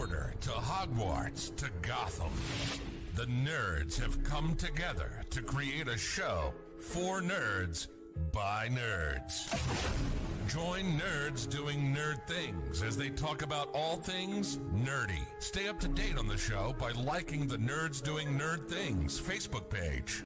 Mordor to Hogwarts to Gotham, the nerds have come together to create a show for nerds by nerds. Join nerds doing nerd things as they talk about all things nerdy. Stay up to date on the show by liking the Nerds Doing Nerd Things Facebook page.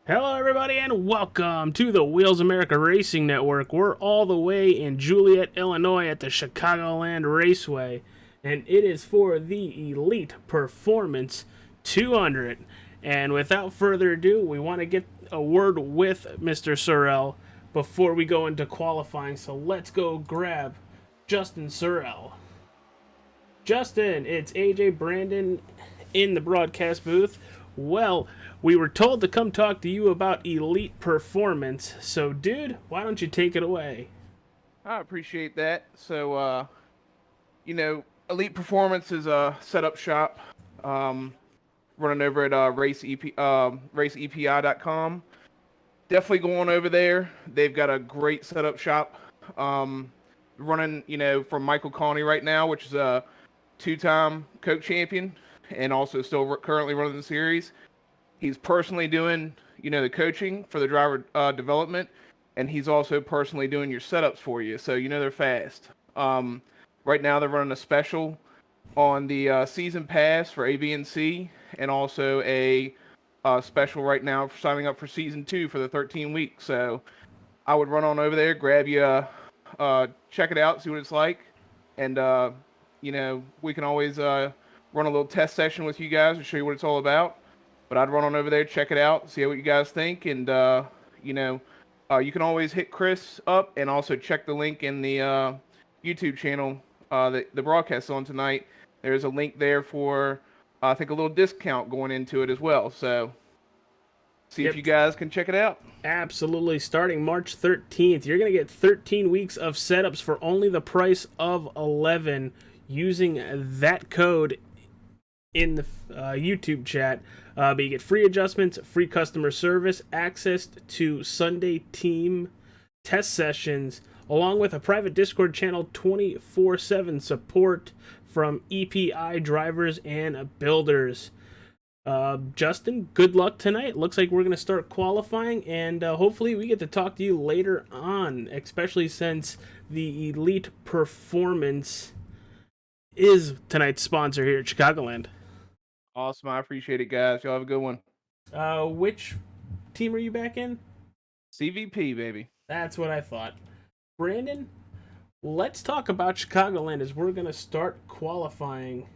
Hello everybody and welcome to the Wheels America Racing Network. We're all the way in Joliet, Illinois at the Chicagoland Raceway, and it is for the Elite Performance 200. And without further ado, we want to get a word with Mr. Sorrell before we go into qualifying, so let's go grab Justin Sorrell. Justin, it's AJ Brandon in the broadcast booth. Well, we were told to come talk to you about Elite Performance. So, dude, why don't you take it away? I appreciate that. So, Elite Performance is a setup shop running over at raceepi.com. Definitely go on over there. They've got a great setup shop running, from Michael Coney right now, which is a two-time Coke champion and also still currently running the series. He's personally doing, the coaching for the driver development, and he's also personally doing your setups for you. So, they're fast. Right now they're running a special on the season pass for A, B, and C, and also a special right now for signing up for season 2 for the 13 weeks. So I would run on over there, grab you, check it out, see what it's like, and we can always run a little test session with you guys and show you what it's all about. But I'd run on over there, check it out, see what you guys think, and you can always hit Chris up and also check the link in the YouTube channel that the broadcast on tonight. There's a link there for I think a little discount going into it as well. So see if you guys can check it out. Absolutely. Starting March 13th, you're going to get 13 weeks of setups for only the price of 11 using that code in the YouTube chat. But you get free adjustments, free customer service, access to Sunday team test sessions, along with a private Discord channel, 24/7 support from EPI drivers and builders. Justin, good luck tonight. Looks like we're going to start qualifying, and hopefully we get to talk to you later on, especially since the Elite Performance is tonight's sponsor here at Chicagoland. Awesome. I appreciate it, guys. Y'all have a good one. Which team are you back in? CVP, baby. That's what I thought. Brandon, let's talk about Chicagoland as we're going to start qualifying.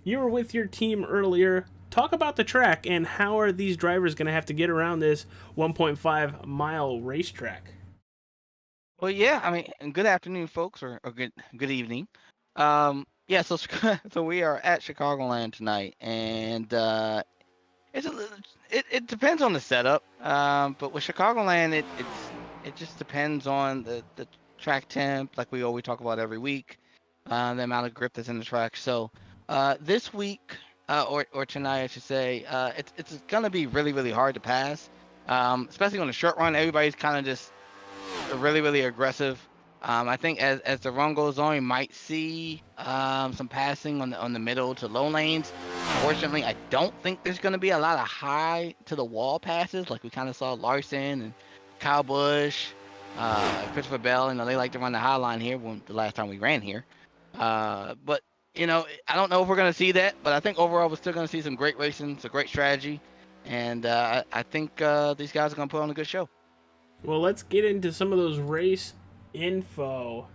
You were with your team earlier. Talk about the track and how are these drivers going to have to get around this 1.5 mile racetrack? Well, yeah, I mean, good afternoon, folks, or good evening. Yeah, so we are at Chicagoland tonight, and it depends on the setup. But with Chicagoland, it just depends on the track temp, like we always talk about every week, the amount of grip that's in the track. So this week, or tonight, I should say, it's gonna be really, really hard to pass, especially on the short run. Everybody's kind of just really, really aggressive. I think as the run goes on, you might see some passing on the middle to low lanes. Unfortunately, I don't think there's going to be a lot of high to the wall passes like we kind of saw Larson and Kyle Busch, Christopher Bell. They like to run the high line here the last time we ran here. But I don't know if we're going to see that, but I think overall we're still going to see some great racing, some great strategy, and I think these guys are going to put on a good show. Well, let's get into some of those race info.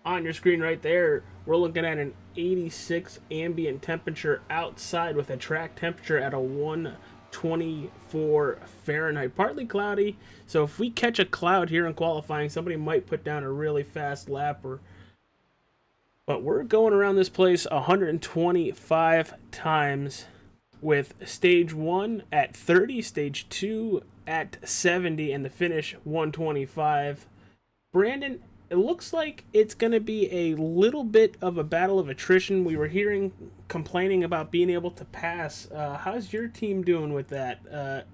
On your screen right there, we're looking at an 86 ambient temperature outside with a track temperature at a 124 Fahrenheit. Partly cloudy, so if we catch a cloud here in qualifying, somebody might put down a really fast lap. But we're going around this place 125 times, with stage 1 at 30, stage 2 at 70, and the finish 125. Brandon, it looks like it's going to be a little bit of a battle of attrition. We were hearing complaining about being able to pass. How's your team doing with that?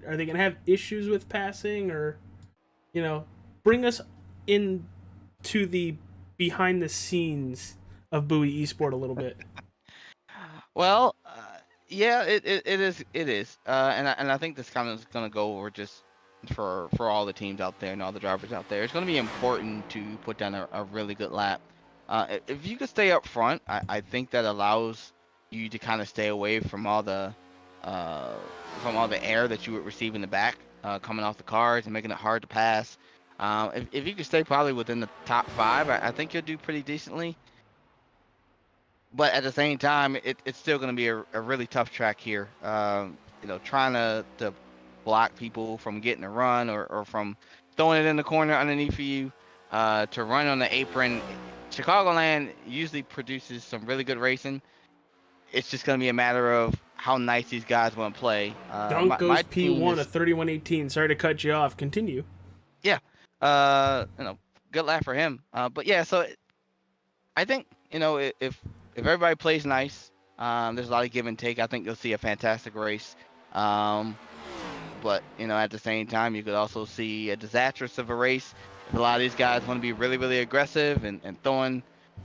Are they going to have issues with passing, or, bring us into the behind the scenes of Bowie Esport a little bit? Well, yeah, it is, and I think this kind of is going to go over just for all the teams out there and all the drivers out there. It's going to be important to put down a really good lap. If you can stay up front, I think that allows you to kind of stay away from all the air that you would receive in the back coming off the cars and making it hard to pass. If you can stay probably within the top 5, I think you'll do pretty decently. But at the same time, it's still going to be a really tough track here. Trying to block people from getting a run or from throwing it in the corner underneath you to run on the apron. Chicagoland usually produces some really good racing. It's just going to be a matter of how nice these guys want to play. Dunk goes P1 a 31.18. Sorry to cut you off. Continue. Yeah. Good lap for him. But yeah, so I think, if everybody plays nice, there's a lot of give and take. I think you'll see a fantastic race. But, at the same time, you could also see a disastrous of a race. If a lot of these guys want to be really, really aggressive and throwing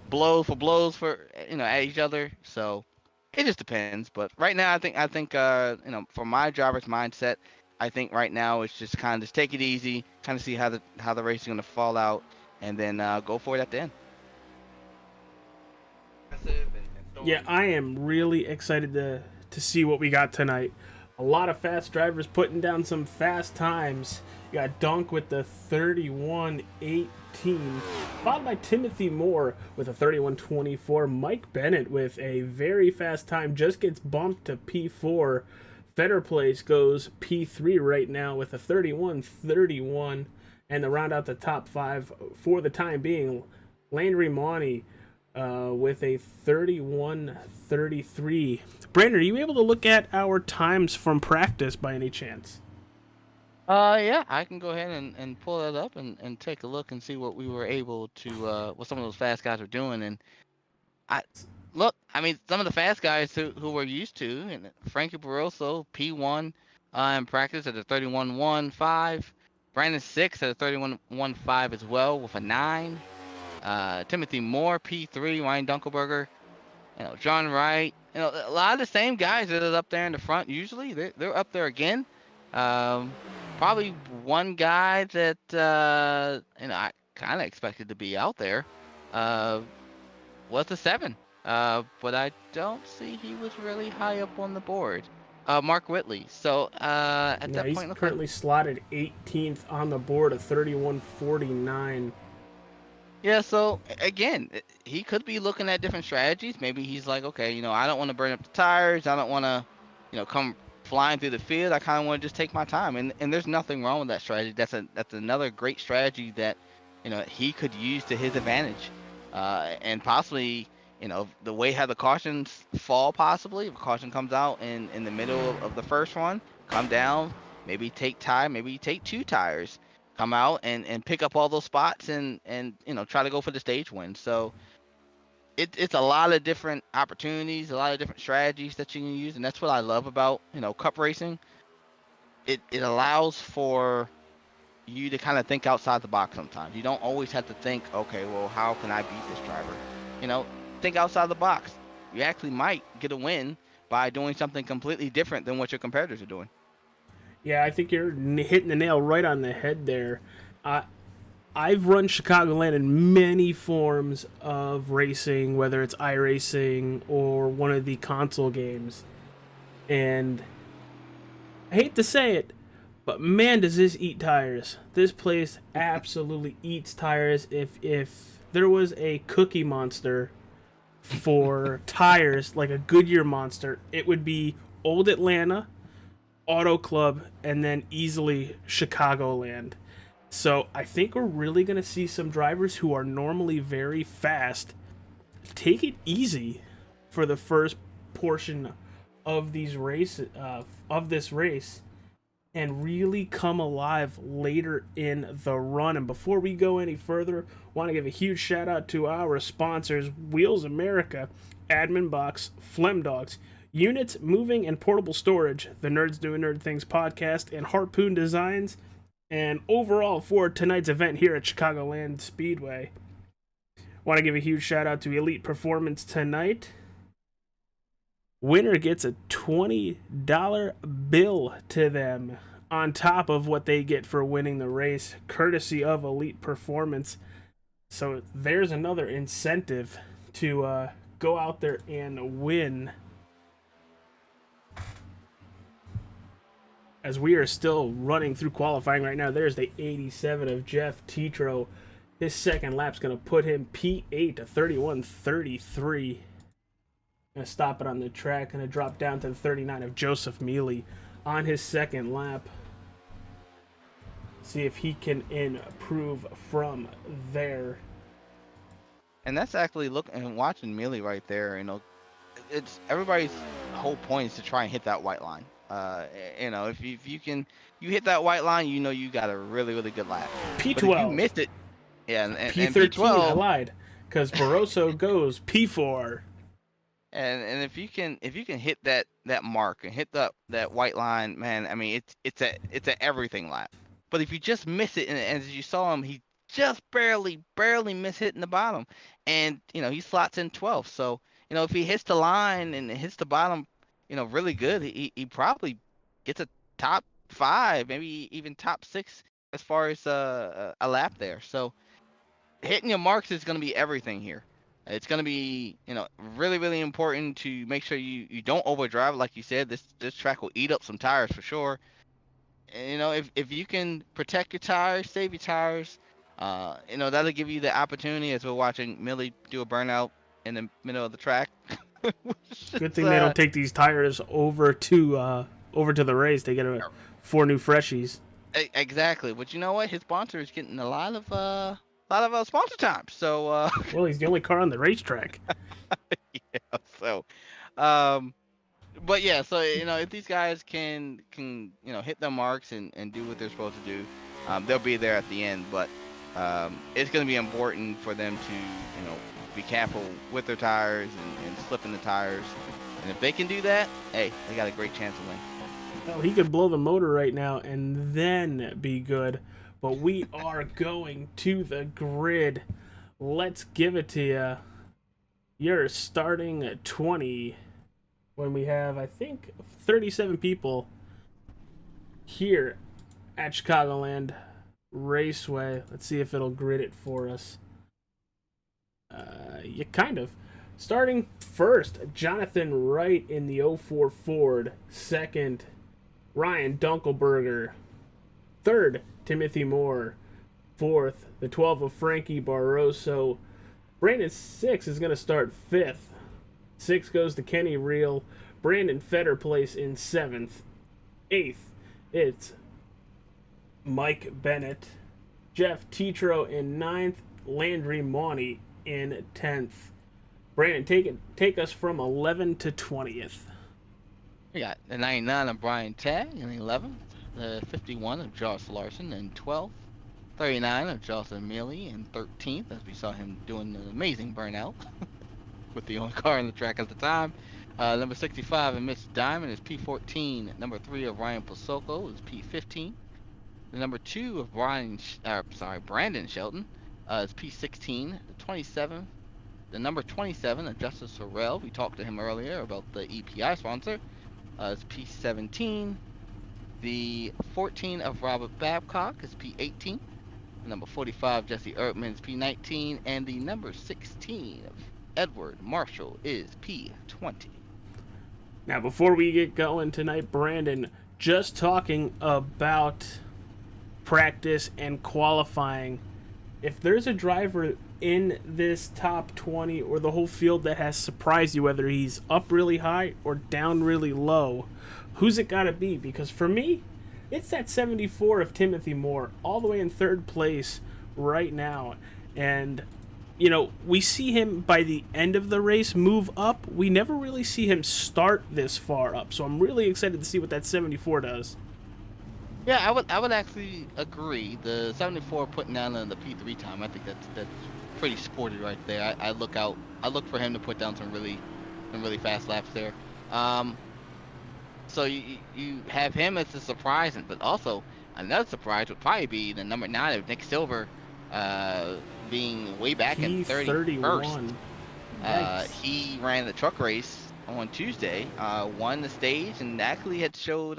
blows for at each other. So it just depends. But right now, I think for my driver's mindset, I think right now it's just kind of just take it easy, kind of see how the race is going to fall out, and then go for it at the end. Yeah, I am really excited to see what we got tonight. A lot of fast drivers putting down some fast times. You got Dunk with the 31:18, followed by Timothy Moore with a 31:24. Mike Bennett with a very fast time just gets bumped to P4. Fetter Place goes P3 right now with a 31:31. And to round out the top five for the time being, Landry Monty with a 31:33. Brandon, are you able to look at our times from practice by any chance? Yeah, I can go ahead and pull that up and take a look and see what we were able to, what some of those fast guys are doing. And I look, I mean, some of the fast guys who we're used to, and Frankie Barroso, P1 in practice at a 31:15. Brandon Six at a 31:15 as well with a 9. Timothy Moore, P3. Ryan Dunkelberger, John Wright. A lot of the same guys that are up there in the front. Usually, they're up there again. Probably one guy that I kind of expected to be out there was a 7. But I don't see he was really high up on the board. Mark Whitley. So at that He's point, currently slotted 18th on the board at 31:49. Yeah, so again, he could be looking at different strategies. Maybe he's like, okay, I don't want to burn up the tires. I don't want to, come flying through the field. I kind of want to just take my time. And there's nothing wrong with that strategy. That's another great strategy that, he could use to his advantage. And possibly, the way how the cautions fall, possibly if a caution comes out in the middle of the first one, come down, maybe take time, maybe take 2 tires, come out and pick up all those spots and try to go for the stage win. So it's a lot of different opportunities, a lot of different strategies that you can use, and that's what I love about cup racing. It allows for you to kind of think outside the box sometimes. You don't always have to think, okay, well, how can I beat this driver? Think outside the box. You actually might get a win by doing something completely different than what your competitors are doing. Yeah, I think you're hitting the nail right on the head there. I've run Chicagoland in many forms of racing, whether it's iRacing or one of the console games. And I hate to say it, but man, does this eat tires. This place absolutely eats tires. If there was a Cookie Monster for tires, like a Goodyear Monster, it would be Old Atlanta, Auto Club, and then easily Chicagoland. So I think we're really going to see some drivers who are normally very fast take it easy for the first portion of these races of this race and really come alive later in the run. And before we go any further, want to give a huge shout out to our sponsors: Wheels America, Admin Box, Phlegm Dogs, Units Moving and Portable Storage, the Nerds Doing Nerd Things podcast, and Harpoon Designs. And overall, for tonight's event here at Chicagoland Speedway, want to give a huge shout out to Elite Performance tonight. Winner gets a $20 bill to them on top of what they get for winning the race, courtesy of Elite Performance. So there's another incentive to go out there and win. As we are still running through qualifying right now, there's the 87 of Jeff Tetro. His second lap's going to put him P8 to 31:33. Going to stop it on the track. Going to drop down to the 39 of Joseph Mealy on his second lap. See if he can improve from there. And that's actually looking and watching Mealy right there. It's everybody's whole point is to try and hit that white line. If you can hit that white line, you got a really, really good lap. P12. But if you missed it, yeah, and P13. P12, I lied, because Barroso goes P4. And if you can hit that mark and hit that white line, man, I mean it's a everything lap. But if you just miss it, and as you saw him, he just barely missed hitting the bottom, and he slots in 12th. So if he hits the line and hits the bottom, really good, he probably gets a top 5, maybe even top 6 as far as a lap there. So hitting your marks is going to be everything here. It's going to be, really, really important to make sure you don't overdrive. Like you said, this track will eat up some tires for sure. And, if you can protect your tires, save your tires, that'll give you the opportunity, as we're watching Millie do a burnout in the middle of the track. Good thing they don't take these tires over to the race. They get 4 new freshies. Exactly, but you know what? His sponsor is getting a lot of sponsor time. So well, he's the only car on the racetrack. yeah. So, but yeah. So if these guys can hit their marks and do what they're supposed to do, they'll be there at the end. But it's going to be important for them to be careful with their tires and slipping the tires. And if they can do that, hey, they got a great chance to win. Well, he could blow the motor right now and then be good. But we are going to the grid. Let's give it to you. You're starting at 20 when we have, I think, 37 people here at Chicagoland Raceway. Let's see if it'll grid it for us. Yeah, kind of. Starting first, Jonathan Wright in the 04 Ford. Second, Ryan Dunkelberger. Third, Timothy Moore. Fourth, the 12 of Frankie Barroso. Brandon Six is going to start fifth. 6 goes to Kenny Reel. Brandon Fetter place in 7th. 8th, it's Mike Bennett. Jeff Tetro in 9th. Landry Monty in 10th. Brandon, take us from 11 to 20th. We got the 99 of Brian Tagg in 11th. The 51 of Josh Larson in 12th. 39 of Jocelyn Mealy in 13th, as we saw him doing an amazing burnout with the only car in the track at the time. Number 65 of Mitch Diamond is P14. Number 3 of Ryan Pasoko is P15. The number 2 of Brandon Shelton is P16. The 27, the number 27 of Justice Sorrell, we talked to him earlier about the EPI sponsor, is P17. The 14 of Robert Babcock is P18. The number 45, Jesse Ertman, is P19. And the number 16 of Edward Marshall is P20. Now, before we get going tonight, Brandon, just talking about practice and qualifying, if there's a driver in this top 20 or the whole field that has surprised you, whether he's up really high or down really low, who's it got to be? Because for me, it's that 74 of Timothy Moore, all the way in 3rd place right now. And, we see him by the end of the race move up. We never really see him start this far up. So I'm really excited to see what that 74 does. Yeah, I would actually agree. The 74 putting down the P3 time, I think that's pretty sporty right there. I look for him to put down some really fast laps there. So you have him as a surprise, but also another surprise would probably be the number 9 of Nick Silver, being way back in 31st. He ran the truck race on Tuesday, won the stage, and actually had showed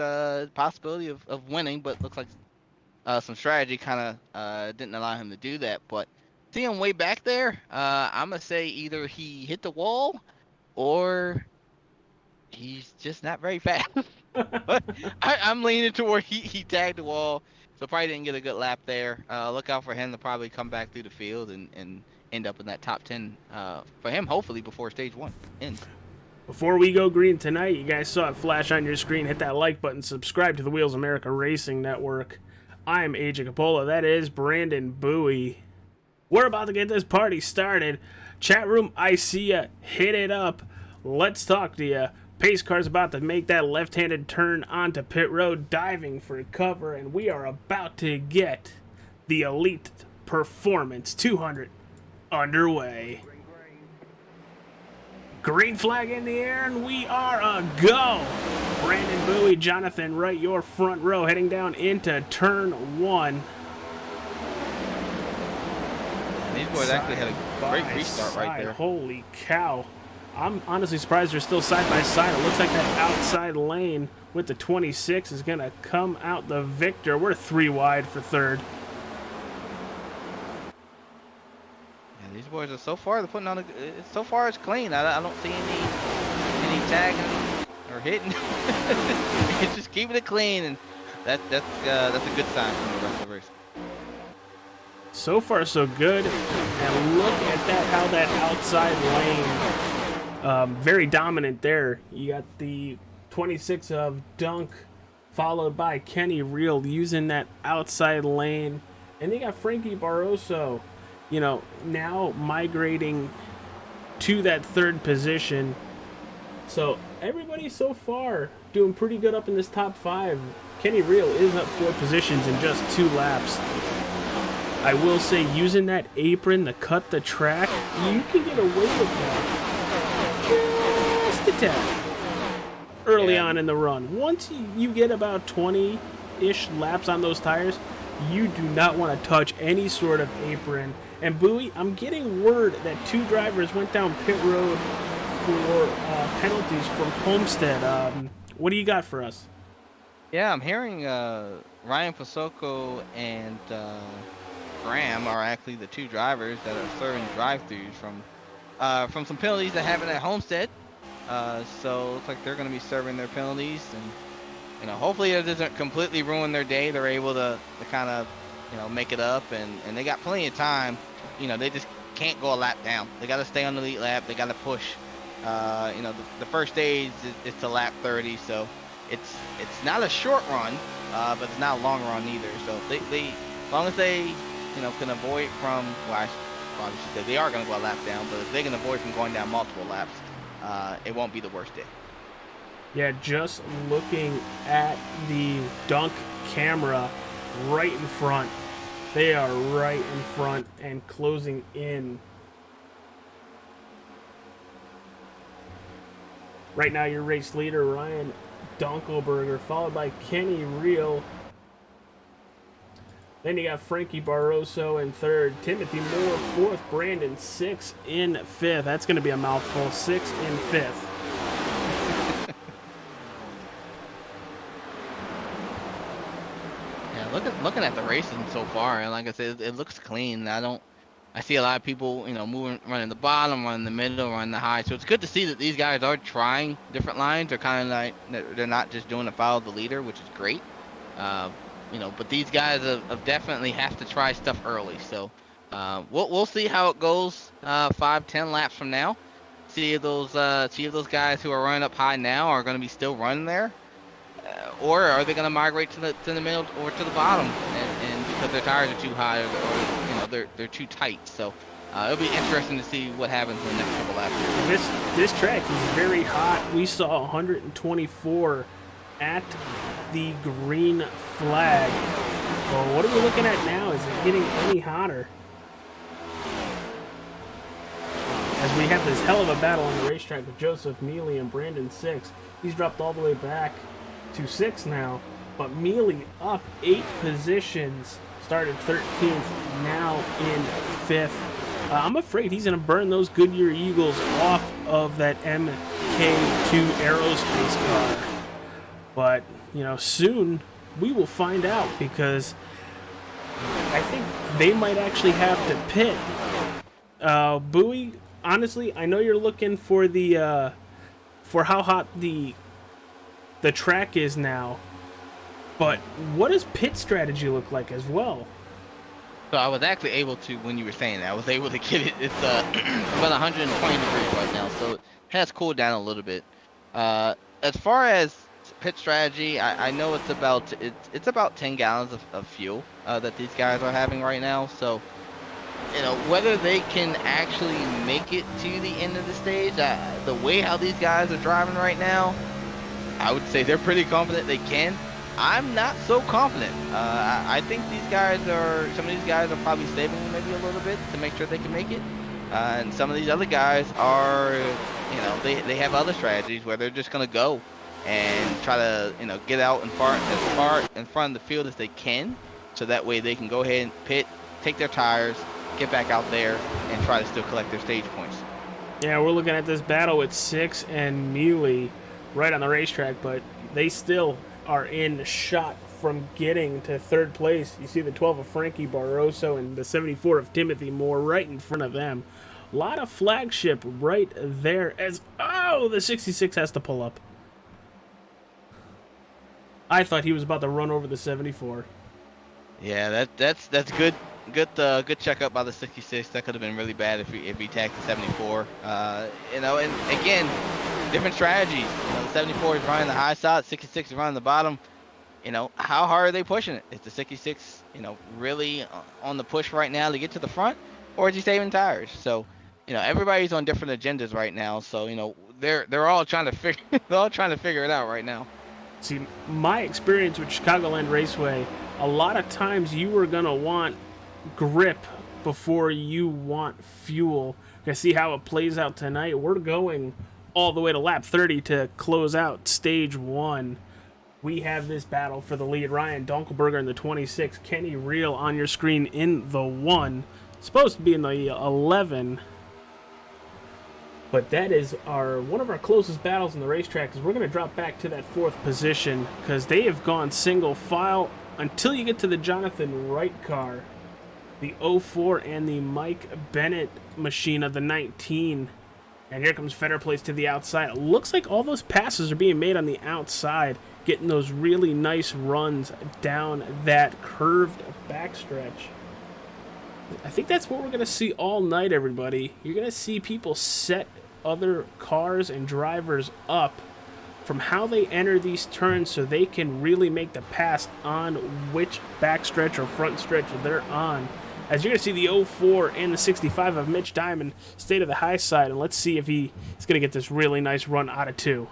possibility of winning, but looks like some strategy kind of didn't allow him to do that. But see him way back there, I'm gonna say either he hit the wall or he's just not very fast. But I'm leaning toward he tagged the wall, so probably didn't get a good lap there. Look out for him to probably come back through the field and end up in that top 10 for him, hopefully before stage 1 ends. Before we go green tonight, you guys saw it flash on your screen. Hit that like button, subscribe to the Wheels America Racing Network. I'm AJ Capola. That is Brandon Bowie. We're about to get this party started. Chat room, I see ya. Hit it up. Let's talk to ya. Pace car's about to make that left-handed turn onto pit road, diving for cover, and we are about to get the Elite Performance 200 underway. Green flag in the air, and we are a go. Brandon Bowie, Jonathan Wright, your front row, heading down into turn 1. These boys actually had a great restart right there. Holy cow. I'm honestly surprised they're still side by side. It looks like that outside lane with the 26 is going to come out the victor. We're 3 wide for 3rd. Yeah, these boys are so far they're putting on so far it's clean. I don't see any tagging or hitting. It's just keeping it clean, and that's a good sign from the rest of the race. So far, so good. And look at that, how that outside lane, very dominant there. You got the 26 of Dunk, followed by Kenny Real using that outside lane. And they got Frankie Barroso, now migrating to that third position. So everybody so far doing pretty good up in this top 5. Kenny Real is up 4 positions in just 2 laps. I will say, using that apron to cut the track, you can get away with that just a tad early on in the run. Once you get about 20-ish laps on those tires, you do not want to touch any sort of apron. And Bowie, I'm getting word that 2 drivers went down pit road for penalties from Homestead. What do you got for us? Yeah, I'm hearing Ryan Pasoko and Graham are actually the 2 drivers that are serving drive-throughs from some penalties that happened at Homestead. So it looks like they're going to be serving their penalties, and hopefully it doesn't completely ruin their day. They're able to kind of make it up, and they got plenty of time. They just can't go a lap down. They got to stay on the lead lap. They got to push. The first stage is to lap 30, so it's not a short run, but it's not a long run either. So they as long as they can avoid from, well, I probably should say they are going to go a lap down, but if they can avoid from going down multiple laps, it won't be the worst day. Yeah, just looking at the Dunk camera right in front. They are right in front and closing in. Right now, your race leader, Ryan Dunkelberger, followed by Kenny Real. Then you got Frankie Barroso in 3rd, Timothy Moore 4th, Brandon 6th in 5th. That's going to be a mouthful. 6th in 5th. Yeah, looking at the racing so far, and like I said, it looks clean. I see a lot of people, running the bottom, running the middle, running the high. So it's good to see that these guys are trying different lines. They're kind of like, they're not just doing a follow the leader, which is great. But these guys have definitely have to try stuff early. So we'll see how it goes 5-10 laps from now. See if those guys who are running up high now are going to be still running there, or are they going to migrate to the middle or to the bottom, and because their tires are too high or they're too tight. So it'll be interesting to see what happens in the next couple laps. This track is very hot. We saw 124 at the green flag. Well, what are we looking at now? Is it getting any hotter? As we have this hell of a battle on the racetrack with Joseph Mealy and Brandon 6. He's dropped all the way back to 6 now, but Mealy up 8 positions, started 13th, now in 5th. I'm afraid he's going to burn those Goodyear Eagles off of that MK2 aerospace car. But, soon we will find out, because I think they might actually have to pit. Bowie, honestly, I know you're looking for the for how hot the track is now, but what does pit strategy look like as well? So I was actually able to, when you were saying that, I was able to get it. It's about 120 degrees right now, so it has cooled down a little bit. As far as pit strategy, I know it's about 10 gallons of fuel that these guys are having right now. So whether they can actually make it to the end of the stage, the way how these guys are driving right now, I would say they're pretty confident they can. I'm not so confident. I think some of these guys are probably saving maybe a little bit to make sure they can make it. And some of these other guys are, they have other strategies where they're just going to go and try to, get out as far in front of the field as they can. So that way they can go ahead and pit, take their tires, get back out there, and try to still collect their stage points. Yeah, we're looking at this battle with 6 and Mealy right on the racetrack, but they still are in shot from getting to third place. You see the 12 of Frankie Barroso and the 74 of Timothy Moore right in front of them. A lot of flagship right there as, oh, the 66 has to pull up. I thought he was about to run over the 74. Yeah, that's good. Good checkup by the 66. That could have been really bad if he tagged the 74. You know, and again, different strategies. You know, the 74 is running the high side, 66 is running the bottom. You know, how hard are they pushing it? Is the 66, you know, really on the push right now to get to the front, or is he saving tires? So, you know, everybody's on different agendas right now. So, you know, they're all trying to figure it out right now. See, my experience with Chicagoland Raceway, a lot of times you were gonna want grip before you want fuel. You see how it plays out tonight. We're going all the way to lap 30 to close out stage 1. We have this battle for the lead. Ryan Dunkelberger in the 26, Kenny Reel on your screen in the 1. Supposed to be in the 11. But that is one of our closest battles in the racetrack, because we're going to drop back to that 4th position, because they have gone single file until you get to the Jonathan Wright car. The 04 and the Mike Bennett machine of the 19. And here comes Federer Place to the outside. It looks like all those passes are being made on the outside, getting those really nice runs down that curved backstretch. I think that's what we're going to see all night, everybody. You're going to see people set other cars and drivers up from how they enter these turns so they can really make the pass on which backstretch or front stretch they're on. As you're going to see the 04 and the 65 of Mitch Diamond stay to the high side, and let's see if he's going to get this really nice run out of 2.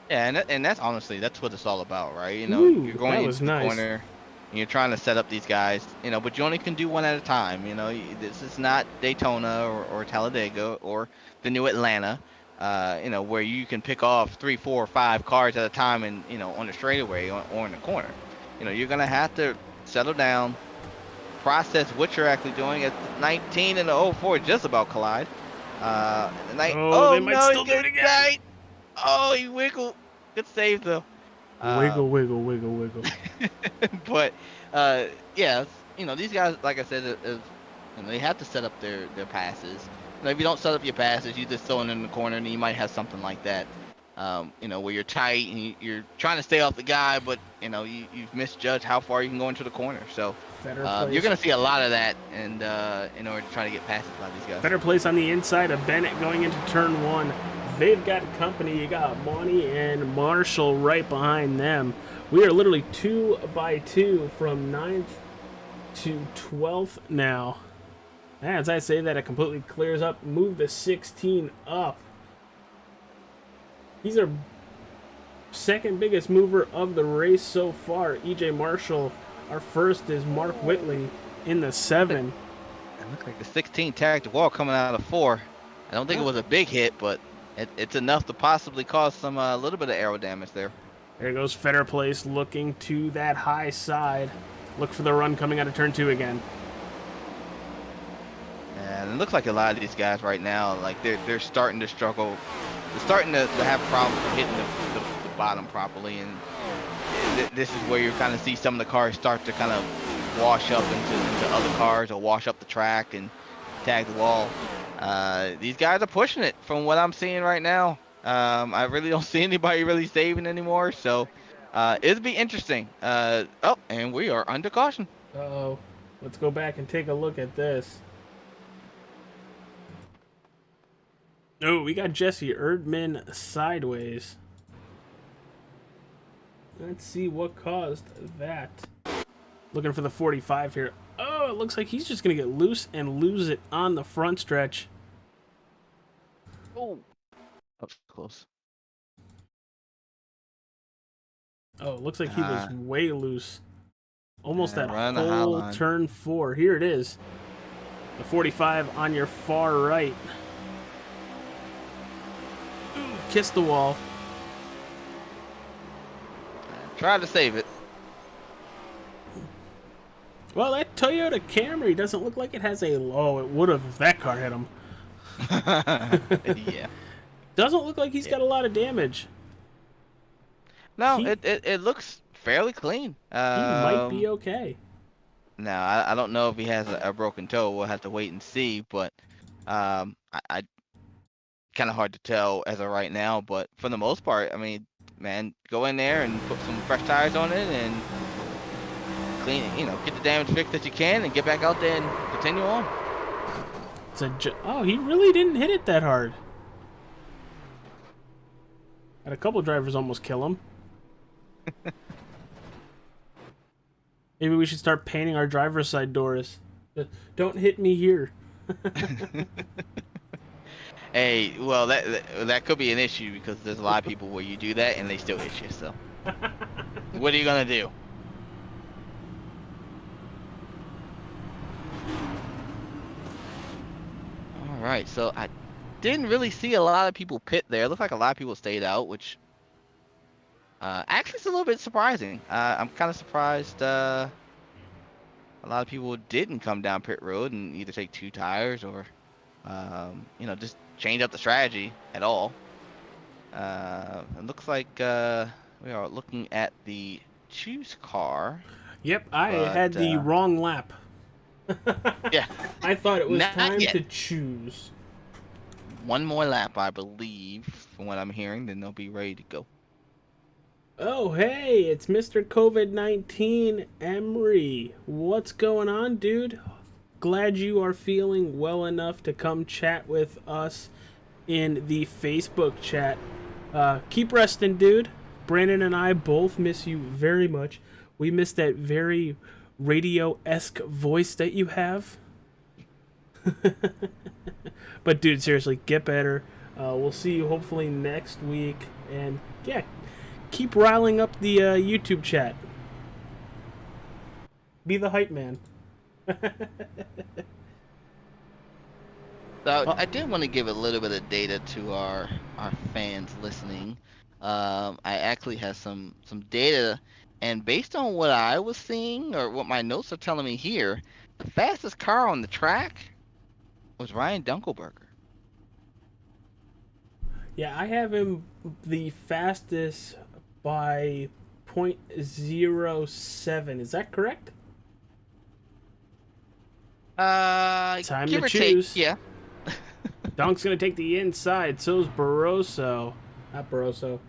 Yeah, and that's honestly, that's what it's all about, right? You know, Ooh, you're going into the nice corner, and you're trying to set up these guys, you know, but you only can do one at a time. You know, this is not Daytona or Talladega or the new Atlanta, you know, where you can pick off 3, 4, 5 cars at a time and, you know, on the straightaway or in the corner. You know, you're going to have to settle down, process what you're actually doing. At 19 and the 04 just about collide. They might still do it again. Tight. Oh, he wiggled. Good save though. Wiggle, wiggle, wiggle, wiggle. But yeah, you know, these guys, like I said, you know, they have to set up their passes. You know, if you don't set up your passes, you just throw it in the corner, and you might have something like that. You know, where you're tight and you're trying to stay off the guy, but you know you've misjudged how far you can go into the corner. So you're going to see a lot of that, and in order to try to get passes by these guys. Better place on the inside of Bennett going into turn 1. They've got company. You got Monty and Marshall right behind them. We are literally 2 by 2 from 9th to 12th now. As I say that, it completely clears up. Move the 16 up. He's our second biggest mover of the race so far. EJ Marshall. Our first is Mark Whitley in the 7. It looked like the 16 tagged the wall coming out of 4. I don't think it was a big hit, but it's enough to possibly cause some a little bit of aero damage there. There goes Federer Place looking to that high side. Look for the run coming out of turn 2 again. And it looks like a lot of these guys right now, like they're starting to struggle. They're starting to have problems hitting the bottom properly, and this is where you kind of see some of the cars start to kind of wash up into other cars or wash up the track and tag the wall. These guys are pushing it from what I'm seeing right now. I really don't see anybody really saving anymore, so it'll be interesting. Oh, and we are under caution. Uh-oh. Let's go back and take a look at this. Oh, we got Jesse Erdman sideways. Let's see what caused that. Looking for the 45 here. Oh, it looks like he's just going to get loose and lose it on the front stretch. Oh, that was close. Oh, it looks like he was way loose. Almost Yeah, that the high whole line. turn 4. Here it is. The 45 on your far right. Ooh, kiss the wall. Tried to save it. Well, that Toyota Camry doesn't look like it has a low. It would have if that car hit him. Yeah. Doesn't look like he's got a lot of damage. No, it looks fairly clean. He might be okay. Now, I don't know if he has a broken toe. We'll have to wait and see. But I kind of hard to tell as of right now. But for the most part, I mean, man, go in there and put some fresh tires on it and clean, get the damage fixed that you can and get back out there and continue on. Oh, he really didn't hit it that hard. Had a couple drivers almost kill him. Maybe we should start painting our driver's side doors. Don't hit me here. Hey, well, that could be an issue because there's a lot of people where you do that and they still hit you. So, what are you gonna do? All right, so I didn't really see a lot of people pit there. It looked like a lot of people stayed out, which actually is a little bit surprising. I'm kind of surprised a lot of people didn't come down pit road and either take 2 tires or, just change up the strategy at all. It looks like we are looking at the choose car. Yep, I had the wrong lap. Yeah. I thought it was Not time yet. to choose. One more lap, I believe, from what I'm hearing, then they'll be ready to go. Oh, hey, it's Mr. COVID-19 Emery. What's going on, dude? Glad you are feeling well enough to come chat with us in the Facebook chat. Keep resting, dude. Brandon and I both miss you very much. We miss that very radio-esque voice that you have. But, dude, seriously, get better. We'll see you hopefully next week. And, yeah, keep riling up the YouTube chat. Be the hype man. So I did want to give a little bit of data to our fans listening. I actually have some data, and based on what I was seeing or what my notes are telling me here, the fastest car on the track was Ryan Dunkelberger. Yeah, I have him the fastest by 0.07. Is that correct? Time give to or choose. take, yeah. Dunk's gonna take the inside. So's Barroso. Not Barroso.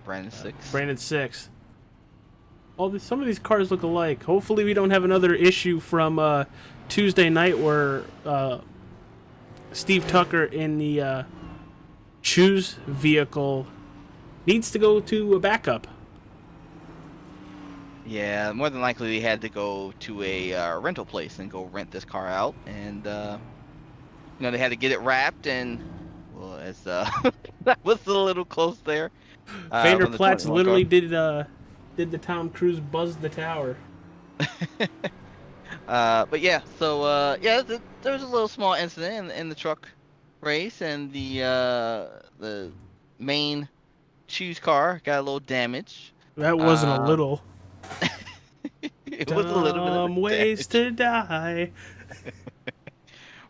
Brandon 6. Brandon 6. Some of these cars look alike. Hopefully we don't have another issue from Tuesday night where Steve Tucker in the choose vehicle needs to go to a backup. Yeah, more than likely they had to go to a rental place and go rent this car out, and they had to get it wrapped, and well, as that was a little close there. Vanderplatz literally did the Tom Cruise buzz the tower. But yeah, so there was a little small incident in the truck race, and the main choose car got a little damage. That wasn't a little. It was a little bit of ways to die.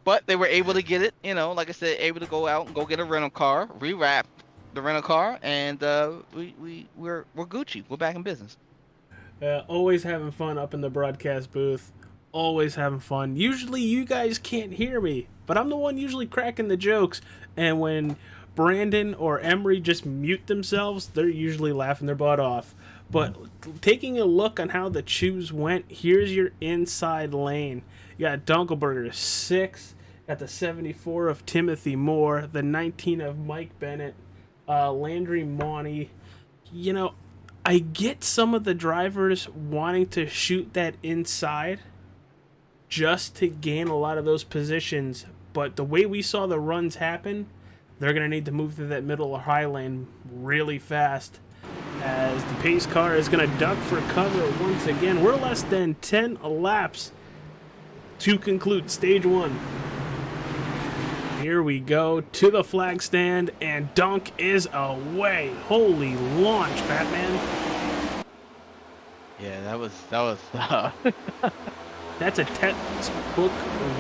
But they were able to get it, like I said, able to go out and go get a rental car, rewrap the rental car, and we're Gucci. We're back in business. Always having fun up in the broadcast booth. Always having fun. Usually you guys can't hear me, but I'm the one usually cracking the jokes. And when Brandon or Emery just mute themselves, they're usually laughing their butt off. But taking a look on how the choose went, here's your inside lane. You got Dunkelberger 6, got the 74 of Timothy Moore, the 19 of Mike Bennett, Landry Monty. I get some of the drivers wanting to shoot that inside just to gain a lot of those positions, but the way we saw the runs happen, they're going to need to move through that middle or high lane really fast, as the pace car is going to duck for cover once again. We're less than 10 laps to conclude stage 1. Here we go to the flag stand, and Dunk is away. Holy launch, Batman. Yeah, that was That's a textbook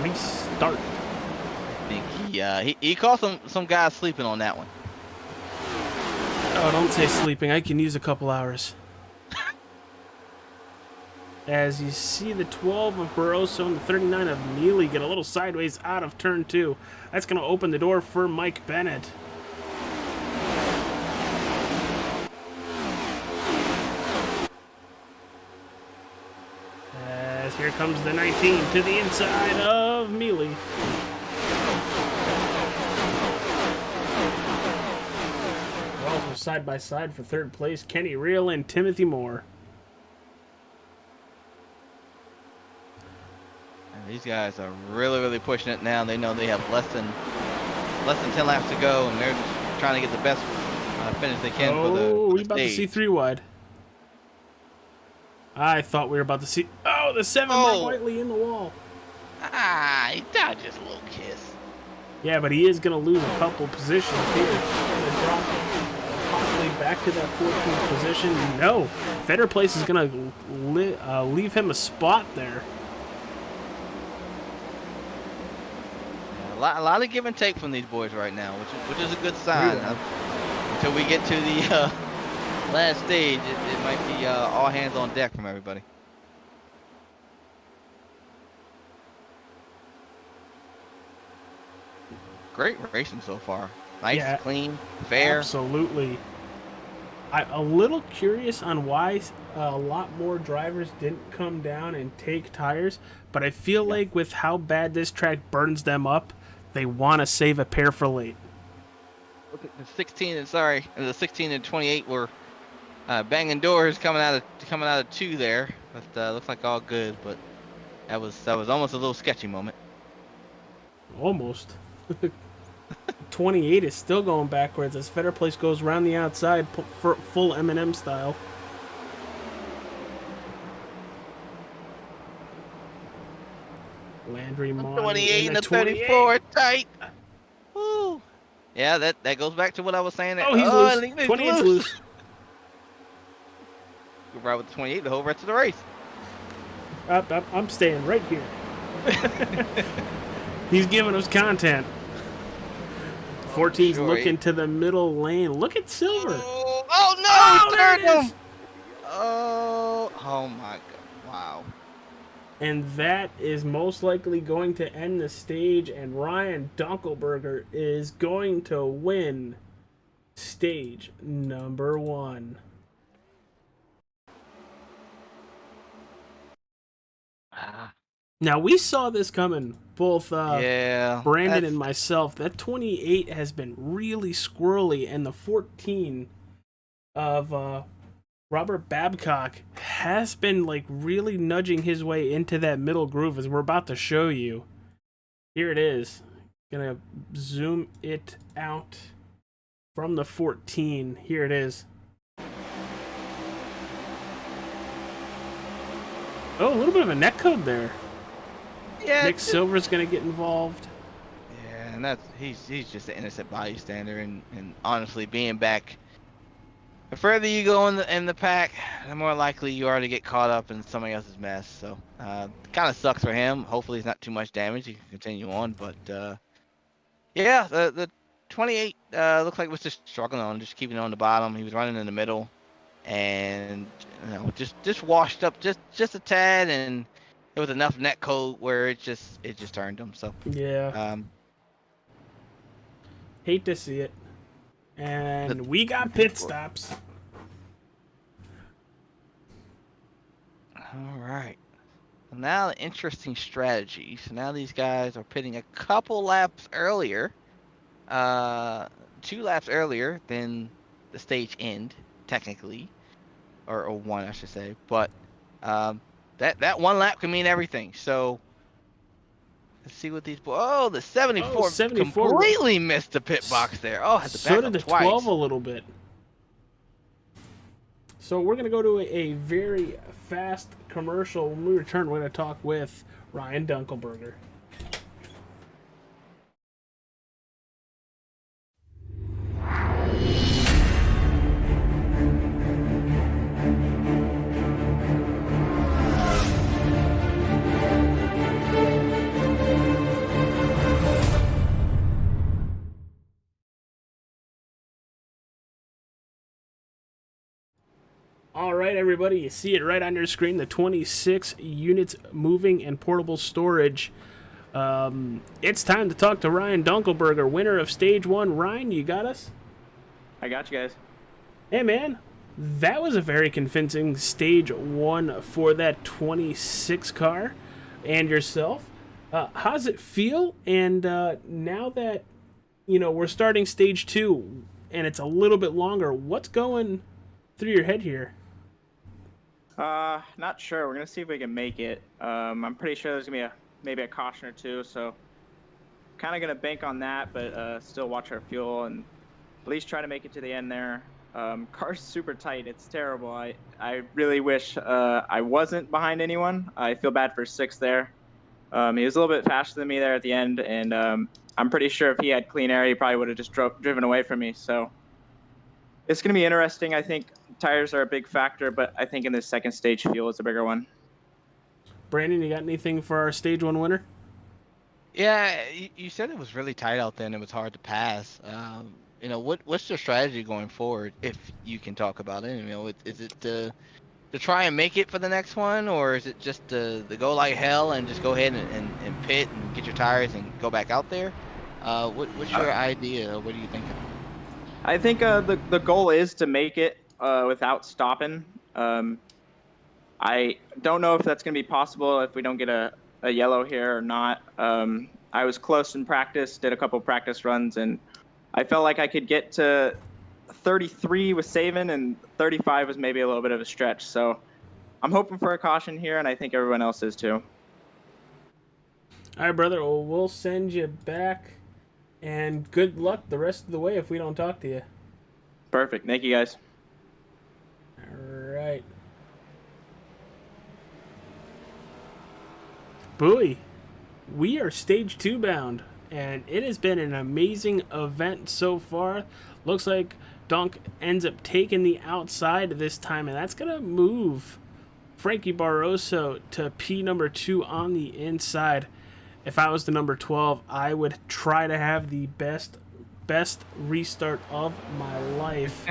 restart. I think he caught some guys sleeping on that one. Oh, don't say sleeping. I can use a couple hours. As you see the 12 of Barroso and the 39 of Neely get a little sideways out of turn 2. That's going to open the door for Mike Bennett. As here comes the 19 to the inside of Mealy. We're also side by side for third place, Kenny Reel and Timothy Moore. These guys are really pushing it now. They know they have less than 10 laps to go, and they're just trying to get the best finish they can for the we're about to see 3 wide. I thought we were about to see. Oh, the 7 Mark Whiteley in the wall. He dodged just a little kiss. Yeah, but he is going to lose a couple positions here. Going to drop possibly back to that 14th position. No, Feder Place is going to leave him a spot there. A lot of give and take from these boys right now, which is a good sign. Until we get to the last stage, it might be all hands on deck from everybody. Great racing so far. Nice, clean, fair. Absolutely. I'm a little curious on why a lot more drivers didn't come down and take tires, but I feel like with how bad this track burns them up, they want to save a pair for late. Look at the 16 and 28 were banging doors coming out of 2 there, but looks like all good. But that was almost a little sketchy moment. Almost. 28 is still going backwards as Feder Place goes around the outside for full M&M style. Landry Monty 28 and a 34 tight. Woo. Yeah, that goes back to what I was saying. Oh, he's loose. 28's loose. Go right with the 28 the whole rest of the race. I'm staying right here. He's giving us content. 14's looking to the middle lane. Look at Silver. Oh no! He turned him. Oh my God! Wow. And that is most likely going to end the stage, and Ryan Dunkelberger is going to win stage number 1. Now, we saw this coming, both Brandon and myself. That 28 has been really squirrely, and the 14 of Robert Babcock has been like really nudging his way into that middle groove, as we're about to show you. Here it is. Gonna zoom it out from the 14. Here it is. Oh, a little bit of a netcode there. Yeah. Nick Silver's gonna get involved. Yeah, and he's just an innocent bystander, and honestly, being back. The further you go in the pack, the more likely you are to get caught up in somebody else's mess. So, kind of sucks for him. Hopefully, it's not too much damage. He can continue on. But yeah, the 28 looks like it was just struggling on, just keeping it on the bottom. He was running in the middle, and just washed up just a tad, and it was enough net code where it just turned him. So yeah, hate to see it. And we got pit stops. All right. Now the interesting strategy. So now these guys are pitting a couple laps earlier, 2 laps earlier than the stage end, technically, or 1, I should say. But that 1 lap can mean everything. So let's see what these boys. Oh, the 74, 74 completely missed the pit box there. Oh, had to back so up did the twice. 12 a little bit. So we're gonna go to a very fast commercial. When we return, we're gonna talk with Ryan Dunkelberger. All right, everybody, you see it right on your screen, the 26 units moving and portable storage. It's time to talk to Ryan Dunkelberger, winner of Stage 1. Ryan, you got us? I got you guys. Hey, man, that was a very convincing Stage 1 for that 26 car and yourself. How's it feel? And now that, we're starting Stage 2 and it's a little bit longer, what's going through your head here? Not sure. We're gonna see if we can make it. I'm pretty sure there's gonna be maybe a caution or two, so kind of gonna bank on that, but still watch our fuel and at least try to make it to the end there. Car's super tight. It's terrible. I really wish I wasn't behind anyone. I feel bad for six there. He was a little bit faster than me there at the end, and I'm pretty sure if he had clean air, he probably would have just driven away from me. So it's going to be interesting. I think tires are a big factor, but I think in the second stage, fuel is a bigger one. Brandon, you got anything for our Stage 1 winner? Yeah, you said it was really tight out there and it was hard to pass. What's your strategy going forward, if you can talk about it? Is it to try and make it for the next one, or is it just to go like hell and just go ahead and pit and get your tires and go back out there? What's your idea? What are you thinking? I think the goal is to make it without stopping. I don't know if that's going to be possible if we don't get a yellow here or not. I was close in practice, did a couple practice runs, and I felt like I could get to 33 with saving, and 35 was maybe a little bit of a stretch. So I'm hoping for a caution here, and I think everyone else is too. All right, brother. Well, we'll send you back, and good luck the rest of the way if we don't talk to you. Perfect. Thank you, guys. All right. Bowie, we are Stage 2 bound, and it has been an amazing event so far. Looks like Dunk ends up taking the outside this time, and that's going to move Frankie Barroso to P number 2 on the inside. If I was the number 12, I would try to have the best restart of my life.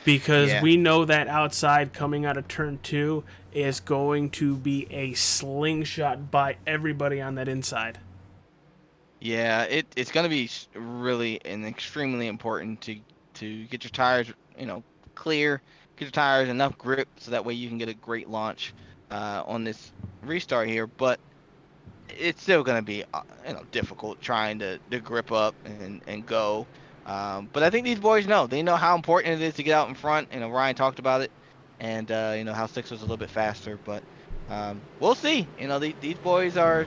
Because we know that outside coming out of turn 2 is going to be a slingshot by everybody on that inside. Yeah, it's going to be really and extremely important to get your tires, clear, get your tires enough grip so that way you can get a great launch on this restart here. But it's still going to be difficult trying to grip up and go. But I think these boys know. They know how important it is to get out in front. Ryan talked about it, and how Six was a little bit faster. But we'll see. These boys are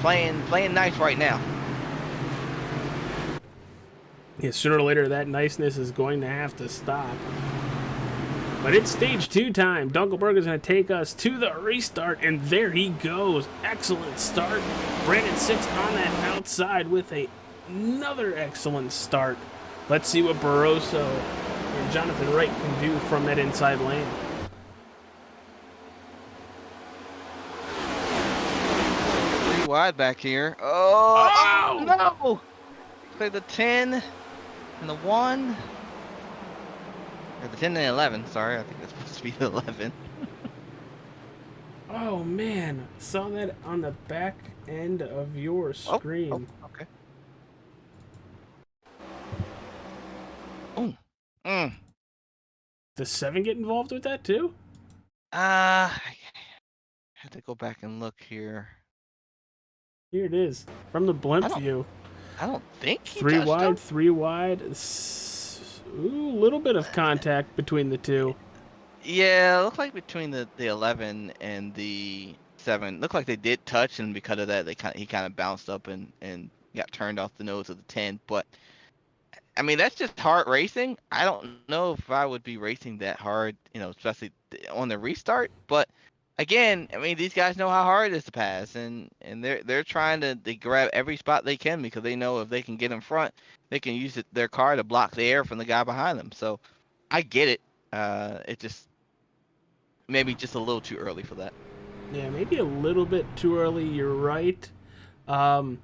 playing nice right now. Yeah, sooner or later that niceness is going to have to stop. But it's Stage 2 time. Dunkelberg is going to take us to the restart, and there he goes. Excellent start. Brandon Six on that outside with another excellent start. Let's see what Barroso and Jonathan Wright can do from that inside lane. Pretty wide back here. Oh no! Play the 10 and the 1. Or the 10 and the 11, sorry. I think that's supposed to be the 11. Oh, man. Saw that on the back end of your screen. Oh, okay. Oh. Does 7 get involved with that, too? I had to go back and look here. Here it is. From the blimp view. I don't think he 3 wide, him. 3 wide. Ooh, little bit of contact between the two. Yeah, it looked like between the 11 and the 7. Looked like they did touch, and because of that, he kind of bounced up and got turned off the nose of the 10. But I mean, that's just hard racing. I don't know if I would be racing that hard, especially on the restart. But again, I mean, these guys know how hard it is to pass, and they're trying to grab every spot they can because they know if they can get in front, they can use their car to block the air from the guy behind them. So I get it. It just maybe just a little too early for that. Yeah, maybe a little bit too early. You're right. But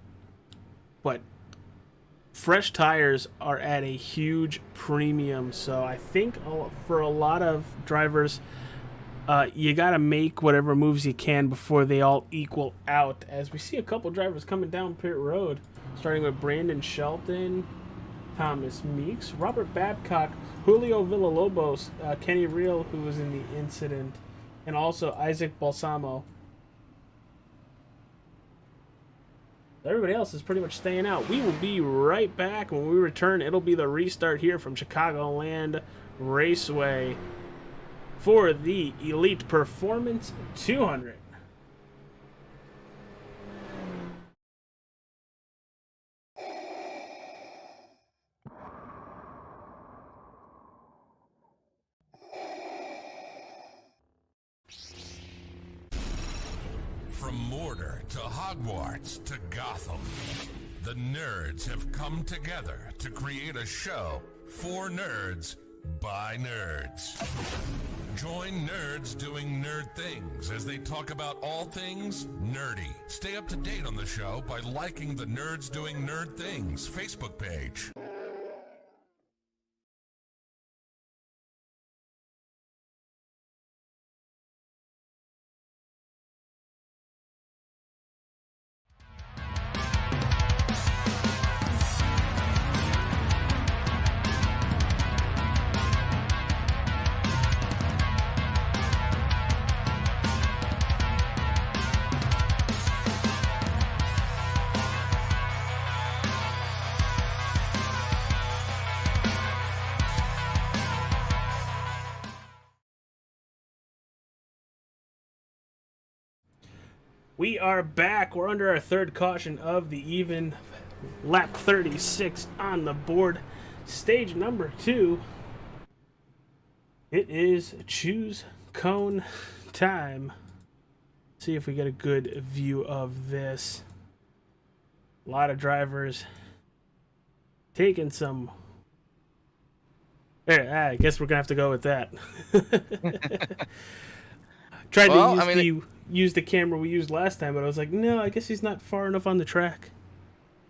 fresh tires are at a huge premium. So I think for a lot of drivers, you got to make whatever moves you can before they all equal out. As we see a couple drivers coming down pit road, starting with Brandon Shelton, Thomas Meeks, Robert Babcock, Julio Villalobos, Kenny Real, who was in the incident, and also Isaac Balsamo. Everybody else is pretty much staying out. We will be right back. When we return, it'll be the restart here from Chicagoland Raceway for the Elite Performance 200. From Mordor to Hogwarts to Gotham, the nerds have come together to create a show for nerds by nerds. Join nerds doing nerd things as they talk about all things nerdy. Stay up to date on the show by liking the Nerds Doing Nerd Things Facebook page. We are back. We're under our third caution of the even. Lap 36 on the board. Stage number 2. It is choose cone time. See if we get a good view of this. A lot of drivers taking some... I guess we're going to have to go with that. Tried to use the camera we used last time, but I was like, no, I guess he's not far enough on the track.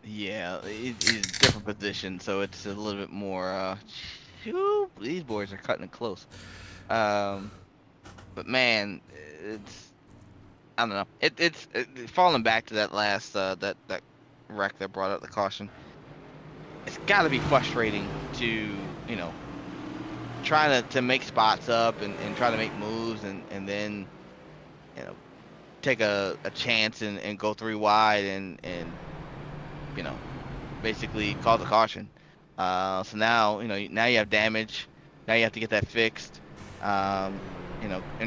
Yeah, it's a different position, so it's a little bit more. These boys are cutting it close. But man, I don't know. It's falling back to that last that wreck that brought up the caution. It's got to be frustrating to try to make spots up and try to make moves and then take a chance and go 3 wide and basically cause a caution. So now now you have damage. Now you have to get that fixed. And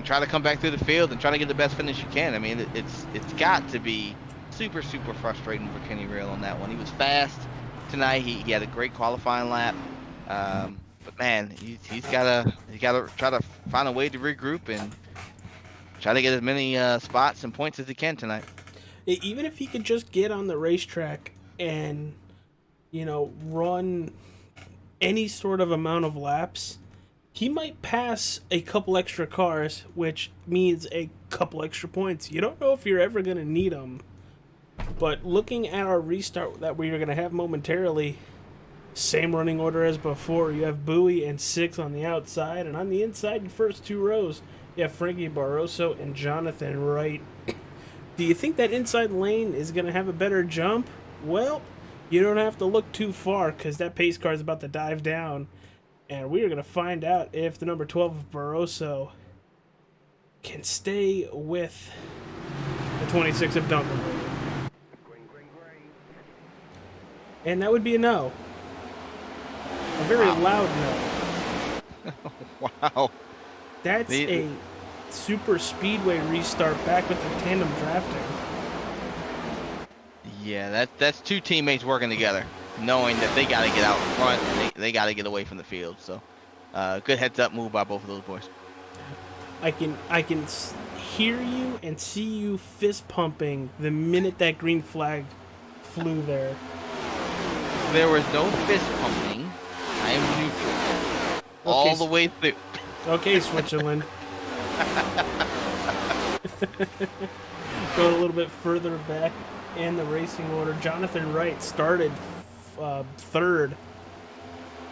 try to come back through the field and try to get the best finish you can. I mean, it's got to be super frustrating for Kenny Real on that one. He was fast tonight. He had a great qualifying lap. But man, he's gotta try to find a way to regroup and try to get as many spots and points as he can tonight. Even if he could just get on the racetrack and run any sort of amount of laps, he might pass a couple extra cars, which means a couple extra points. You don't know if you're ever going to need them. But looking at our restart that we are going to have momentarily, same running order as before. You have Bowie and Six on the outside, and on the inside, your first 2 rows, you have Frankie Barroso and Jonathan Wright. Do you think that inside lane is going to have a better jump? Well, you don't have to look too far because that pace car is about to dive down. And we are going to find out if the number 12 of Barroso can stay with the 26 of Duncan. And that would be a no. A very loud no. Wow. That's a super speedway restart back with the tandem drafting. Yeah, that's 2 teammates working together, knowing that they got to get out in front and they got to get away from the field. So, good heads-up move by both of those boys. I can hear you and see you fist pumping the minute that green flag flew there. There was no fist pumping. I am neutral all the way through. Okay, Switzerland. Go a little bit further back in the racing order. Jonathan Wright started third,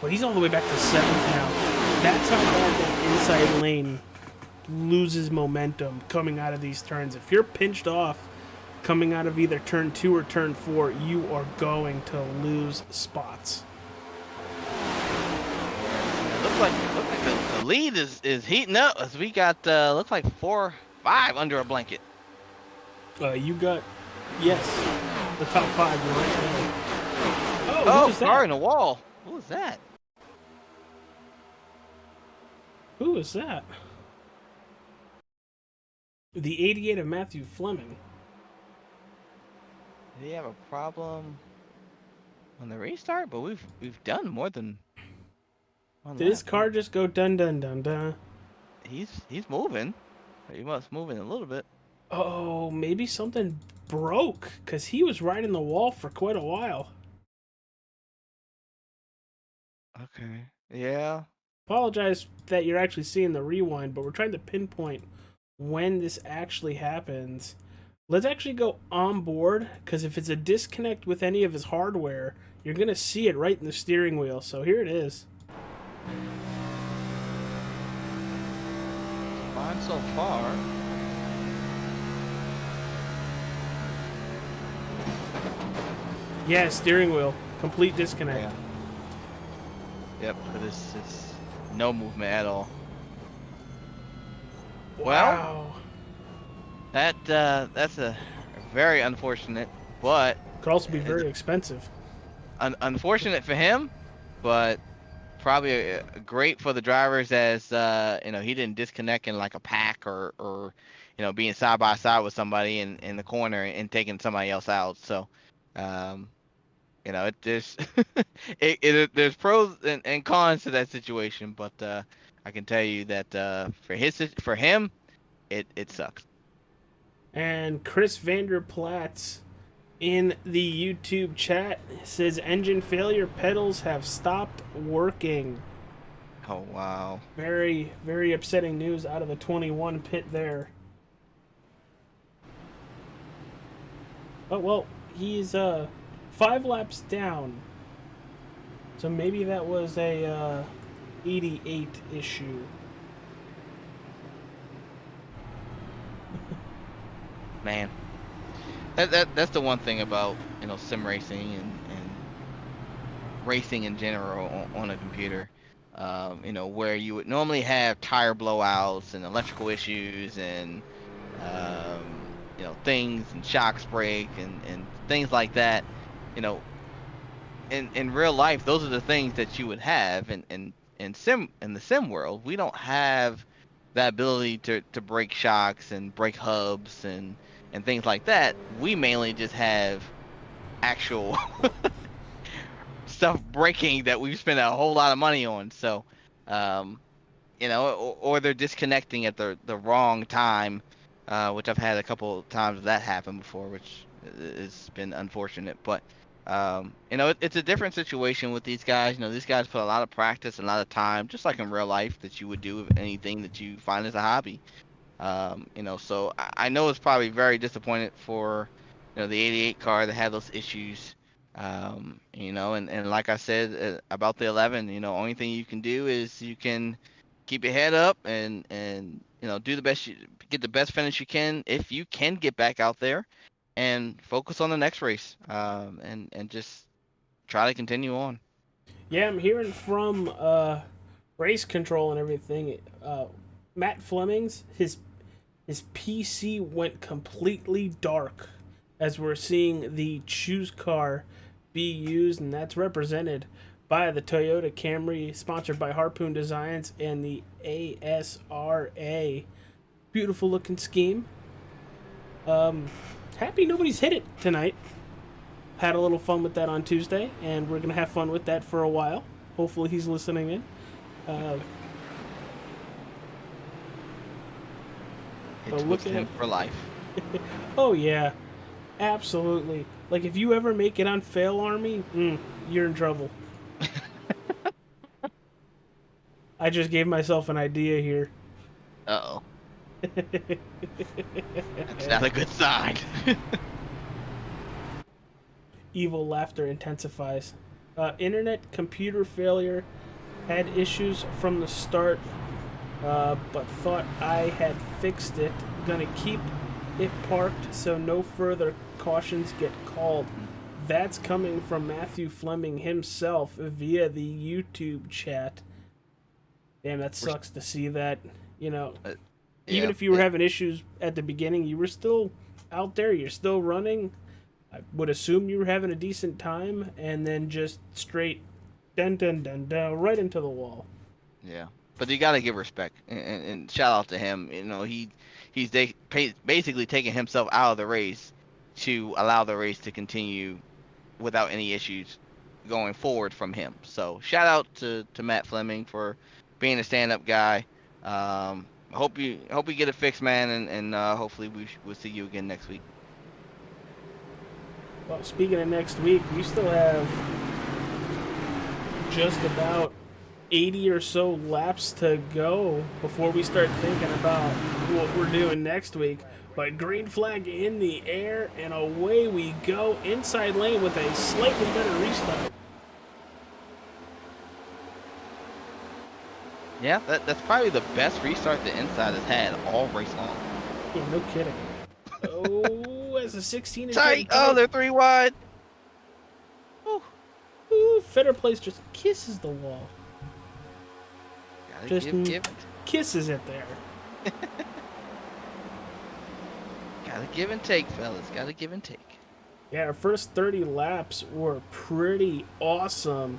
but he's all the way back to seventh now. That's how bad that inside lane loses momentum coming out of these turns. If you're pinched off coming out of either turn 2 or turn 4, you are going to lose spots. Looks like the lead is heating up as we got looks like 4-5 under a blanket. You got, yes, the top 5 right there. Oh, car in the wall. Who was that? Who was that? The 88 of Matthew Fleming. Did he have a problem on the restart? But we've done more than one Did his lap. car just go dun dun dun dun? He's moving. He must moving a little bit. Oh, maybe something broke, because he was riding the wall for quite a while. Okay. Yeah. Apologize that you're actually seeing the rewind, but we're trying to pinpoint when this actually happens. Let's actually go on board, because if it's a disconnect with any of his hardware, you're going to see it right in the steering wheel. So here it is. Fine so far. Yeah, steering wheel. Complete disconnect. Yeah. Yep, this is no movement at all. Wow. Well, that's a very unfortunate, but Could also be very expensive. unfortunate for him, but probably great for the drivers as he didn't disconnect in like a pack or being side by side with somebody in the corner and taking somebody else out. So there's there's pros and cons to that situation, but I can tell you that for him it sucks. And Chris Vanderplatz in the YouTube chat says engine failure, pedals have stopped working. Oh wow. Very, very upsetting news out of the 21 pit there. Oh, well, he's 5 laps down. So maybe that was a 88 issue. Man, that's the one thing about sim racing and racing in general on a computer. Where you would normally have tire blowouts and electrical issues and things and shocks break and things like that. In real life, those are the things that you would have in the sim world. We don't have that ability to break shocks and break hubs and things like that. We mainly just have actual stuff breaking that we've spent a whole lot of money on. So, or they're disconnecting at the wrong time, which I've had a couple of times that happen before, which has been unfortunate. But it's a different situation with these guys. These guys put a lot of practice and a lot of time, just like in real life, that you would do with anything that you find as a hobby. So I know it's probably very disappointed for the 88 car that had those issues. And like I said about the 11, only thing you can do is you can keep your head up and do the best, get the best finish you can if you can get back out there and focus on the next race, and just try to continue on. Yeah, I'm hearing from race control and everything. Matt Fleming's his PC went completely dark as we're seeing the Choose car be used, and that's represented by the Toyota Camry, sponsored by Harpoon Designs and the ASRA. Beautiful looking scheme. Happy nobody's hit it tonight. Had a little fun with that on Tuesday, and we're gonna have fun with that for a while. Hopefully he's listening in. It's with him for life. Oh yeah, absolutely. Like if you ever make it on Fail Army, you're in trouble. I just gave myself an idea here. Uh-oh. That's not a good sign. Evil laughter intensifies. Internet computer failure. Had issues from the start, but thought I had fixed it. Gonna keep it parked so no further cautions get called. That's coming from Matthew Fleming himself via the YouTube chat. Damn, that sucks to see that. You know, even if you were having issues at the beginning, you were still out there. You're still running. I would assume you were having a decent time, and then just straight dun dun dun dun right into the wall. Yeah, but you gotta give respect and shout out to him. You know, he's basically taking himself out of the race to allow the race to continue without any issues going forward from him. So shout out to Matt Fleming for being a stand-up guy. Hope you get it fixed, man, and hopefully we'll see you again next week. Well, speaking of next week, we still have just about 80 or so laps to go before we start thinking about what we're doing next week. But green flag in the air, and away we go inside lane with a slightly better restart. Yeah, that's probably the best restart the inside has had all race long. Yeah, no kidding. Oh, as a 16 is Tight. Oh, they're 3 wide. Ooh, Fetter Place just kisses the wall. Gotta Just give it. kisses it there. Gotta give and take, fellas. Gotta give and take. Yeah, our first 30 laps were pretty awesome.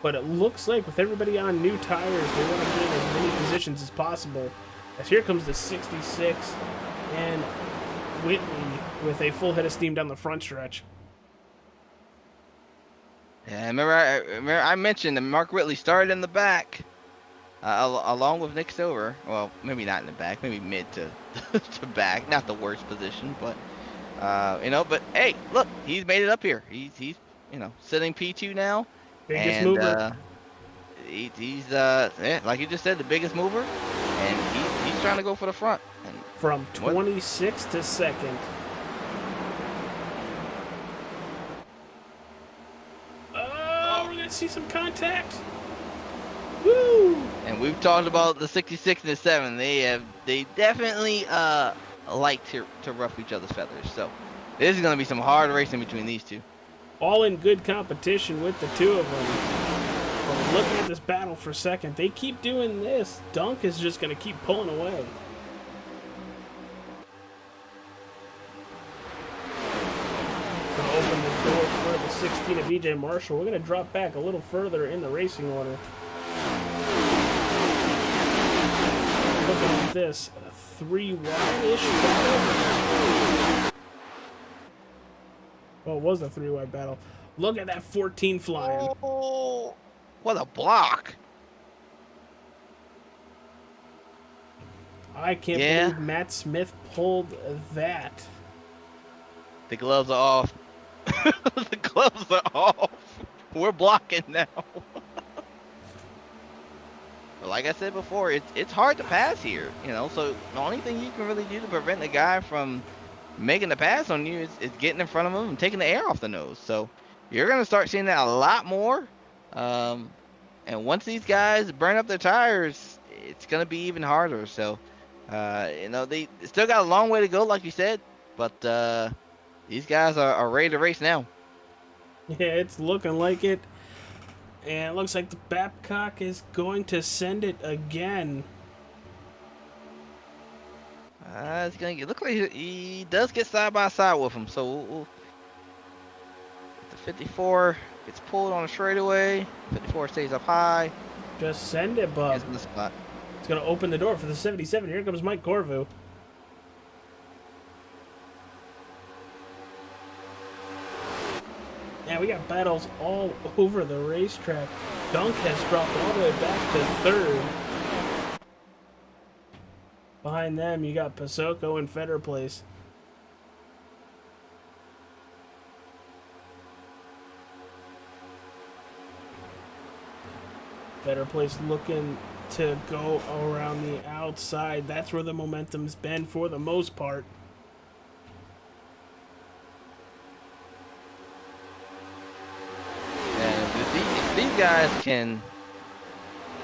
But it looks like with everybody on new tires, they want to gain as many positions as possible. As here comes the 66 and Whitney with a full head of steam down the front stretch. Yeah, remember I mentioned that Mark Whitley started in the back, along with Nick Silver. Well, maybe not in the back, maybe mid to to back. Not the worst position, but But hey, look, he's made it up here. He's sitting P2 now, Biggest mover. He's like you just said, the biggest mover, and he's trying to go for the front. And from 26 to second. We're gonna see some contact. Woo! And we've talked about the 66 and the 7. They definitely like to rough each other's feathers. So this is gonna be some hard racing between these two. All in good competition with the two of them. But looking at this battle for second, they keep doing this. Dunk is just gonna keep pulling away. Gonna open the door for the 16 of EJ Marshall. We're gonna drop back a little further in the racing order. Looking at this, 3 wide-ish battle. Well, it was a 3-wide battle. Look at that 14 flying. Oh, what a block! I can't believe Matt Smith pulled that. The gloves are off. The gloves are off. We're blocking now. But like I said before, it's hard to pass here, so the only thing you can really do to prevent a guy from making the pass on you is getting in front of him and taking the air off the nose. So you're going to start seeing that a lot more. And once these guys burn up their tires, it's going to be even harder. So, they still got a long way to go, like you said, but these guys are ready to race now. Yeah, it's looking like it. And it looks like the Babcock is going to send it again. It's going to look like he does get side by side with him. So the 54 gets pulled on a straightaway. 54 stays up high. Just send it, bub. It's in the spot. It's going to open the door for the 77. Here comes Mike Corvu. Yeah, we got battles all over the racetrack. Dunk has dropped all the way back to third. Behind them, you got Pasoko and Fetter Place. Fetter Place looking to go around the outside. That's where the momentum's been for the most part. guys can.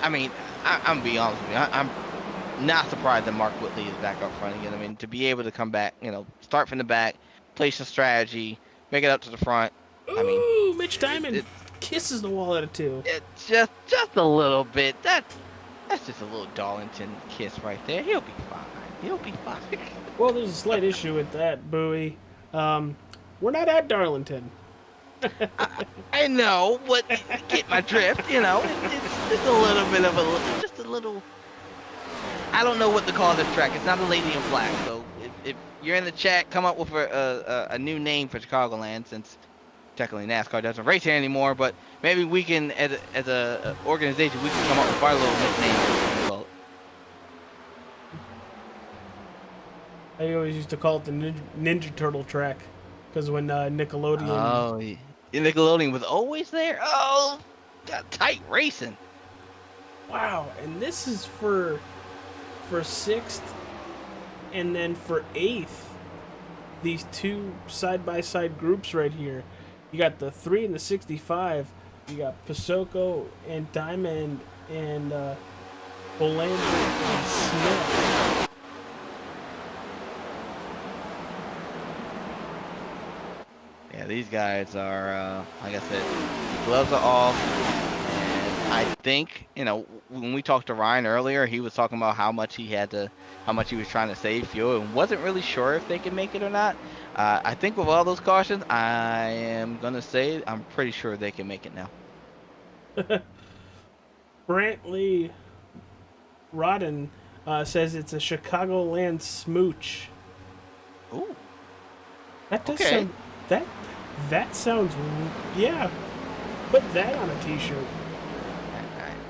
I mean, I'm gonna be honest with you. I'm not surprised that Mark Whitley is back up front again. I mean, to be able to come back, start from the back, play some strategy, make it up to the front. I mean, Ooh, Mitch Diamond kisses the wall out of 2. it's just a little bit. That's just a little Darlington kiss right there. He'll be fine. He'll be fine. Well, there's a slight issue with that, Bowie. We're not at Darlington. I know, but get my drift. It's just a little bit of just a little. I don't know what to call this track. It's not a Lady in Black. So if you're in the chat, come up with a new name for Chicagoland, since technically NASCAR doesn't race here anymore. But maybe we can, as a organization, we can come up with our little nickname. Well, I always used to call it the Ninja Turtle track, because when Nickelodeon. oh, yeah. Nickelodeon was always there. Oh, got tight racing. Wow, and this is for 6th, and then for 8th. These two side-by-side groups right here. You got the 3 and the 65. You got Pasoko and Diamond and Bolander and Smith. Yeah, these guys are, like I said, the gloves are off. And I think, when we talked to Ryan earlier, he was talking about how much he was trying to save fuel and wasn't really sure if they could make it or not. I think with all those cautions, I am going to say I'm pretty sure they can make it now. Brantley Rodden says it's a Chicagoland smooch. Ooh. That does Okay. sound... That sounds... Yeah. Put that on a t-shirt.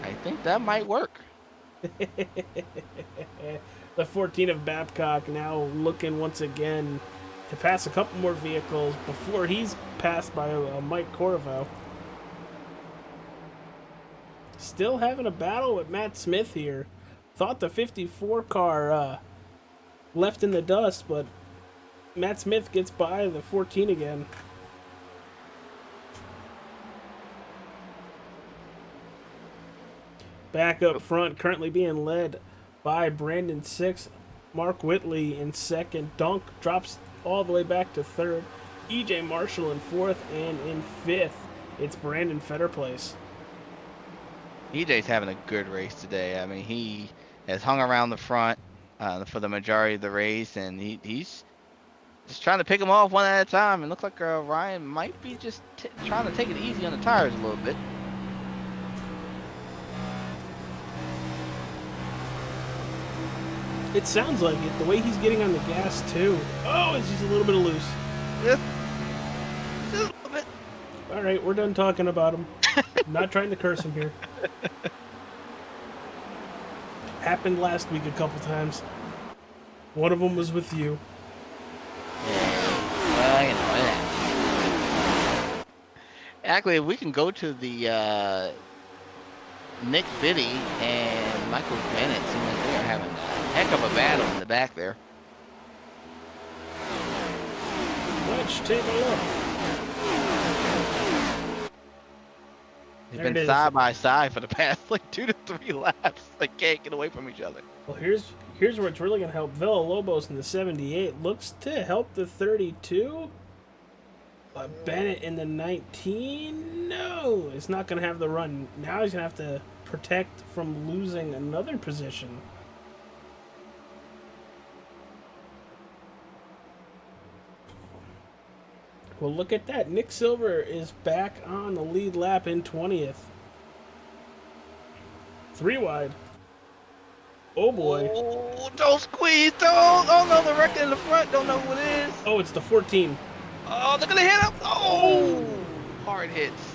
I think that might work. The 14 of Babcock now looking once again to pass a couple more vehicles before he's passed by Mike Corvo. Still having a battle with Matt Smith here. Thought the 54 car left in the dust, but Matt Smith gets by the 14 again. Back up front, currently being led by Brandon 6th, Mark Whitley in 2nd. Dunk drops all the way back to 3rd. EJ Marshall in 4th, and in 5th, it's Brandon Fetterplace. EJ's having a good race today. I mean, he has hung around the front for the majority of the race, and he's just trying to pick them off one at a time. It looks like Ryan might be just trying to take it easy on the tires a little bit. It sounds like it, the way he's getting on the gas, too. Oh, it's just a little bit loose. Just a little bit. All right, we're done talking about him. Not trying to curse him here. Happened last week a couple times. One of them was with you. Well, it happens. Actually, if we can go to the Nick Biddy and Michael Bennett, seem like they are having a heck of a battle in the back there. Let's take a look. They've There been it is. side by side for the past like 2 to 3 laps. They can't get away from each other. Well, here's where it's really going to help. Villalobos in the 78 looks to help the 32. But Bennett in the 19, no, it's not going to have the run. Now he's going to have to protect from losing another position. Well, look at that. Nick Silver is back on the lead lap in 20th. 3 wide. Oh, boy. Oh, don't squeeze. Don't. Oh, no, the wreck in the front. Don't know what it is. Oh, it's the 14. Oh, they're going to hit him. Oh, hard hits.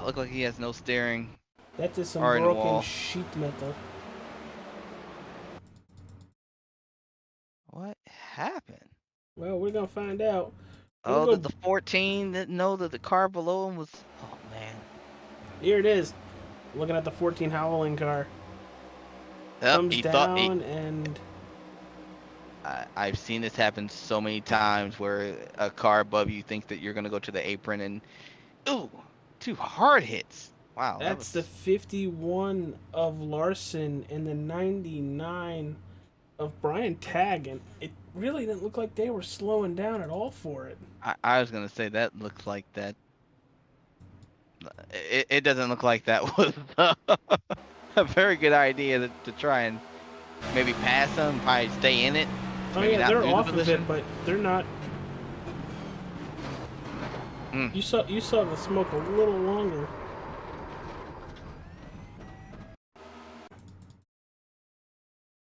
Look like he has no steering. That is some Or in the broken wall. sheet metal. What happened? Well, we're going to find out. Oh, We'll did go- the 14 didn't know that the car below him was... Oh, man. Here it is. Looking at the 14 Howling car. Yep, Comes he down thought... and... I've seen this happen so many times where a car above you thinks that you're going to go to the apron and, ooh, 2 hard hits. Wow, that That's the was 51 of Larson and the 99 of Brian Tagg, and it really didn't look like they were slowing down at all for it. I was going to say that looks like that. It doesn't look like that was a very good idea to try and maybe pass them, probably stay in it. Oh maybe yeah, not they're lose the off of it, position. but they're not. Mm. You saw the smoke a little longer.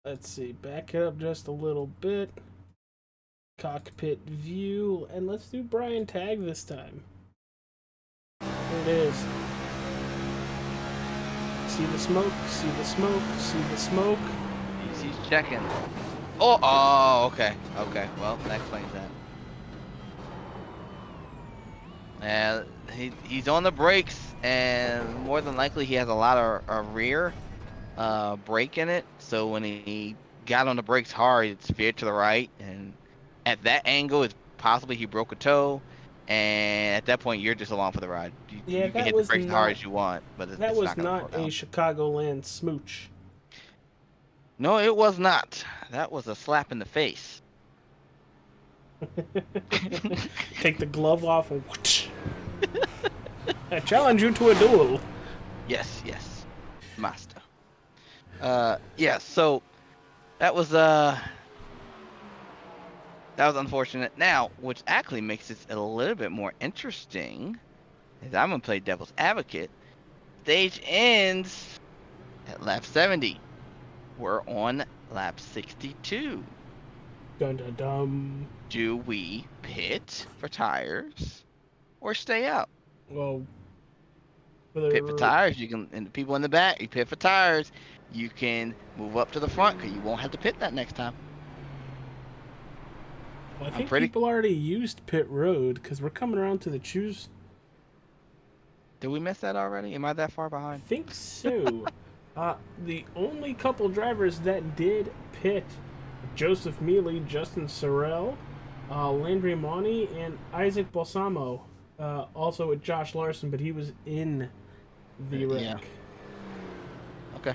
Let's see, back it up just a little bit. Cockpit view, and let's do Brian Tagg this time. Here it is. See the smoke, see the smoke, see the smoke. He's checking. Oh, okay. Okay, well, that explains that. And he's on the brakes, and more than likely he has a lot of rear brake in it. So when he got on the brakes hard, it's veered to the right, and at that angle, it's possibly he broke a toe. And at that point, you're just along for the ride. Yeah, You can that hit the was brakes as not- hard as you want, but That it's was not going to not slow a down. Chicagoland smooch. No, it was not. That was a slap in the face. Take the glove off and whoosh. I challenge you to a duel. Yes, master. Yeah. So that was unfortunate. Now, which actually makes this a little bit more interesting, is I'm gonna play devil's advocate. Stage ends at lap 70. We're on lap 62. Dun dun dum. Do we pit for tires or stay out? Well, Pit for tires, you can, and the people in the back, you pit for tires, you can move up to the front because you won't have to pit that next time. Well, I think people already used pit road because we're coming around to the choose. Did we miss that already? Am I that far I behind? think so. The only couple drivers that did pit, Joseph Mealy, Justin Sorrell, Landry Monti, and Isaac Balsamo. Also with Josh Larson, but he was in the wreck. Yeah. Okay.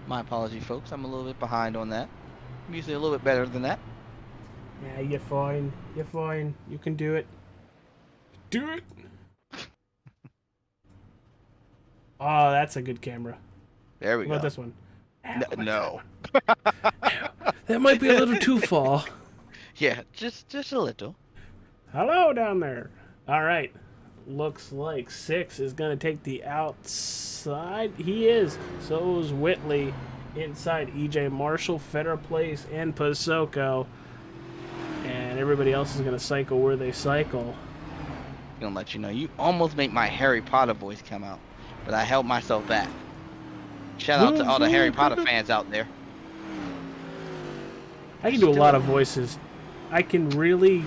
My apology, folks. I'm a little bit behind on that. I'm usually a little bit better than that. Yeah, you're fine. You're fine. You can do it. Do it! Oh, that's a good camera. There we What about go. this one? No. That might be a little too far. Yeah, just a little. Hello down there. All right. Looks like 6 is going to take the outside. He is. So is Whitley. Inside EJ Marshall, Federer Place, and Pasoko. And everybody else is going to cycle where they cycle. I'm gonna let you know. You almost make my Harry Potter voice come out, but I held myself back. Shout out to all the Harry Potter fans out there. I can do a lot of voices. I can really...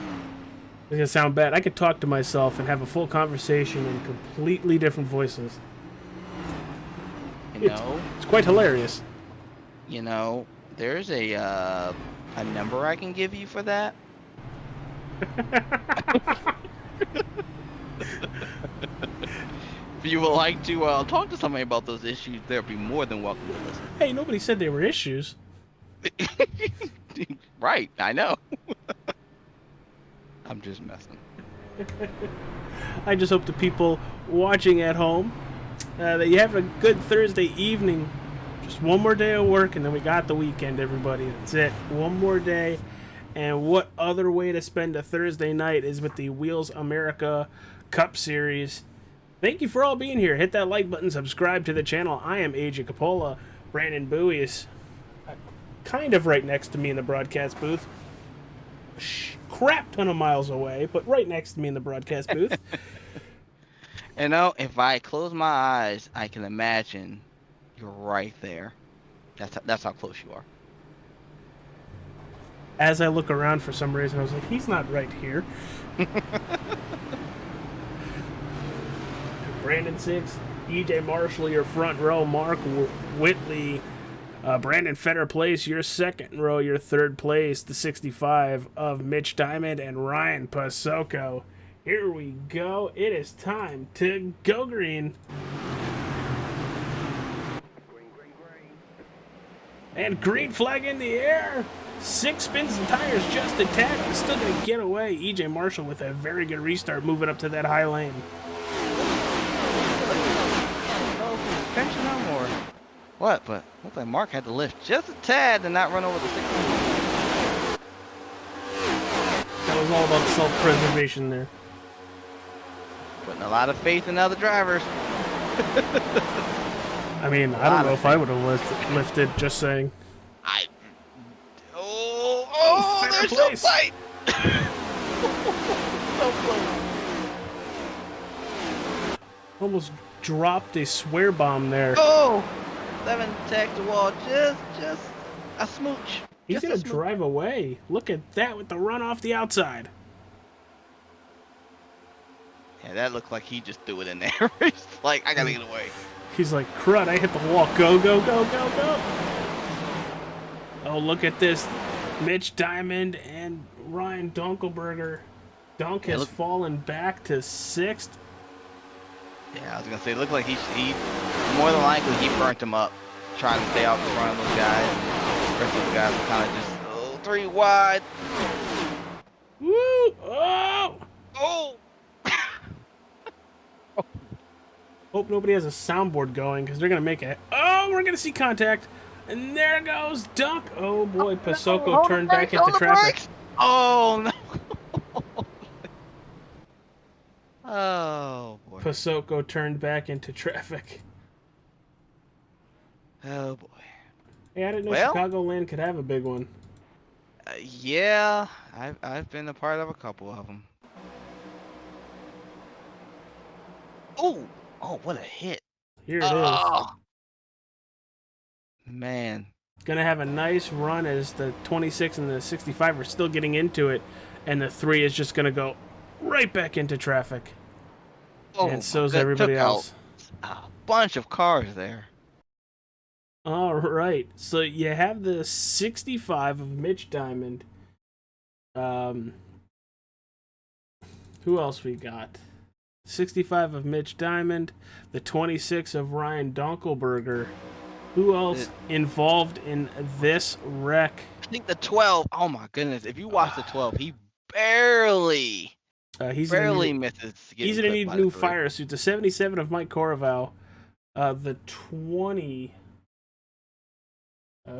It's going to sound bad. I could talk to myself and have a full conversation in completely different voices. You know, It's quite hilarious. you know, there's a number I can give you for that. If you would like to talk to somebody about those issues, they'll be more than welcome to listen. Hey, nobody said they were issues. Right, I know. I'm just messing. I just hope the people watching at home that you have a good Thursday evening. Just one more day of work, and then we got the weekend, everybody. That's it. One more day. And what other way to spend a Thursday night is with the Wheels America Cup Series. Thank you for all being here. Hit that like button, subscribe to the channel. I am AJ Capola. Brandon Bowie is kind of right next to me in the broadcast booth. Crap ton of miles away, but right next to me in the broadcast booth. You know, if I close my eyes, I can imagine you're right there. That's how close you are. As I look around for some reason, I was like, he's not right here. Brandon 6, EJ Marshall, your front row, Mark Whitley, Brandon Fetter place, your second row, your third place, the 65 of Mitch Diamond and Ryan Pasoko. Here we go. It is time to go green. And green flag in the air. 6 spins and tires just a tad. But still going to get away. EJ Marshall with a very good restart moving up to that high lane. Suspension no more. What? But looked like Mark had to lift just a tad to not run over the 6. That was all about self-preservation there. Putting a lot of faith in other drivers. I mean, I don't know if I would have lifted, just saying. They're place. so tight. So close. Almost dropped a swear bomb there. Oh, 7 tag the wall, just a smooch. He's Just going a to smooch. drive away. Look at that with the run off the outside. Yeah, that looked like he just threw it in there. He's like, I gotta get away. He's like, crud, I hit the wall. Go, go, go, go, go. Oh, look at this. Mitch Diamond and Ryan Dunkelberger. Dunk has fallen back to 6th. Yeah, I was gonna say, it looked like he more than likely he burnt him up, trying to stay out in front of those guys. The rest of the guys were kind of just 3 wide. Woo! Oh! Oh! Hope nobody has a soundboard going because they're going to make it. Oh, we're going to see contact. And there goes Dunk. Oh, boy. Pasoko turned back into traffic. Oh, no. Oh, boy. Pasoko turned back into traffic. Oh, boy. Hey, I didn't know Well, Chicagoland could have a big one. Yeah, I've been a part of a couple of them. Oh, what a hit. Here it is. Man. Going to have a nice run as the 26 and the 65 are still getting into it. And the 3 is just going to go right back into traffic. Oh, And so's that everybody took out else. A bunch of cars there. All right. So you have the 65 of Mitch Diamond. Who else we got? 65 of Mitch Diamond. The 26 of Ryan Dunkelberger. Who else involved in this wreck? I think the 12. Oh my goodness! If you watch the 12, he barely misses. He's gonna need new fire suit. The 77 of Mike Corval. The 20.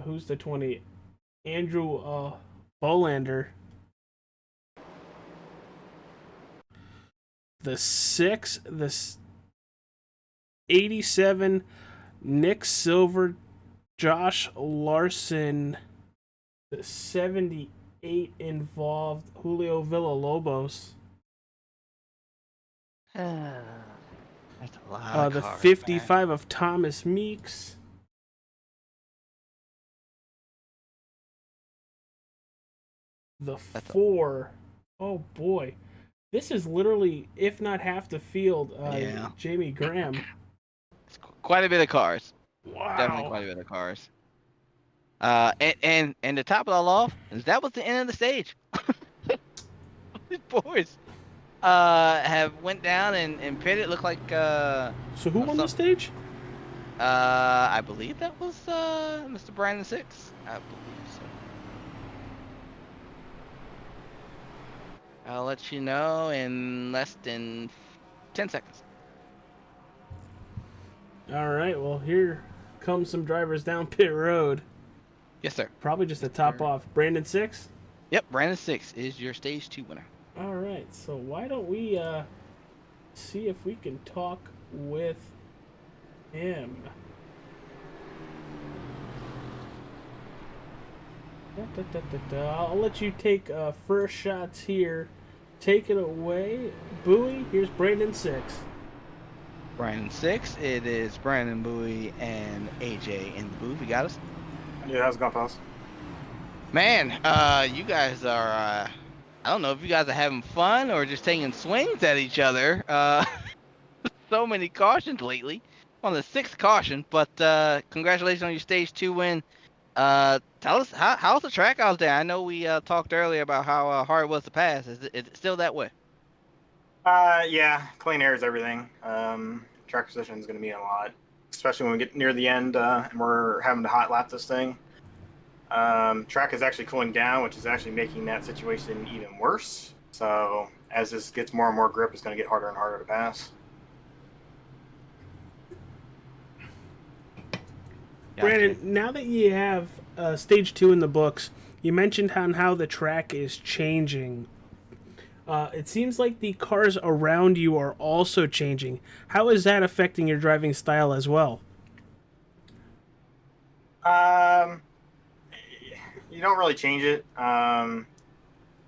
Who's the 20? Andrew Bolander. The 6, the 87, Nick Silver, Josh Larson. The 78 involved Julio Villalobos. That's a lot of The cars, 55 of Thomas Meeks. The 4. Oh boy. This is literally, if not half the field, Yeah. Jamie Graham. It's quite a bit of cars. Wow. Definitely quite a bit of cars. And to top it all off, that was the end of the stage. These boys have went down and pitted. Looked like So who won the stage? I believe that was Mr. Brandon 6. I believe so. I'll let you know in less than 10 seconds. All right, well, here come some drivers down pit road. Yes, sir. Probably just to top off. Brandon 6? Yep, Brandon 6 is your stage 2 winner. All right, so why don't we see if we can talk with him. I'll let you take first shots here. Take it away. Bowie, here's Brandon 6. Brandon 6, it is Brandon, Bowie, and AJ in the booth. You got us? Yeah, how's it going, fellas? Man, you guys are, I don't know if you guys are having fun or just taking swings at each other. So many cautions lately. on the 6th caution, but congratulations on your stage 2 win. Tell us how's the track out there? I know we talked earlier about how hard it was to pass. Is it still that way? Yeah, clean air is everything. Track position is going to mean a lot, especially when we get near the end and we're having to hot lap this thing. Track is actually cooling down, which is actually making that situation even worse. So as this gets more and more grip, it's going to get harder and harder to pass. Brandon, now that you have stage 2 in the books, you mentioned how the track is changing. It seems like the cars around you are also changing. How is that affecting your driving style as well? You don't really change it.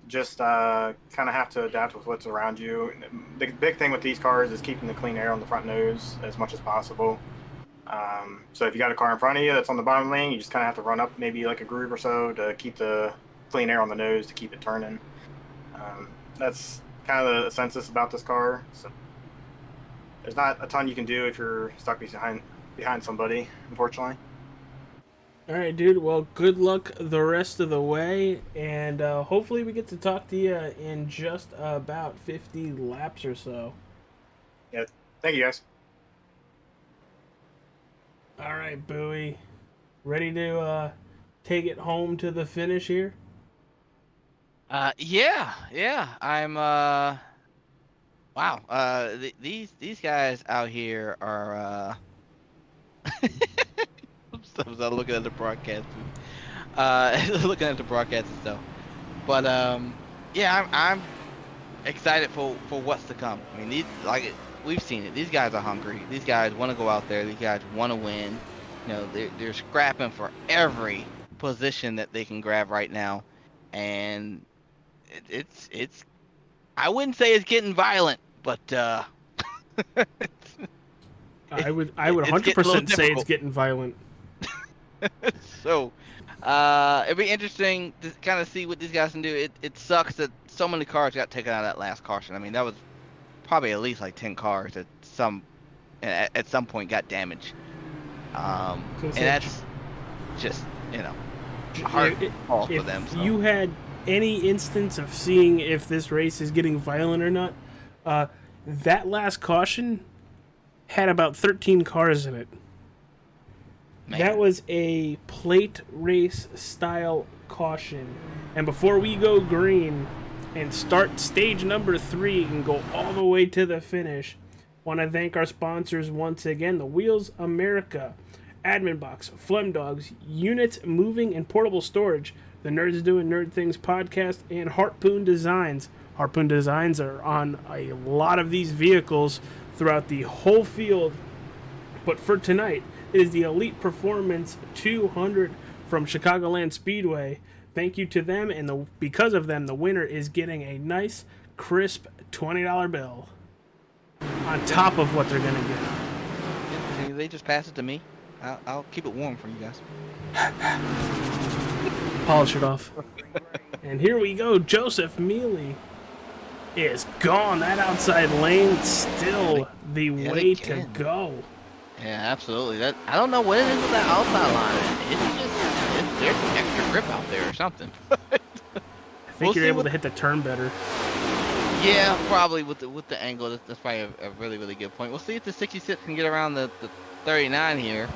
Just kind of have to adapt with what's around you. The big thing with these cars is keeping the clean air on the front nose as much as possible. So if you got a car in front of you that's on the bottom lane, you just kind of have to run up maybe like a groove or so to keep the clean air on the nose to keep it turning. That's kind of the census about this car. So there's not a ton you can do if you're stuck behind somebody, unfortunately. All right, dude. Well, good luck the rest of the way, and hopefully we get to talk to you in just about 50 laps or so. Yeah, thank you guys. All right, Bowie. Ready to take it home to the finish here? Yeah. I'm wow. These guys out here are I'm looking at the broadcast. Looking at the broadcast and stuff. But yeah, I'm excited for what's to come. I mean, we've seen it. These guys are hungry. These guys want to go out there. These guys want to win. You know, they're scrapping for every position that they can grab right now, and it's I wouldn't say it's getting violent, but I would 100% say it's getting violent. So it'd be interesting to kind of see what these guys can do. It sucks that so many cars got taken out of that last caution. I mean, that was probably at least like 10 cars at some point got damaged. And that's just, a hard fall for them. So. If you had any instance of seeing if this race is getting violent or not, that last caution had about 13 cars in it. Man. That was a plate race style caution. And before we go green and start stage number 3 and go all the way to the finish, want to thank our sponsors once again, the Wheels America, Admin Box, Phlegm Dogs, Units Moving and Portable Storage, the Nerds Doing Nerd Things podcast, and Harpoon Designs. Harpoon Designs are on a lot of these vehicles throughout the whole field. But for tonight, it is the Elite Performance 200 from Chicagoland Speedway. Thank you to them, and because of them, the winner is getting a nice, crisp $20 bill on top of what they're going to get. Can they just pass it to me? I'll keep it warm for you guys. Polish it off. And here we go. Joseph Mealy is gone. That outside lane still the way to go. Yeah, absolutely. I don't know what it is with that outside line. There's extra grip out there or something. I think you're able to hit the turn better. Yeah, probably with the angle. That's probably a really, really good point. We'll see if the 66 can get around the 39 here.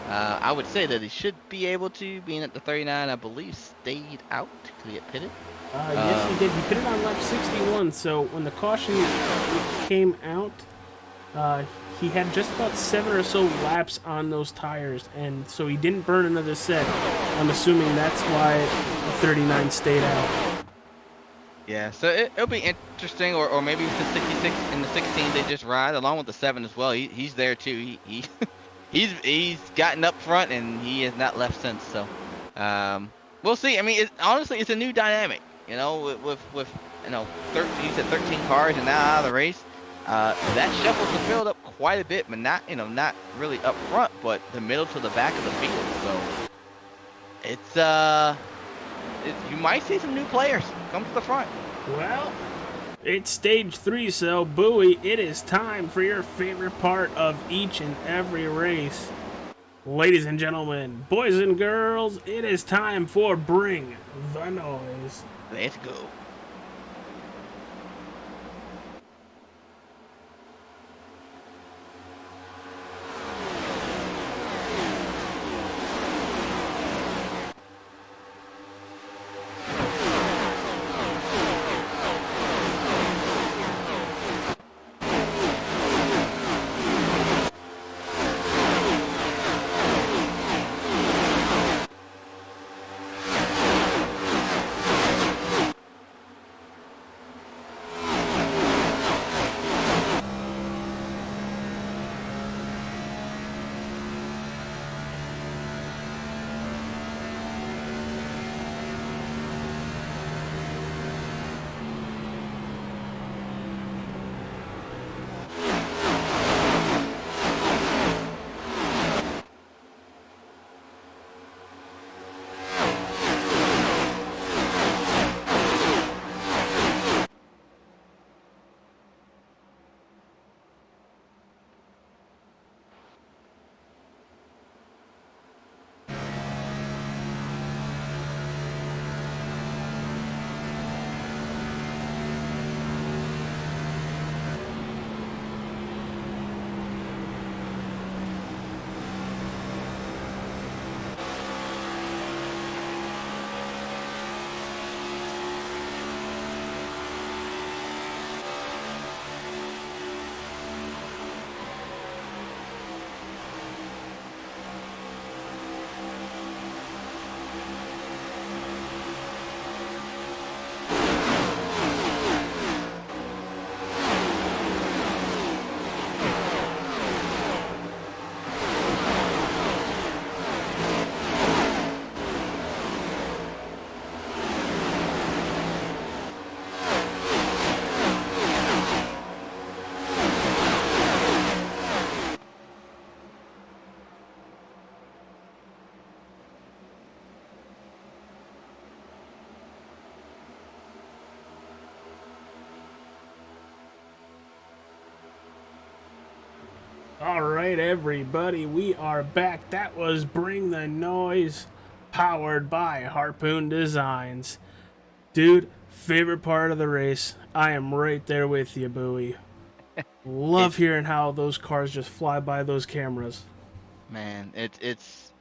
I would say that he should be able to, being at the 39, I believe, stayed out. Could he get pitted? Yes, he did. He pitted on lap 61, so when the caution came out, he had just about 7 or so laps on those tires, and so he didn't burn another set. I'm assuming that's why the 39 stayed out. Yeah, so it'll be interesting, or maybe with the 66 and the 16 they just ride, along with the 7 as well. He's there too. He's gotten up front, and he has not left since. So we'll see. I mean, honestly, it's a new dynamic. With 13 cars and now out of the race. That shuffles the field up quite a bit, but not really up front, but the middle to the back of the field. So you might see some new players come to the front. Well, It's stage 3, so Bowie, it is time for your favorite part of each and every race. Ladies and gentlemen, boys and girls, it is time for Bring the Noise. Let's go. Alright, everybody, we are back. That was Bring the Noise, powered by Harpoon Designs. Dude, favorite part of the race. I am right there with you, Bowie. Love hearing how those cars just fly by those cameras. Man, it's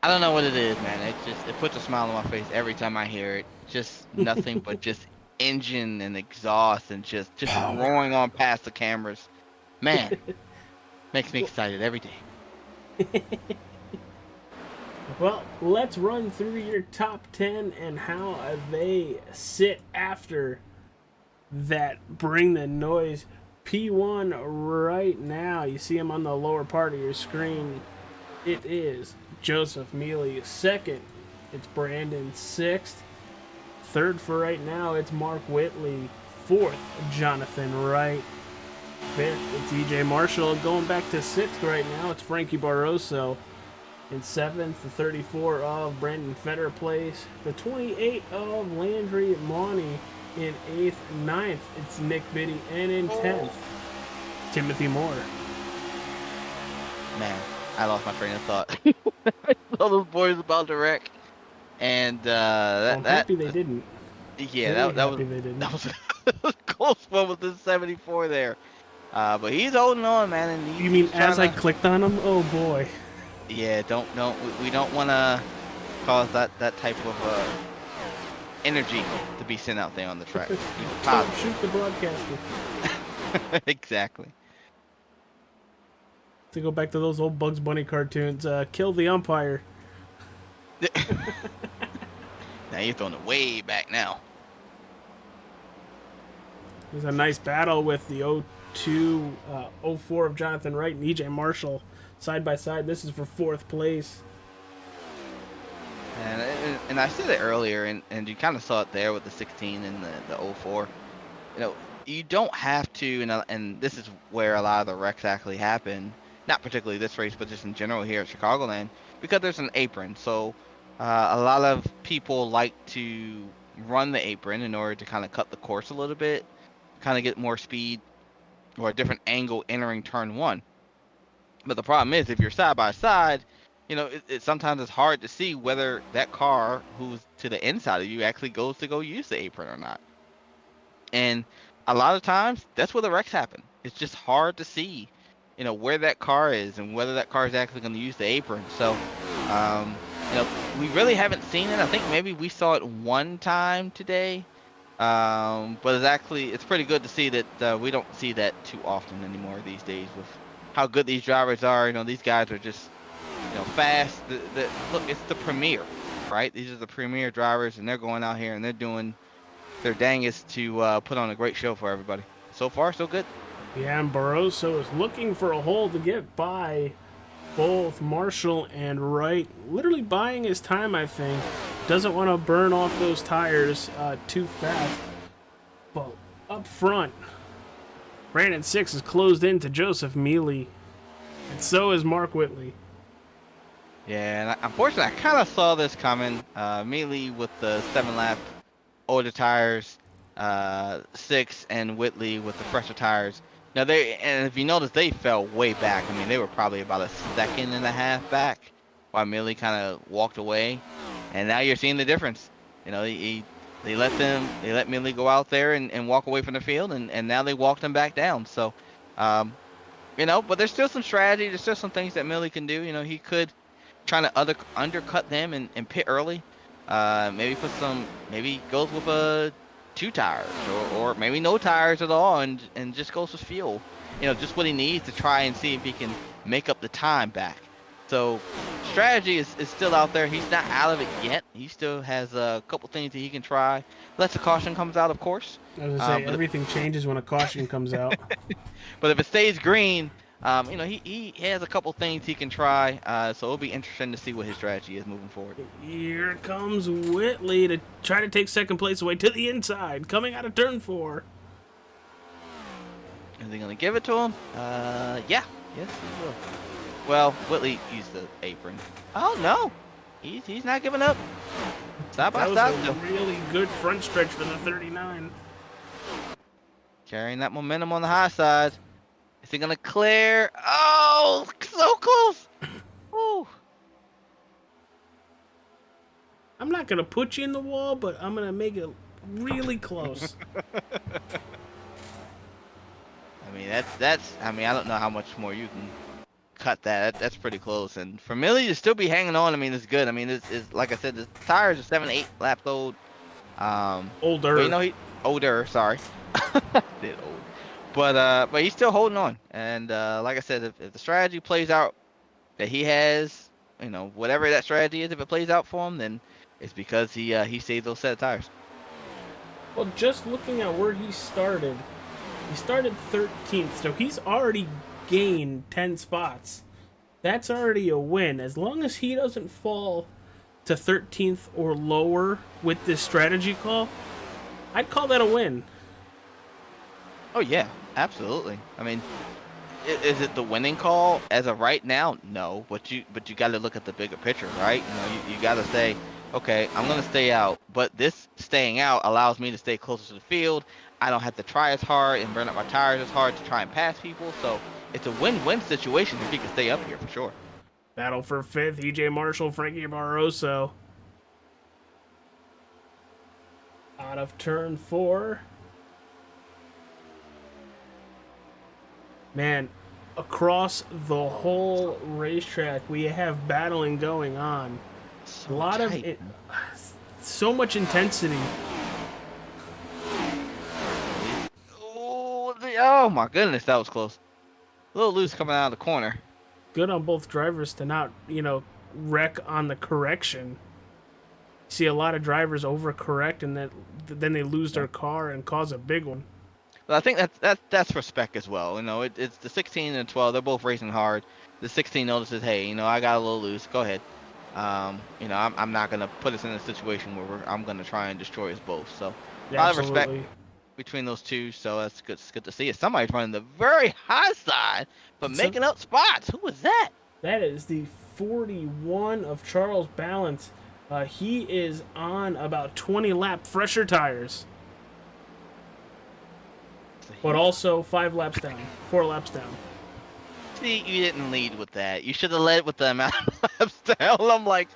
I don't know what it is, man. It puts a smile on my face every time I hear it. Just nothing but just engine and exhaust and just roaring on past the cameras. Man, makes me excited every day. Well, let's run through your top 10 and how they sit after that Bring the Noise P1 right now. You see him on the lower part of your screen. It is Joseph Mealy. Second, it's Brandon. Sixth. Third for right now, it's Mark Whitley. Fourth, Jonathan Wright. Fifth, it's EJ Marshall. Going back to sixth right now, it's Frankie Barroso. In seventh, the 34 of Brandon Fetter Place. The 28 of Landry Money. In eighth, ninth, it's Nick Biddy. And in 10th, Timothy Moore. Man, I lost my train of thought. I saw those boys about to wreck. And I'm happy they didn't. Yeah, that was a close one with the 74 there. But he's holding on, man. And You mean as I clicked on him? Oh boy. Yeah, we don't want to cause that type of energy to be sent out there on the track. Shoot the broadcaster. Exactly. To go back to those old Bugs Bunny cartoons, kill the umpire. Now you're throwing it way back now. There's a nice battle with the 02, 04 of Jonathan Wright and EJ Marshall side by side. This is for fourth place. And I said it earlier, and you kind of saw it there with the 16 and the 04. You know, you don't have to, and this is where a lot of the wrecks actually happen. Not particularly this race, but just in general here at Chicagoland, because there's an apron. So a lot of people like to run the apron in order to kind of cut the course a little bit. kind of get more speed or a different angle entering turn one. But the problem is, if you're side by side, sometimes it's hard to see whether that car who's to the inside of you actually goes to go use the apron or not. And a lot of times, that's where the wrecks happen. It's just hard to see, where that car is and whether that car is actually going to use the apron. So, um, we really haven't seen it. I think maybe we saw it one time today. But it's pretty good to see that we don't see that too often anymore these days with how good these drivers are. These guys are just, fast. Look, it's the premier, right? These are the premier drivers, and they're going out here and they're doing their dangest to put on a great show for everybody. So far, so good. Yeah, and Barroso is looking for a hole to get by both Marshall and Wright. Literally buying his time, I think. Doesn't want to burn off those tires too fast. But up front, Brandon Six is closed into Joseph Mealy. And so is Mark Whitley. Yeah, and unfortunately, I kind of saw this coming. Mealy with the 7-lap older tires, Six and Whitley with the fresher tires. Now and if you notice, they fell way back. I mean, they were probably about a second and a half back, while Mealy kind of walked away. And now you're seeing the difference. They let Mealy go out there and walk away from the field, and now they walked him back down. So, but there's still some strategy. There's still some things that Mealy can do. He could try to undercut them and pit early. Maybe goes with 2 tires or maybe no tires at all and just goes with fuel. Just what he needs to try and see if he can make up the time back. So strategy is still out there. He's not out of it yet. He still has a couple things that he can try. Unless the caution comes out, of course. I was going to say, everything changes when a caution comes out. But if it stays green, he has a couple things he can try. So it'll be interesting to see what his strategy is moving forward. Here comes Whitley to try to take second place away to the inside, coming out of turn 4. Is he going to give it to him? Yeah. Yes, he will. Well, Whitley used the apron. Oh, no. He's not giving up. Stop by stop. That was a really good front stretch for the 39. Carrying that momentum on the high side. Is he going to clear? Oh, so close. Ooh. I'm not going to put you in the wall, but I'm going to make it really close. I mean, I don't know how much more you can cut that. That's pretty close. And for Millie to still be hanging on, I mean, it's good. I mean, it's like I said, the tires are 7-8 laps old. Older. But, older. Sorry, did old. But he's still holding on. And like I said, if the strategy plays out that he has, whatever that strategy is, if it plays out for him, then it's because he saved those set of tires. Well, just looking at where he started 13th, so he's already gained 10 spots. That's already a win. As long as he doesn't fall to 13th or lower with this strategy call, I'd call that a win. Oh yeah, absolutely. I mean, is it the winning call as of right now? No, but you got to look at the bigger picture, right? You got to say, okay, I'm gonna stay out, but this staying out allows me to stay closer to the field. I don't have to try as hard and burn up my tires as hard to try and pass people. So it's a win-win situation if he can stay up here for sure. Battle for 5th, EJ Marshall, Frankie Barroso. Out of turn 4. Man, across the whole racetrack, we have battling going on. So a lot tight. of so much intensity. Oh my goodness, that was close. A little loose coming out of the corner. Good on both drivers to not, wreck on the correction. See a lot of drivers overcorrect and then they lose their car and cause a big one. Well, I think that's respect as well. It's the 16 and 12. They're both racing hard. The 16 notices, hey, I got a little loose. Go ahead. I'm not gonna put us in a situation where I'm gonna try and destroy us both. So Yeah, a lot of absolutely. respect between those two. So that's good. It's good to see it. Somebody's running the very high side, but making up spots. Who was that? That is the 41 of Charles Balance. He is on about 20 lap fresher tires. but also 5 laps down, 4 laps down. See, you didn't lead with that. You should have led with the amount of laps down. I'm like,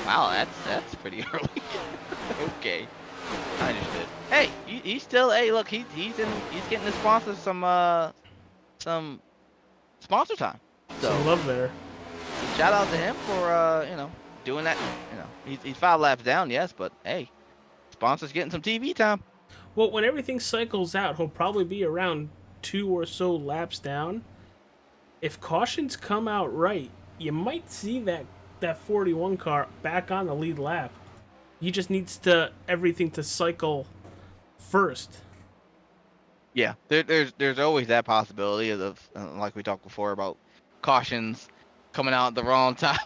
wow, that's pretty early. Okay, I understood. Hey, he's still. Hey, look, he's getting the sponsors some sponsor time. So Some love there. shout out to him for doing that. He's 5 laps down, yes, but hey, sponsors getting some TV time. Well, when everything cycles out, he'll probably be around 2 or so laps down. If cautions come out right, you might see that 41 car back on the lead lap. He just needs everything to cycle first. Yeah, there's always that possibility of like we talked before about cautions coming out at the wrong time.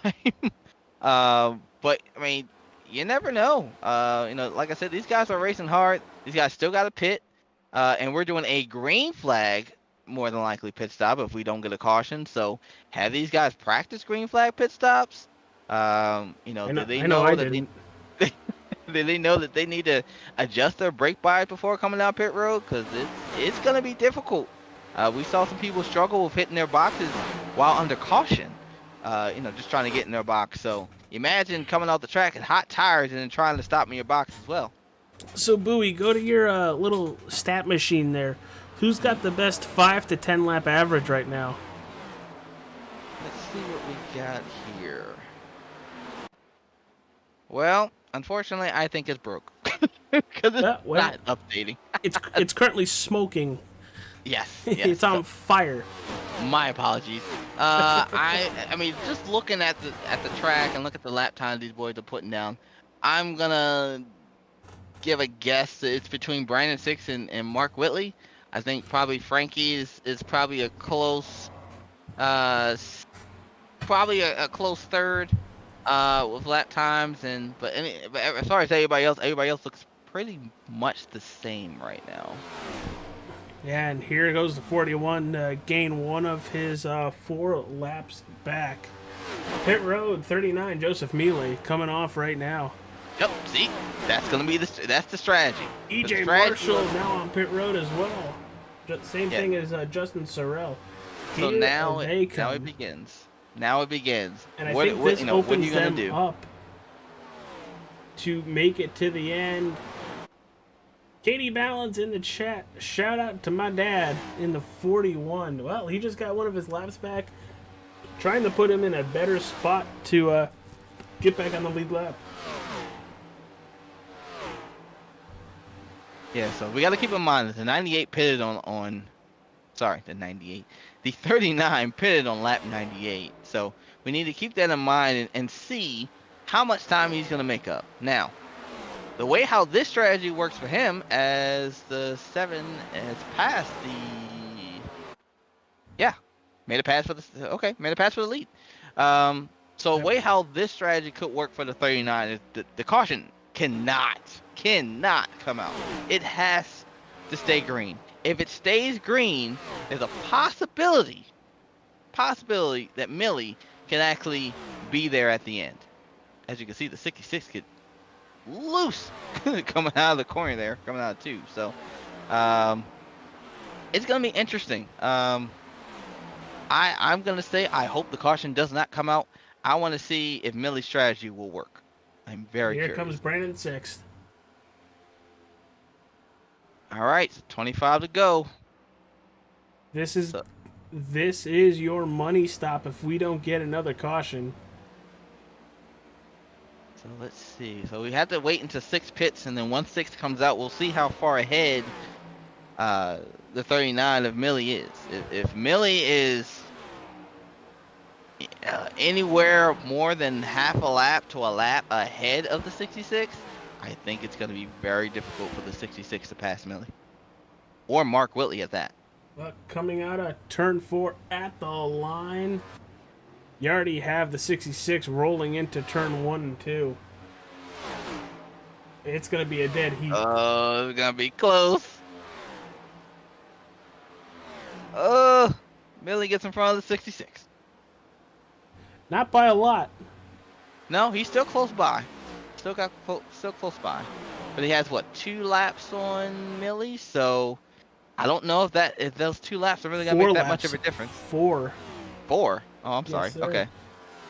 But I mean, you never know. Like I said, these guys are racing hard. These guys still got a pit, and we're doing a green flag, more than likely pit stop if we don't get a caution. So have these guys practice green flag pit stops? Do they know that they need to adjust their brake bias before coming down pit road? Because it's going to be difficult. We saw some people struggle with hitting their boxes while under caution, just trying to get in their box. So imagine coming out the track with hot tires and then trying to stop in your box as well. So, Bowie, go to your little stat machine there. Who's got the best 5 to 10 lap average right now? Let's see what we got here. Well, unfortunately, I think it's broke. Because it's not updating. it's currently smoking. Yes. It's on fire. My apologies. I mean, just looking at the track and look at the lap time these boys are putting down, I'm gonna give a guess that it's between Brandon Six and Mark Whitley. I think probably Frankie is probably a close, probably a close third with lap times, but as far as everybody else looks pretty much the same right now. Yeah, and here goes the 41, gain 1 of his 4 laps back. Pit road 39, Joseph Mealy coming off right now. Yep, see, that's gonna be that's the strategy. EJ Marshall now on pit road as well. Same thing as Justin Sorrell. So now it begins. Now it begins. And I think this opens them up to make it to the end. Katie Balance in the chat. Shout out to my dad in the 41. Well, he just got one of his laps back. Trying to put him in a better spot to get back on the lead lap. Yeah, so we got to keep in mind that the 98 pitted the 39 pitted on lap 98. So we need to keep that in mind and see how much time he's going to make up. Now, the way how this strategy works for him, as the 7 has passed made a pass for the lead. So the way how this strategy could work for the 39 is the caution cannot come out. It has to stay green. If it stays green, there's a possibility that Millie can actually be there at the end. As you can see, the 66 get loose coming out of the corner there, coming out of 2. So it's gonna be interesting. I'm gonna say I hope the caution does not come out. I want to see if Millie's strategy will work. I'm very curious. Here comes Brandon Sixth. All right, 25 to go. This is your money stop if we don't get another caution. So let's see. So we have to wait until 6 pits, and then once 6 comes out, we'll see how far ahead the 39 of Millie is. If Millie is anywhere more than half a lap to a lap ahead of the 66, I think it's going to be very difficult for the 66 to pass Millie. Or Mark Whitley at that. But coming out of turn 4 at the line, you already have the 66 rolling into turn 1 and 2. It's going to be a dead heat. Oh, it's going to be close. Millie gets in front of the 66. Not by a lot. No, he's still close by. Still close by. But he has, 2 laps on Millie? So I don't know if those 2 laps are really gonna 4 make that much laps. of a difference. 4. 4. Oh, I'm Yes, sorry. sir. Okay.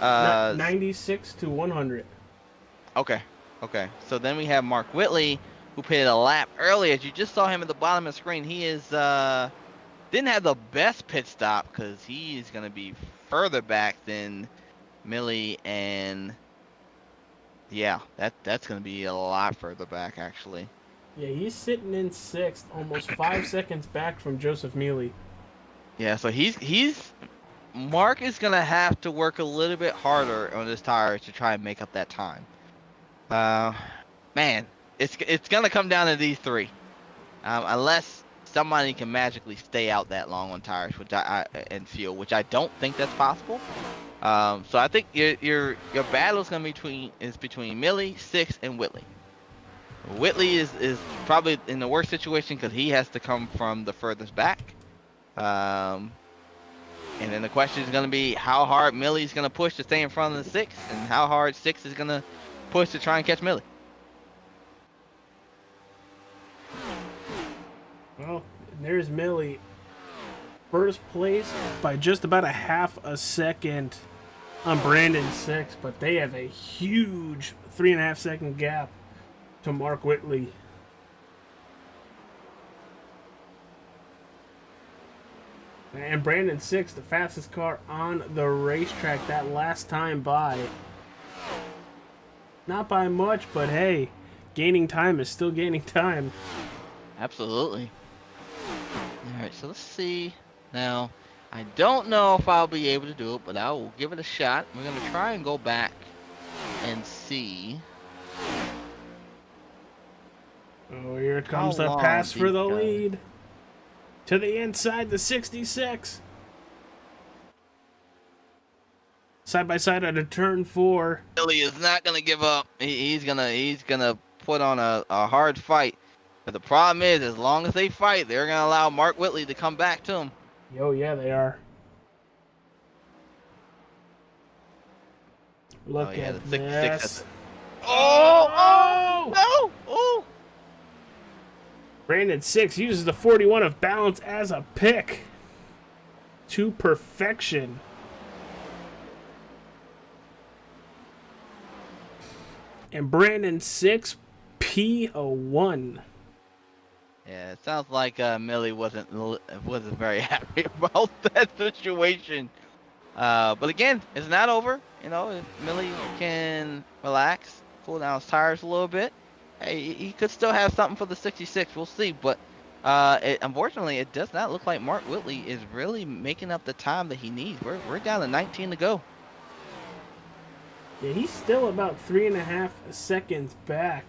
Not 96 to 100. Okay. Okay. So then we have Mark Whitley, who pitted a lap early. As you just saw him at the bottom of the screen, he is didn't have the best pit stop because he is gonna be further back than Millie, and yeah, that's gonna be a lot further back actually. Yeah, he's sitting in 6th, almost 5 seconds back from Joseph Mealy. Yeah, so he's Mark is gonna have to work a little bit harder on his tires to try and make up that time. Man, it's gonna come down to these 3, unless somebody can magically stay out that long on tires, which and fuel, which I don't think that's possible. So I think your battle is gonna be between Millie, Six, and Whitley. Whitley is probably in the worst situation because he has to come from the furthest back. And then the question is gonna be how hard Millie's gonna push to stay in front of the 6, and how hard Six is gonna push to try and catch Millie. Well, there's Millie. First place by just about a half a second on Brandon Six, but they have a huge 3.5 second gap to Mark Whitley. And Brandon Six, the fastest car on the racetrack that last time by. Not by much, but hey, gaining time is still gaining time. Absolutely. Alright, so let's see. Now, I don't know if I'll be able to do it, but I will give it a shot. We're going to try and go back and see. Oh, here comes the pass for the lead. To the inside, the 66. Side by side at a turn 4. Billy is not gonna give up. He's gonna put on a hard fight. But the problem is, as long as they fight, they're gonna allow Mark Whitley to come back to him. Yo, yeah, they are. Look at the 66 this. Oh! No! Oh! Brandon Six uses the 41 of balance as a pick to perfection. And Brandon Six P01. Yeah, it sounds like Millie wasn't very happy about that situation. But again, it's not over. You know, if Millie can relax, cool down his tires a little bit, hey, he could still have something for the 66. We'll see. But unfortunately, it does not look like Mark Whitley is really making up the time that he needs. We're down to 19 to go. Yeah, he's still about 3.5 seconds back.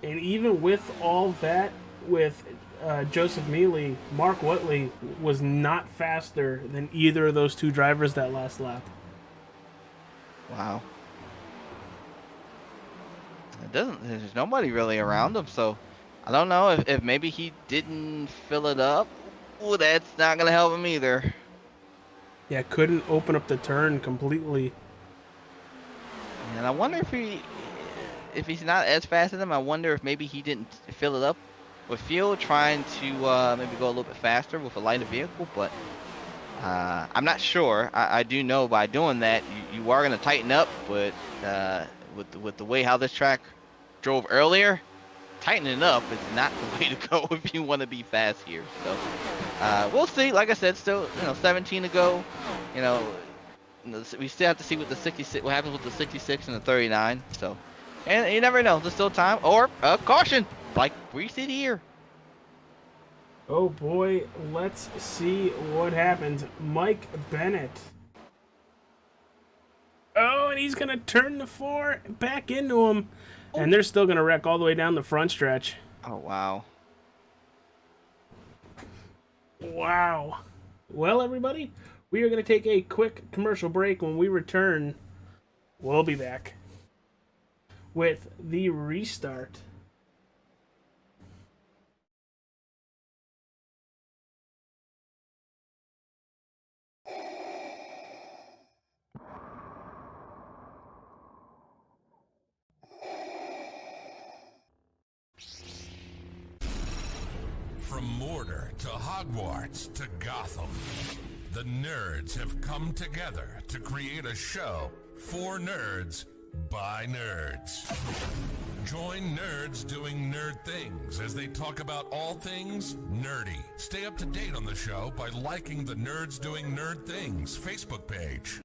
And even with all that, with Joseph Mealy, Mark Whitley was not faster than either of those two drivers that last lap. Wow. There's nobody really around him, so I don't know if maybe he didn't fill it up. Oh, that's not gonna help him either. Yeah, couldn't open up the turn completely. And I wonder if he's not as fast as him, I wonder if maybe he didn't fill it up with fuel, trying to maybe go a little bit faster with a lighter vehicle. But I'm not sure. I do know by doing that you are going to tighten up, but with the way how this track drove earlier, tightening up is not the way to go if you want to be fast here. So we'll see. Like I said, still 17 to go. We still have to see what happens with the 66 and the 39. So, and you never know. There's still time. Or caution, like we see here. Oh boy, let's see what happens. Mike Bennett. Oh, and he's going to turn the 4 back into him. And they're still going to wreck all the way down the front stretch. Oh, wow. Wow. Well, everybody, we are going to take a quick commercial break. When we return, we'll be back with the restart. From Mordor to Hogwarts to Gotham, the nerds have come together to create a show for nerds by nerds. Join nerds doing nerd things as they talk about all things nerdy. Stay up to date on the show by liking the Nerds Doing Nerd Things Facebook page.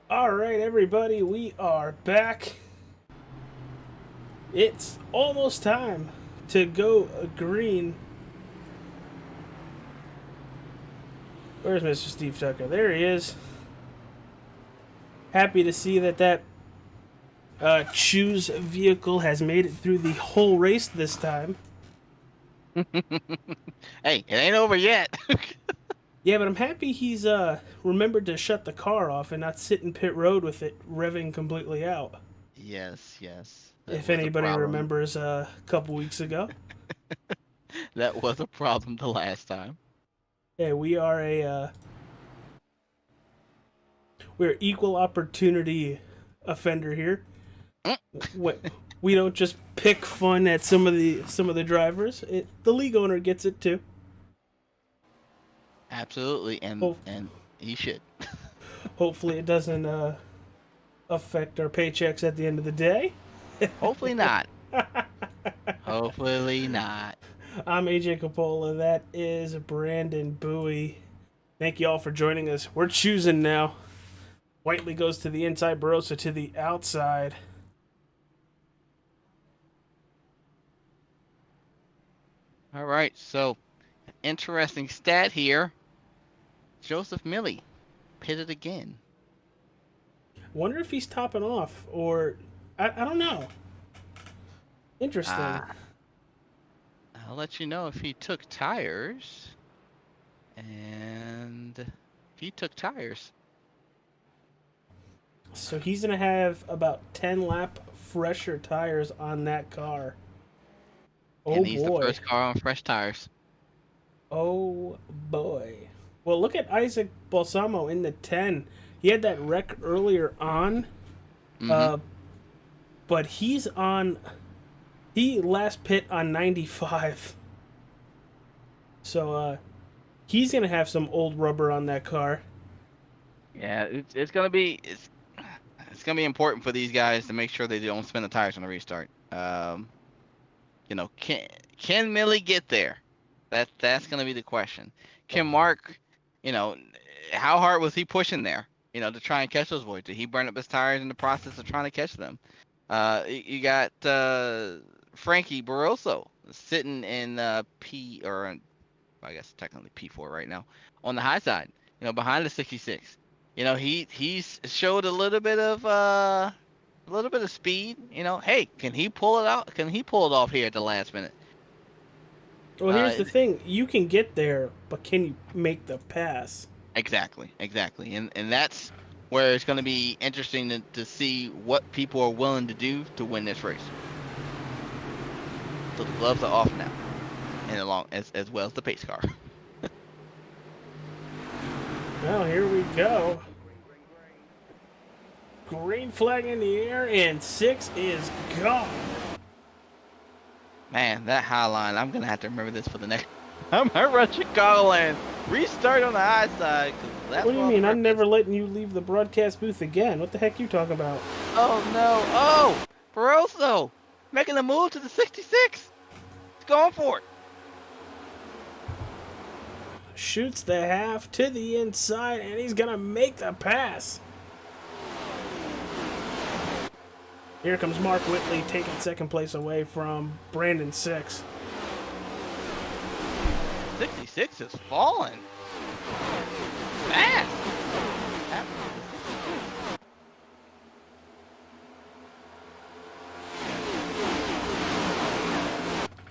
All right, everybody, we are back. It's almost time to go green. Where's Mr. Steve Tucker? There he is. Happy to see that Choose vehicle has made it through the whole race this time. Hey, it ain't over yet. Yeah, but I'm happy he's remembered to shut the car off and not sit in pit road with it revving completely out. Yes. If anybody remembers a couple weeks ago. That was a problem the last time. Yeah, we're equal opportunity offender here. We don't just pick fun at some of the drivers. The league owner gets it too. Absolutely, and he should. Hopefully it doesn't affect our paychecks at the end of the day. Hopefully not. Hopefully not. I'm AJ Capola. That is Brandon Bowie. Thank you all for joining us. We're choosing now. Whiteley goes to the inside, Barossa to the outside. All right, so interesting stat here. Joseph Millie pitted again. Wonder if he's topping off, or I don't know. Interesting. I'll let you know if he took tires. And he took tires. So he's going to have about 10 lap fresher tires on that car. Oh, and he's boy. the first car on fresh tires. Oh, boy. Well, look at Isaac Balsamo in the 10. He had that wreck earlier on. But he's on... He last pit on 95. So, he's going to have some old rubber on that car. Yeah, it's going to be... It's going to be important for these guys to make sure they don't spin the tires on the restart. Can Millie get there? That's gonna be the question. Can Mark, how hard was he pushing there? To try and catch those boys. Did he burn up his tires in the process of trying to catch them? You got Frankie Barroso sitting in P, or I guess technically P4 right now, on the high side. Behind the 66. He's showed a little bit of speed. Hey, can he pull it out? Can he pull it off here at the last minute? Well, here's the thing: you can get there, but can you make the pass? Exactly, and that's where it's going to be interesting to see what people are willing to do to win this race. So the gloves are off now, and as well as the pace car. Well, here we go. Green flag in the air, and 6 is gone. Man, that high line, I'm going to have to remember this for the next time I run Chicagoland. Restart on the high side. That's What do you mean? I'm never letting you leave the broadcast booth again. What the heck you talking about? Oh, no. Oh, Barroso making a move to the 66. He's going for it. Shoots the half to the inside, and he's going to make the pass. Here comes Mark Whitley taking second place away from Brandon 6. 66 is falling. Fast.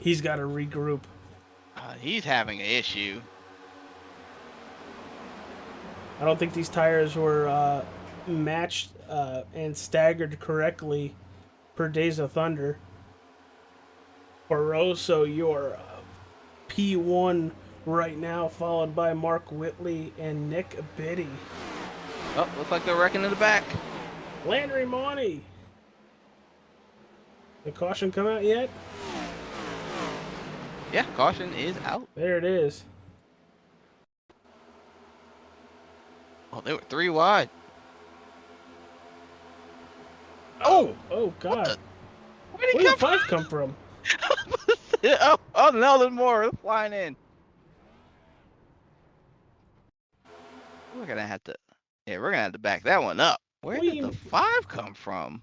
He's got to regroup. He's having an issue. I don't think these tires were matched and staggered correctly per Days of Thunder. Barroso, your P1 right now, followed by Mark Whitley and Nick Biddy. Oh, looks like they're wrecking in the back. Landry Monty. The caution come out yet? Yeah, caution is out. There it is. Oh, they were 3 wide. Oh God. Where did Where did 5 come from? oh no, there's more. They're flying in. We're gonna have to back that one up. Where did the 5 come from?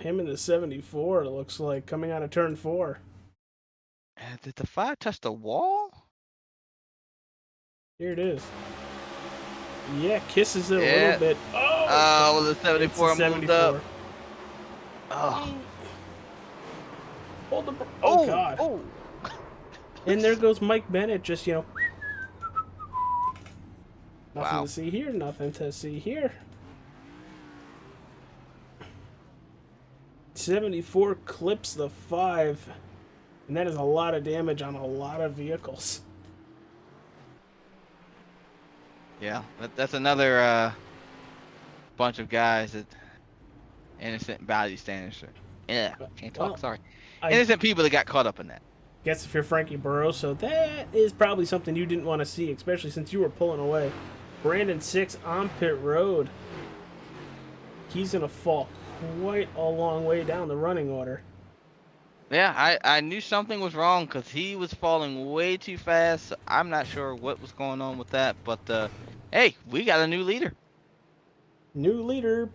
Him in the 74, it looks like, coming out of turn 4. Did the 5 touch the wall? Here it is. Yeah, kisses it a little bit. Oh, the 74 moved up. Oh. Hold the. Oh God. Oh. And there goes Mike Bennett, just nothing Wow. to see here, nothing to see here. 74 clips the 5, and that is a lot of damage on a lot of vehicles. Yeah, that's another bunch of guys that innocent value standards. Yeah, can't talk. Well, sorry, innocent people that got caught up in that. Guess if you're Frankie Barroso, that is probably something you didn't want to see, especially since you were pulling away. Brandon 6 on pit road. He's gonna fall quite a long way down the running order. Yeah, I knew something was wrong because he was falling way too fast. I'm not sure what was going on with that, but hey, we got a new leader. New leader,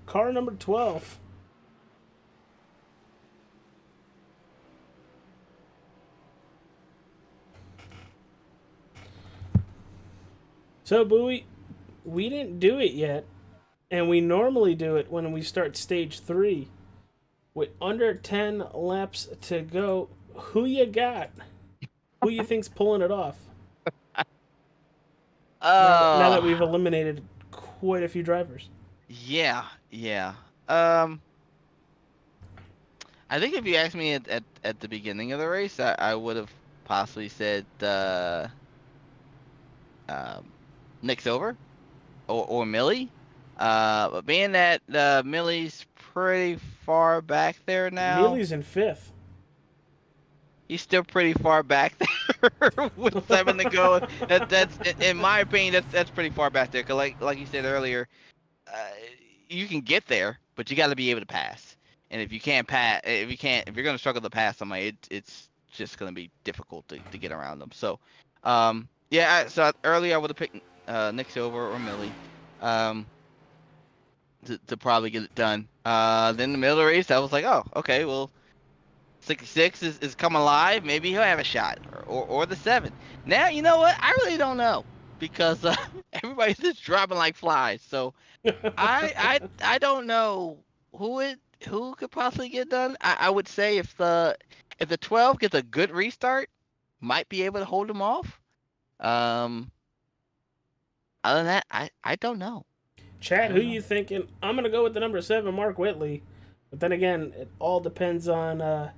car number 12. So, Bowie, we didn't do it yet, and we normally do it when we start stage 3. With under 10 laps to go, who you got? Who you think's pulling it off? Now that we've eliminated quite a few drivers. Yeah. I think if you asked me at the beginning of the race, I would have possibly said Nick Silver or Millie. But being that Millie's pretty far back there now. Millie's in 5th. He's still pretty far back there with 7 to go. That's in my opinion, that's pretty far back there. Cause like you said earlier, you can get there, but you got to be able to pass. And if you can't pass, if you're gonna struggle to pass somebody, it's just gonna be difficult to get around them. So, yeah. So earlier I would have picked Nick Silver or Millie, to probably get it done. Then the middle of the race, I was like, oh, okay, well, 66 is come alive. Maybe he'll have a shot, or the 7. Now, you know what? I really don't know because everybody's just dropping like flies. So I don't know who could possibly get done. I would say if the 12 gets a good restart, might be able to hold them off. Other than that, I don't know. Chad, who you thinking? I'm gonna go with the number 7, Mark Whitley. But then again, it all depends on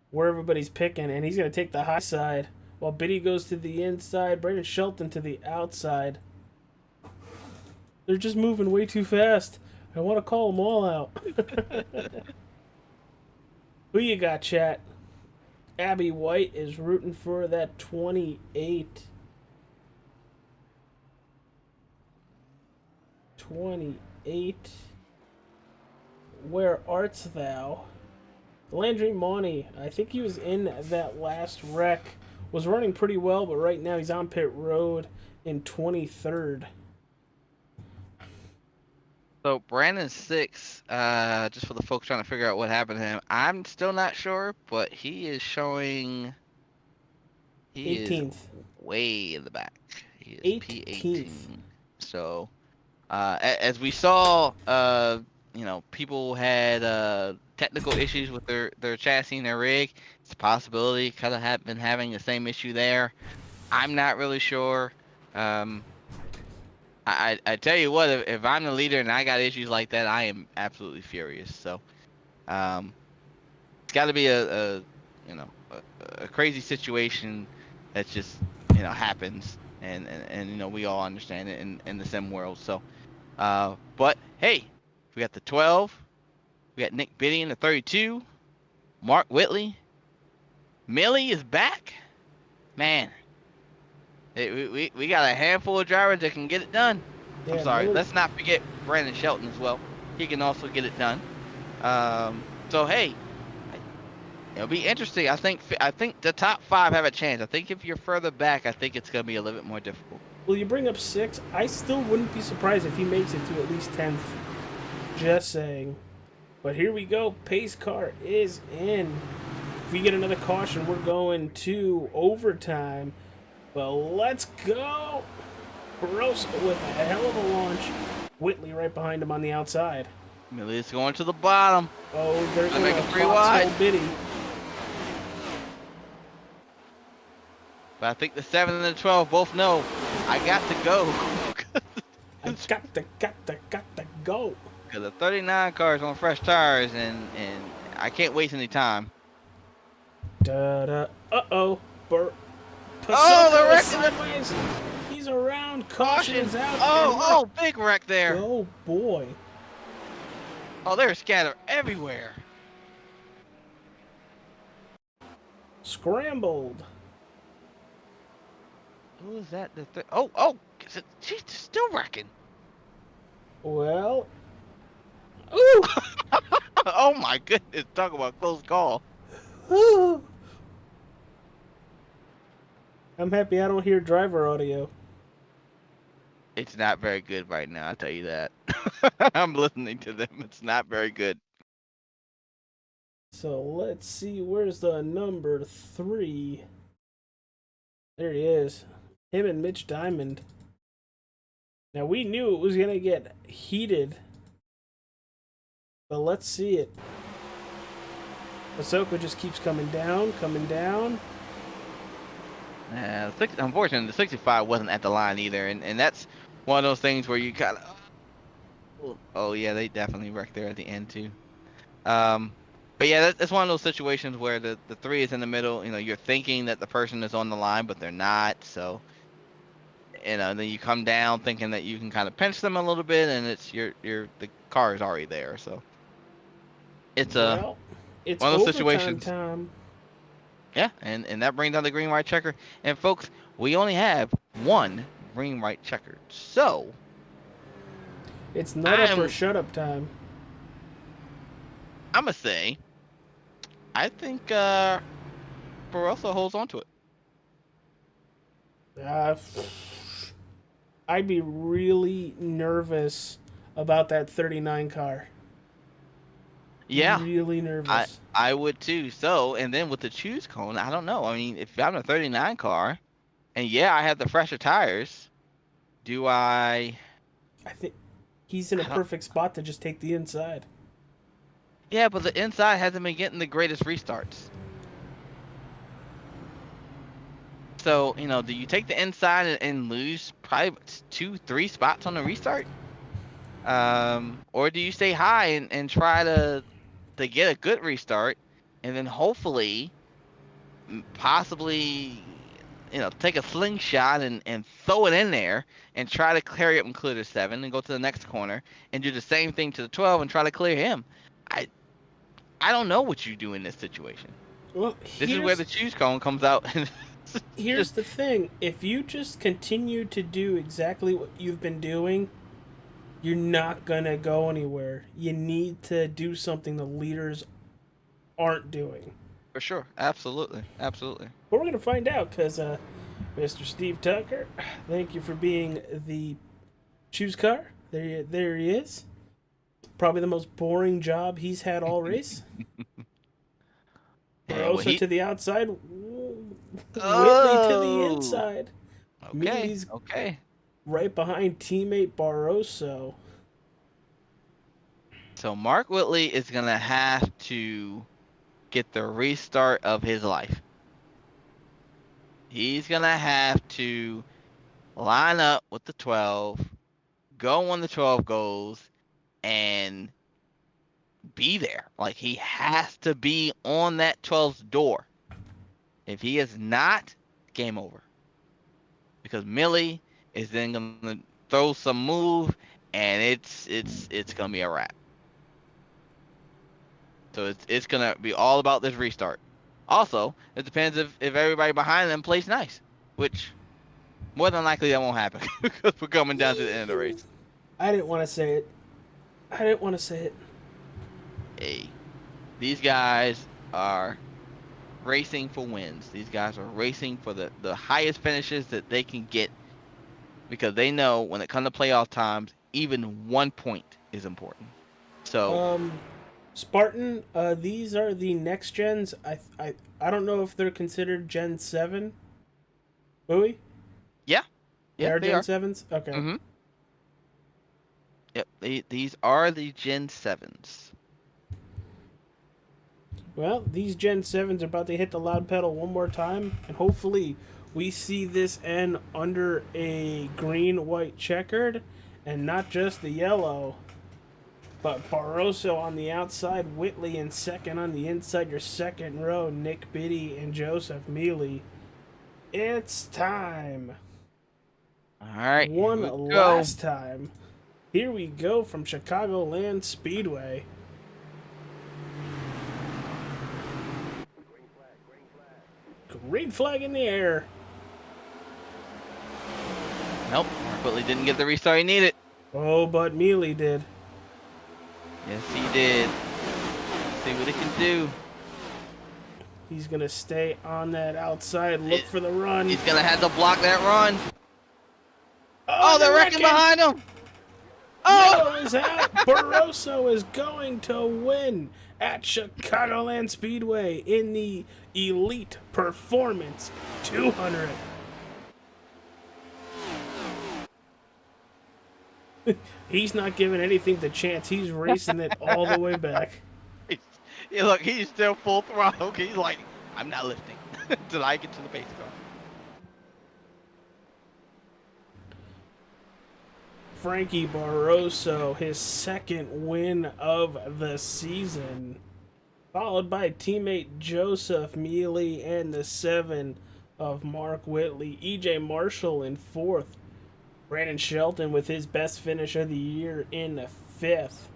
where everybody's picking, and he's gonna take the high side, while Biddy goes to the inside, Brandon Shelton to the outside. They're just moving way too fast. I want to call them all out. Who you got, chat? Abby White is rooting for that 28. 28. Where art thou? Landry Monty, I think he was in that last wreck. Was running pretty well, but right now he's on pit road in 23rd. So Brandon 6, just for the folks trying to figure out what happened to him, I'm still not sure, but he is showing 18th. Is way in the back. He is 18th. P18. So, as we saw, people had technical issues with their chassis and their rig. It's a possibility. Kind of have been having the same issue there. I'm not really sure. I tell you what, if I'm the leader and I got issues like that, I am absolutely furious. So, it's got to be a crazy situation that just happens, and we all understand it in the sim world. So, but hey, we got the 12, we got Nick Biddy in the 32, Mark Whitley, Millie is back, man. We got a handful of drivers that can get it done. Yeah, I'm sorry. Millie... Let's not forget Brandon Shelton as well. He can also get it done. So hey, it'll be interesting. I think the top 5 have a chance. I think if you're further back, I think it's gonna be a little bit more difficult. Well, you bring up 6. I still wouldn't be surprised if he makes it to at least 10th. Just saying. But here we go. Pace car is in. If we get another caution, we're going to overtime. Well, let's go! Gross with a hell of a launch. Whitley right behind him on the outside. Millie's going to the bottom. Oh, they're going make to it 3 wide. Biddy. But I think the 7 and the 12 both know I got to go. I got to go. Because the 39 car is on fresh tires, and I can't waste any time. Da-da. Uh-oh. Oh, the wreck! He's around. Caution is out. Oh, big wreck there. Oh, boy. Oh, they're scattered everywhere. Scrambled. Who is that? Oh, she's still wrecking. Well. Ooh. Oh, my goodness. Talk about close call. Ooh. I'm happy I don't hear driver audio. It's not very good right now, I'll tell you that. I'm listening to them. It's not very good. So let's see, where's the number 3? There he is. Him and Mitch Diamond. Now we knew it was going to get heated. But let's see it. Ahsoka just keeps coming down. Unfortunately, the 65 wasn't at the line either, and that's one of those things where you kind of, oh yeah, they definitely wrecked there at the end too. But yeah, that's one of those situations where the 3 is in the middle. You're thinking that the person is on the line, but they're not. So, then you come down thinking that you can kind of pinch them a little bit, and it's the car is already there. So it's one of those situations. Time. Yeah, and that brings down the green-white checker. And folks, we only have 1 green-white checker. So it's not up or shut up time. I'm gonna say, I think Barroso holds on to it. I'd be really nervous about that 39 car. Yeah, Really nervous. I would too. So, and then with the choose cone, I don't know. I mean, if I'm a 39 car, and yeah, I have the fresher tires, do I? I think he's in a I don't. perfect spot to just take the inside. Yeah, but the inside hasn't been getting the greatest restarts. So, do you take the inside and lose probably 2-3 spots on the restart? Or do you stay high and try to get a good restart, and then hopefully, possibly, take a slingshot and throw it in there and try to carry up and clear the 7 and go to the next corner and do the same thing to the 12 and try to clear him. I don't know what you do in this situation. Well, This is where the choose cone comes out. Here's the thing. If you just continue to do exactly what you've been doing, you're not going to go anywhere. You need to do something the leaders aren't doing. For sure. Absolutely. Absolutely. But we're going to find out because Mr. Steve Tucker, thank you for being the choose car. There he is. Probably the most boring job he's had all race. Also to the outside. Whitley to the inside. Okay. Right behind teammate Barroso. So Mark Whitley is going to have to get the restart of his life. He's going to have to line up with the 12, go when the 12 goes, and be there. Like, he has to be on that 12's door. If he is not, game over. Because Millie is then going to throw some move, and it's going to be a wrap. So it's going to be all about this restart. Also, it depends if everybody behind them plays nice, which more than likely that won't happen because we're coming down to the end of the race. I didn't want to say it. Hey, these guys are racing for wins. These guys are racing for the highest finishes that they can get because they know when it comes to playoff times, even 1 point is important. So, Spartan, these are the next gens. I don't know if they're considered Gen 7. Bowie? Yeah, they are Gen 7s? Okay. Mm-hmm. Yep, these are the Gen 7s. Well, these Gen 7s are about to hit the loud pedal one more time, and hopefully we see this end under a green-white checkered, and not just the yellow. But Barroso on the outside, Whitley in second on the inside, your second row, Nick Biddy and Joseph Mealy. It's time. All right. One last time. Here we go from Chicagoland Speedway. Green flag in the air. Nope, Mark Whitley didn't get the restart he needed. Oh, but Mealy did. Yes, he did. Let's see what he can do. He's going to stay on that outside, look for the run. He's going to have to block that run. Oh, they're wrecking behind him. Oh! Yellow is out. Barroso is going to win at Chicagoland Speedway in the Elite Performance 200. He's not giving anything to chance. He's racing it all the way back. Look, he's still full throttle. He's like, I'm not lifting until I get to the base car. Frankie Barroso, his second win of the season. Followed by teammate Joseph Mealy and the 7 of Mark Whitley. EJ Marshall in 4th. Brandon Shelton with his best finish of the year in 5th.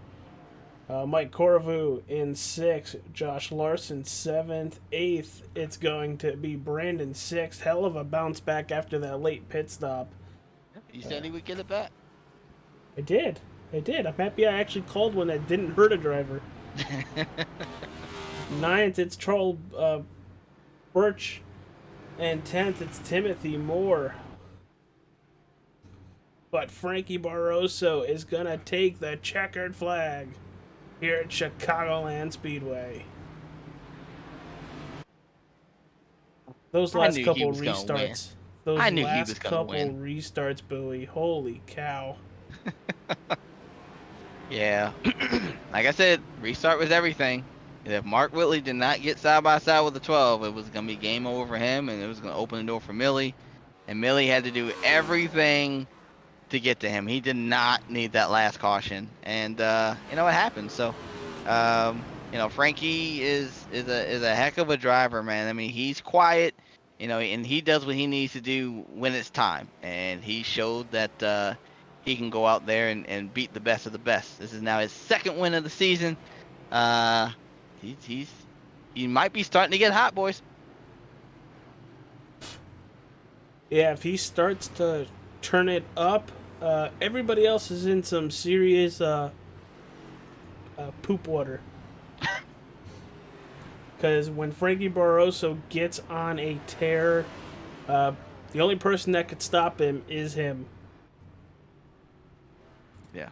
Mike Corvu in 6th. Josh Larson 7th. 8th, it's going to be Brandon 6th. Hell of a bounce back after that late pit stop. You said he would get it back. I did. I'm happy I actually called one that didn't hurt a driver. Ninth, it's Troll Birch. And 10th, it's Timothy Moore. But Frankie Barroso is going to take the checkered flag here at Chicagoland Speedway. Those I last knew he couple was gonna win. restarts. Those I knew he was last gonna couple win. restarts, Bowie. Holy cow. Yeah. Like I said, restart was everything. And if Mark Whitley did not get side by side with the 12, it was going to be game over for him, and it was going to open the door for Millie. And Millie had to do everything to get to him. He did not need that last caution. And, you know what happened. So, Frankie is a heck of a driver, man. I mean, he's quiet, and he does what he needs to do when it's time. And he showed that he can go out there and beat the best of the best. This is now his second win of the season. He might be starting to get hot, boys. Yeah, if he starts to turn it up, everybody else is in some serious poop water. Because when Frankie Barroso gets on a tear, the only person that could stop him is him. Yeah.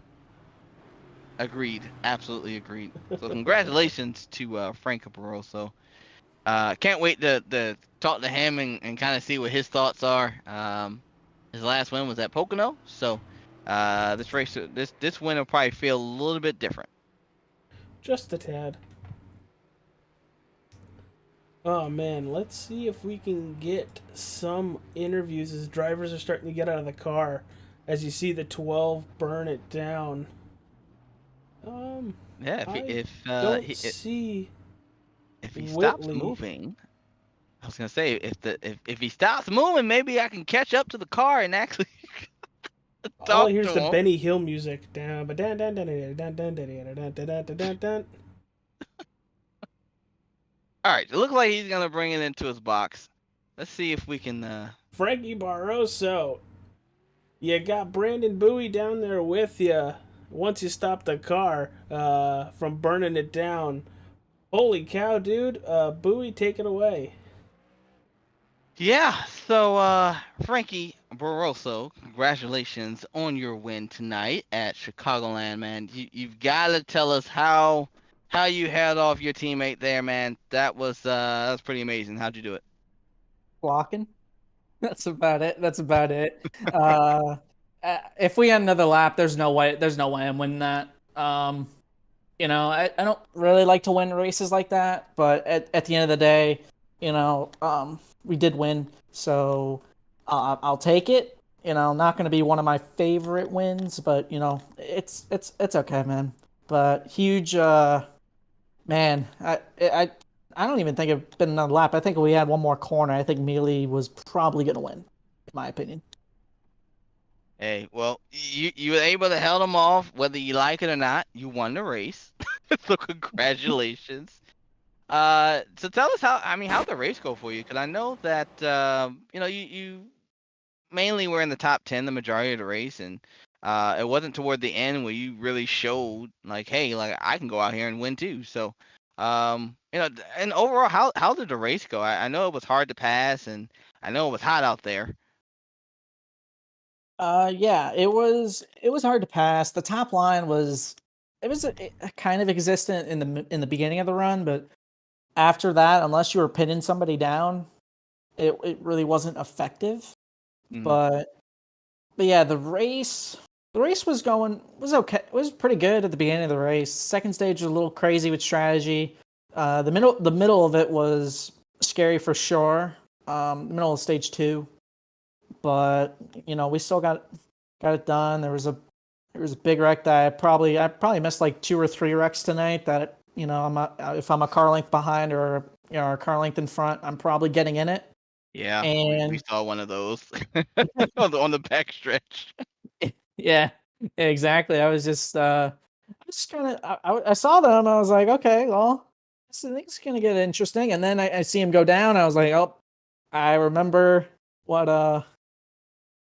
Agreed. Absolutely agreed. So congratulations to Frank Barroso. Can't wait to talk to him and kind of see what his thoughts are. His last win was at Pocono, so this win will probably feel a little bit different. Just a tad. Oh man, let's see if we can get some interviews as drivers are starting to get out of the car. As you see the 12 burn it down. Yeah, See if he stops Whitley. moving, I was gonna say if he stops moving, maybe I can catch up to the car and actually All I talk hear to is the him. Benny Hill music. All right, it looks like he's gonna bring it into his box. Let's see if we can. Frankie Barroso, you got Brandon Bowie down there with you. Once you stop the car from burning it down. Holy cow, dude. Bowie, take it away. Yeah, so Frankie Barroso, congratulations on your win tonight at Chicagoland, man. You've got to tell us how you held off your teammate there, man. That was pretty amazing. How'd you do it? Blocking. That's about it. If we had another lap, there's no way I'm winning that. I don't really like to win races like that, but at the end of the day, we did win, so I'll take it. Not going to be one of my favorite wins, but it's okay, man. But huge, man. I don't even think it's been another lap. I think if we had one more corner, I think Mealy was probably going to win, in my opinion. Hey, well, you were able to hold him off, whether you like it or not. You won the race, so congratulations. So tell us how'd the race go for you? Because I know that you mainly were in the top 10 the majority of the race, and it wasn't toward the end where you really showed like, hey, like I can go out here and win too. So, and overall, how did the race go? I know it was hard to pass, and I know it was hot out there. Yeah, it was hard to pass. The top line was kind of existent in the beginning of the run, but after that, unless you were pinning somebody down, it really wasn't effective. Mhm. But yeah, the race was okay. It was pretty good at the beginning of the race. Second stage was a little crazy with strategy. The middle of it was scary for sure. The middle of stage 2. But we still got it done. There was a big wreck that I probably missed like 2 or 3 wrecks tonight. That if I'm a car length behind or a car length in front, I'm probably getting in it. Yeah, And we saw one of those on the back stretch. yeah, exactly. I was just kind of I saw them. I was like, okay, well, this thing's gonna get interesting. And then I see him go down. I was like, oh, I remember what I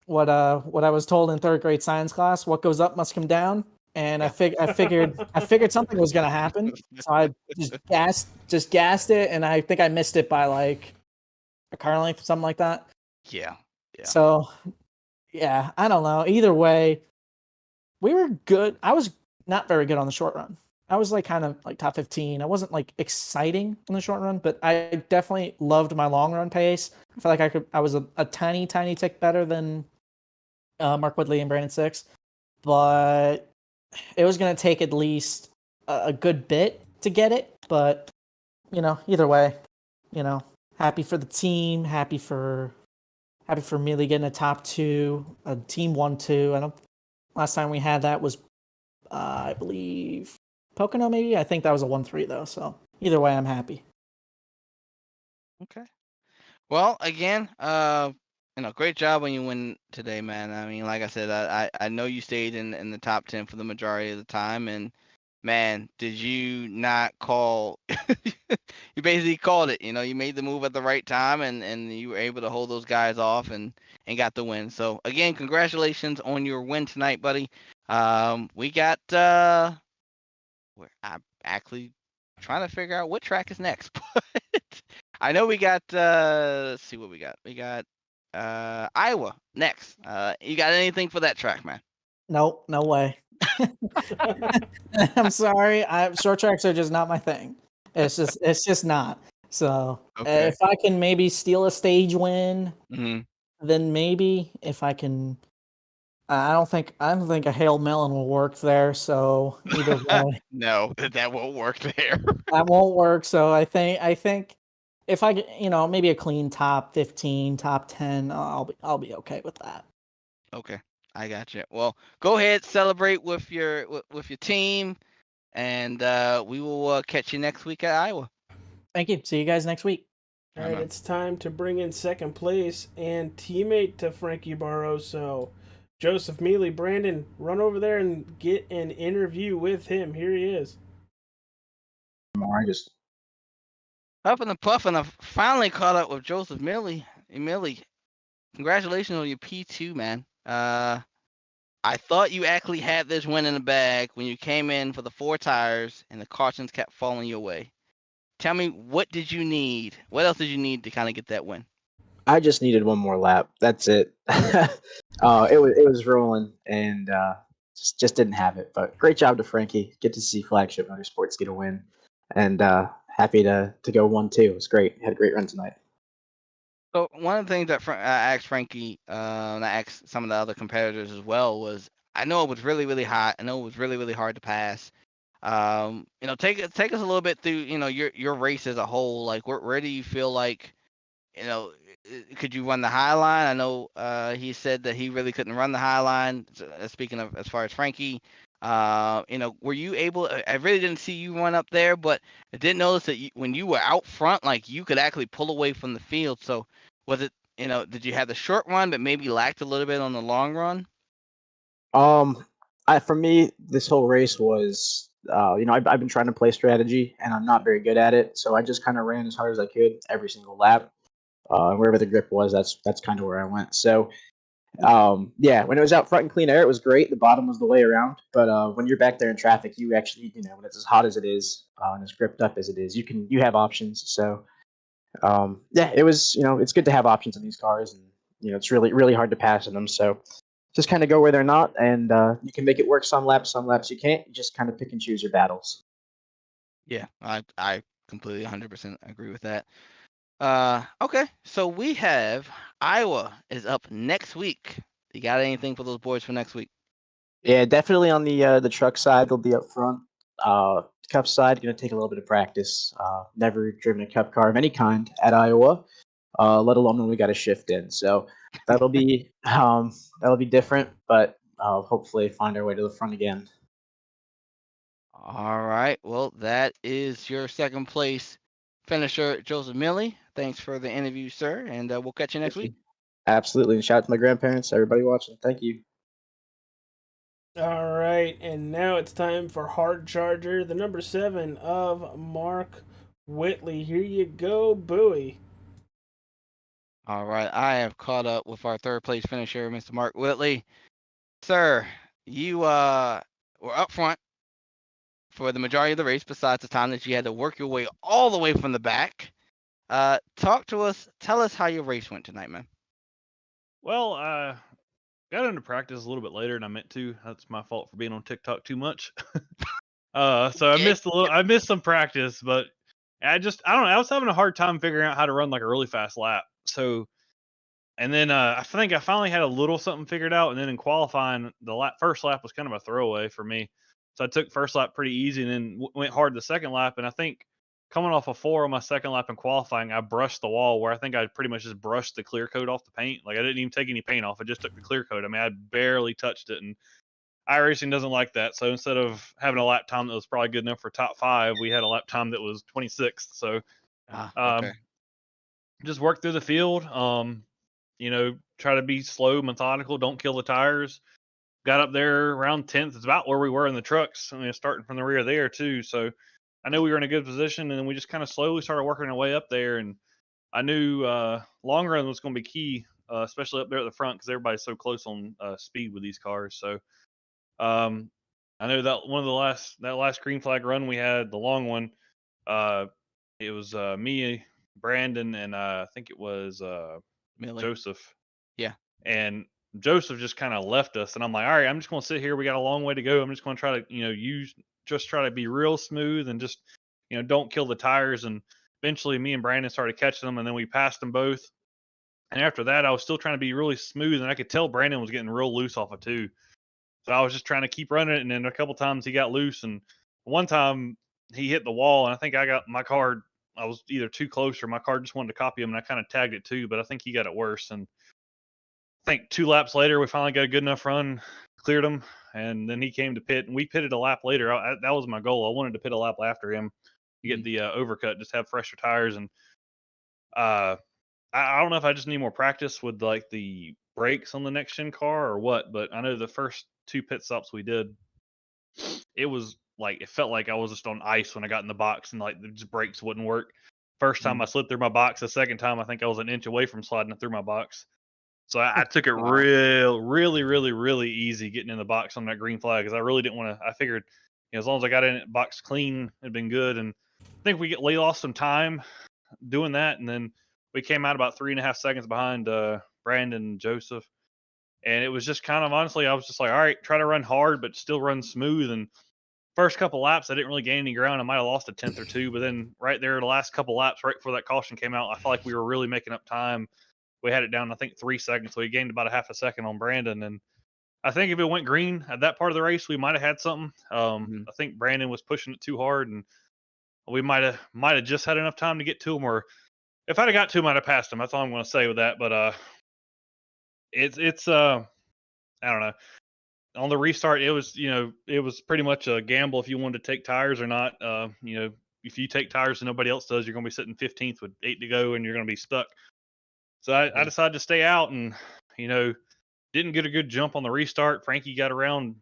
was told in 3rd grade science class. What goes up must come down. and Yeah. I figured something was gonna happen, so I just gassed it, and I think I missed it by like a car length, something like that. Yeah. Yeah. So yeah, I don't know. Either way, we were good. I was not very good on the short run. I was like kind of like top 15. I wasn't like exciting in the short run, but I definitely loved my long run pace. I feel like I was a tiny tick better than Mark Woodley and Brandon Six, but it was going to take at least a good bit to get it. But either way, happy for the team, happy for Mealy getting a top 2, a team 1-2. I don't. Last time we had that was, I believe, Pocono. Maybe I think that was a 1-3 though. So either way, I'm happy. Okay. Well, again, great job when you win today, man. I mean, like I said, I know you stayed in the top 10 for the majority of the time, and man, did you not call? You basically called it. You made the move at the right time, and you were able to hold those guys off and got the win. So again, congratulations on your win tonight, buddy. We got I'm actually trying to figure out what track is next, but I know we got let's see what we got. We got Iowa next. You got anything for that track, man? Nope, no way. I'm sorry. Short tracks are just not my thing. It's just not. So Okay. if I can maybe steal a stage win, Mm-hmm. then maybe if I can. I don't think a Hail Melon will work there. So either way, No, that won't work there. that won't work. So I think if I get maybe a clean top 15, top 10, I'll be okay with that. Okay, I got you. Well, go ahead, celebrate with your team, and we will catch you next week at Iowa. Thank you. See you guys next week. All right, it's time to bring in second place and teammate to Frankie Barroso, Joseph Mealy. Brandon, run over there and get an interview with him. Here he is. I just Huffing and puffing, I finally caught up with Joseph Millie. Millie, congratulations on your P2, man. I thought you actually had this win in the bag when you came in for the 4 tires and the cautions kept falling your way. Tell me, what did you need? What else did you need to kind of get that win? I just needed one more lap. That's it. It was rolling and just didn't have it. But great job to Frankie. Good to see Flagship Motorsports get a win, and happy to go 1-2. It was great. Had a great run tonight. So one of the things that I asked Frankie, and I asked some of the other competitors as well, was I know it was really, really hot. I know it was really, really hard to pass. Take us a little bit through, your race as a whole. Like, where do you feel like, could you run the high line? I know he said that he really couldn't run the high line. Speaking of as far as Frankie, were you able? I really didn't see you run up there, but I did notice that when you were out front, like you could actually pull away from the field. So was it, did you have the short run, but maybe lacked a little bit on the long run? For me, this whole race was, I've been trying to play strategy, and I'm not very good at it. So I just kind of ran as hard as I could every single lap. Wherever the grip was, that's kind of where I went. So, yeah, when it was out front in clean air, it was great. The bottom was the way around. But when you're back there in traffic, you actually, when it's as hot as it is and as gripped up as it is, you have options. So, yeah, it was, it's good to have options in these cars, and it's really really hard to pass in them. So, just kind of go where they're not, and you can make it work some laps you can't. You just kind of pick and choose your battles. Yeah, I completely 100% agree with that. Okay, so we have Iowa is up next week. You got anything for those boys for next week? Yeah, definitely on the truck side, they'll be up front. Cup side, going to take a little bit of practice. Never driven a cup car of any kind at Iowa, let alone when we got a shift in. So that'll be different, but hopefully find our way to the front again. All right. Well, that is your second place finisher, Joseph Millie. Thanks for the interview, sir, and we'll catch you next Thank week. you. Absolutely, and shout out to my grandparents, everybody watching. Thank you. All right, and now it's time for Hard Charger, the number 7 of Mark Whitley. Here you go, Bowie. All right. I have caught up with our third place finisher, Mr. Mark Whitley. Sir, you were up front for the majority of the race, besides the time that you had to work your way all the way from the back. Talk to us. Tell us how your race went tonight, man. Well, got into practice a little bit later than I meant to. That's my fault for being on TikTok too much. So I missed a little. I missed some practice, but I don't know. I was having a hard time figuring out how to run like a really fast lap. So, and then I think I finally had a little something figured out. And then in qualifying, the first lap was kind of a throwaway for me. So I took first lap pretty easy, and then went hard the second lap. And I think coming off a 4 on my second lap in qualifying, I brushed the wall where I think I pretty much just brushed the clear coat off the paint. Like I didn't even take any paint off. I just took the clear coat. I mean, I barely touched it. And iRacing doesn't like that. So instead of having a lap time that was probably good enough for top 5, we had a lap time that was 26th. So Okay. just work through the field. Try to be slow, methodical, don't kill the tires. Got up there around 10th. It's about where we were in the trucks. I mean, starting from the rear there too. So I knew we were in a good position, and then we just kind of slowly started working our way up there. And I knew long run was going to be key, especially up there at the front because everybody's so close on speed with these cars. So I know that that last green flag run we had, the long one, it was me, Brandon, and I think it was Millie. Joseph. Yeah. And Joseph just kind of left us, and I'm like, all right, I'm just going to sit here. We got a long way to go. I'm just going to try to try to be real smooth and just don't kill the tires. And eventually, me and Brandon started catching them, and then we passed them both. And after that, I was still trying to be really smooth, and I could tell Brandon was getting real loose off of 2. So I was just trying to keep running it, and then a couple times he got loose, and one time he hit the wall, and I think I got my card. I was either too close or my card just wanted to copy him, and I kind of tagged it too, but I think he got it worse. And I think 2 laps later, we finally got a good enough run, cleared him, and then he came to pit, and we pitted a lap later. That was my goal. I wanted to pit a lap after him to get the overcut, just have fresher tires. And I don't know if I just need more practice with like the brakes on the next gen car or what, but I know the first 2 pit stops we did, it was like it felt like I was just on ice when I got in the box, and like the brakes wouldn't work. First time I slid through my box. The second time I think I was an inch away from sliding through my box. So I took it really easy getting in the box on that green flag because I really didn't want to. I figured, as long as I got in it box clean, it'd been good. And I think we lost some time doing that, and then we came out about 3.5 seconds behind Brandon and Joseph. And it was just kind of, honestly, I was just like, all right, try to run hard, but still run smooth. And first couple laps, I didn't really gain any ground. I might have lost a 10th or 2, but then right there, the last couple laps, right before that caution came out, I felt like we were really making up time. We had it down, I think, 3 seconds. So we gained about a half a second on Brandon. And I think if it went green at that part of the race, we might have had something. I think Brandon was pushing it too hard, and we might have just had enough time to get to him. Or if I'd have got to him, I'd have passed him. That's all I'm going to say with that. But it's I don't know. On the restart, it was pretty much a gamble if you wanted to take tires or not. If you take tires and nobody else does, you're going to be sitting 15th with 8 to go, and you're going to be stuck. So I decided to stay out, and didn't get a good jump on the restart. Frankie got around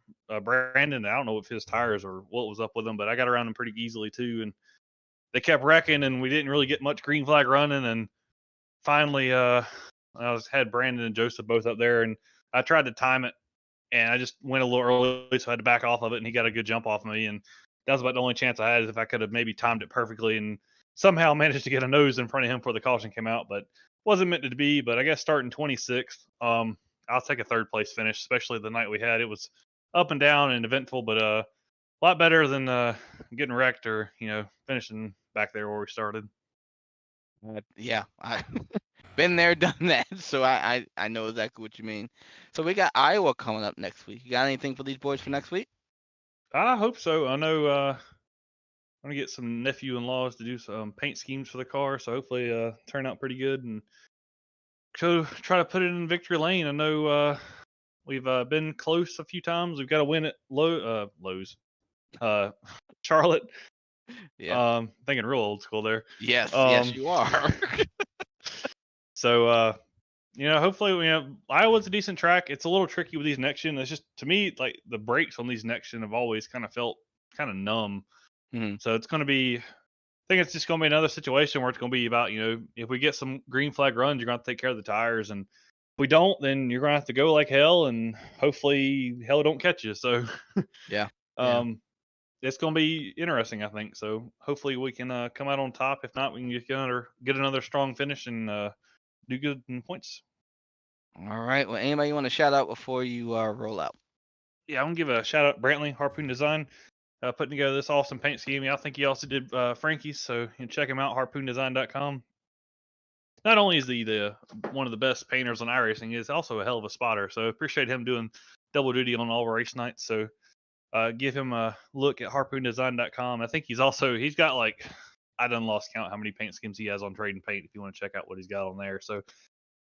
Brandon. I don't know if his tires or what was up with them, but I got around them pretty easily too. And they kept wrecking, and we didn't really get much green flag running. And finally, had Brandon and Joseph both up there, and I tried to time it, and I just went a little early, so I had to back off of it, and he got a good jump off of me. And that was about the only chance I had, is if I could have maybe timed it perfectly and somehow managed to get a nose in front of him before the caution came out. But wasn't meant to be. But I guess starting 26th, I'll take a 3rd place finish, especially the night we had. It was up and down and eventful, but a lot better than getting wrecked or finishing back there where we started. Yeah, I been there, done that, so I know exactly what you mean. So we got Iowa coming up next week. You got anything for these boys for next week? I hope so. I know I'm gonna get some nephew-in-laws to do some paint schemes for the car, so hopefully turn out pretty good, and so try to put it in victory lane. I know we've been close a few times. We've got to win at Lowe's, Charlotte. Yeah. Thinking real old school there. Yes, yes, you are. So hopefully, Iowa's a decent track. It's a little tricky with these next gen. It's just, to me, like the brakes on these next gen have always kind of felt kind of numb. So it's going to be, I think it's just going to be another situation where it's going to be about, if we get some green flag runs, you're going to have to take care of the tires. And if we don't, then you're going to have to go like hell, and hopefully hell don't catch you. So yeah. It's going to be interesting, I think. So hopefully we can come out on top. If not, we can get another strong finish and do good in points. All right. Well, anybody you want to shout out before you roll out? Yeah, I'm gonna give a shout out Brantley Harpoon Design, putting together this awesome paint scheme. I think he also did Frankie's, so you can check him out, harpoondesign.com. Not only is he the one of the best painters on iRacing, he's also a hell of a spotter. So appreciate him doing double duty on all race nights. So give him a look at harpoondesign.com. I think he's got like, I done lost count how many paint schemes he has on Trade and Paint if you want to check out what he's got on there. So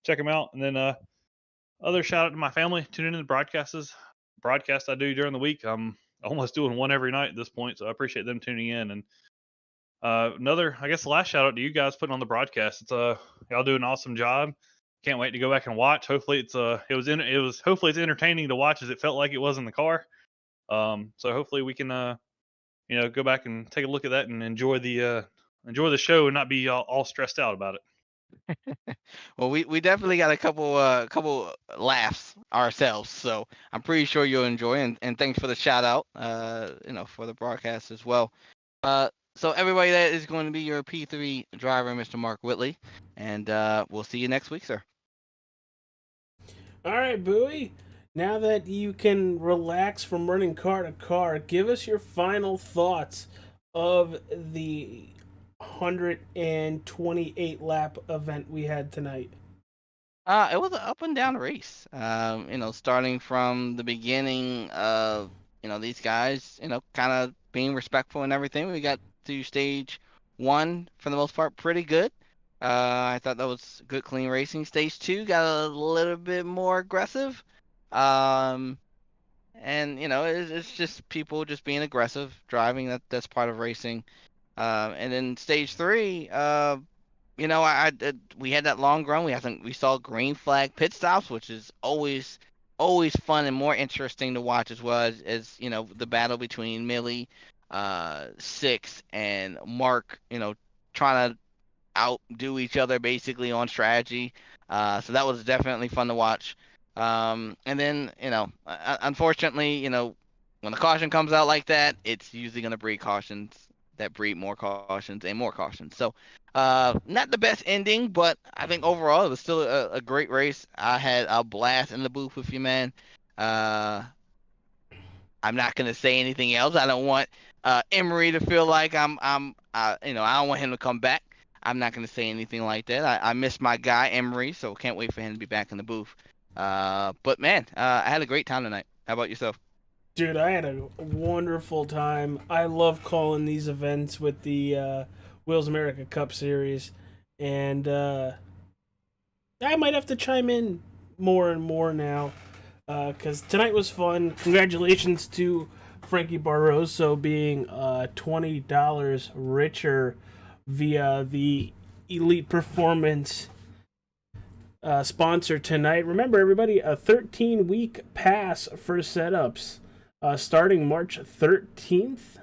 check him out. And then other shout out to my family tuning in to broadcast I do during the week. I'm almost doing one every night at this point, so I appreciate them tuning in. And another, I guess, the last shout out to you guys putting on the broadcast. It's y'all do an awesome job. Can't wait to go back and watch. Hopefully it's hopefully it's entertaining to watch as it felt like it was in the car. So hopefully we can go back and take a look at that and enjoy the show and not be all stressed out about it. Well, we definitely got a couple laughs ourselves, so I'm pretty sure you'll enjoy. And thanks for the shout out, for the broadcast as well. So everybody, that is going to be your P3 driver, Mr. Mark Whitley, and we'll see you next week, sir. All right, Bowie. Now that you can relax from running car to car, give us your final thoughts of the 128 lap event we had tonight. It was an up and down race. Starting from the beginning of these guys, kind of being respectful and everything. We got to stage 1 for the most part pretty good. I thought that was good, clean racing. Stage 2 got a little bit more aggressive. And it's just people just being aggressive, driving. That's part of racing. And then stage 3, we had that long run. We saw green flag pit stops, which is always fun and more interesting to watch, as well as the battle between Millie, Six, and Mark. Trying to outdo each other basically on strategy. So that was definitely fun to watch. And then unfortunately, when the caution comes out like that, it's usually going to breed cautions that breed more cautions and more cautions. So not the best ending, but I think overall it was still a great race. I had a blast in the booth with you, man. I'm not gonna say anything else. I don't want Emery to feel like I don't want him to come back. I'm not gonna say anything like that. I miss my guy Emery, so can't wait for him to be back in the booth. But man, I had a great time tonight. How about yourself? Dude, I had a wonderful time. I love calling these events with the Wheels America Cup Series, and I might have to chime in more and more now, because tonight was fun. Congratulations to Frankie Barroso being $20 richer via the Elite Performance sponsor tonight. Remember, everybody, a 13-week pass for setups starting March 13th.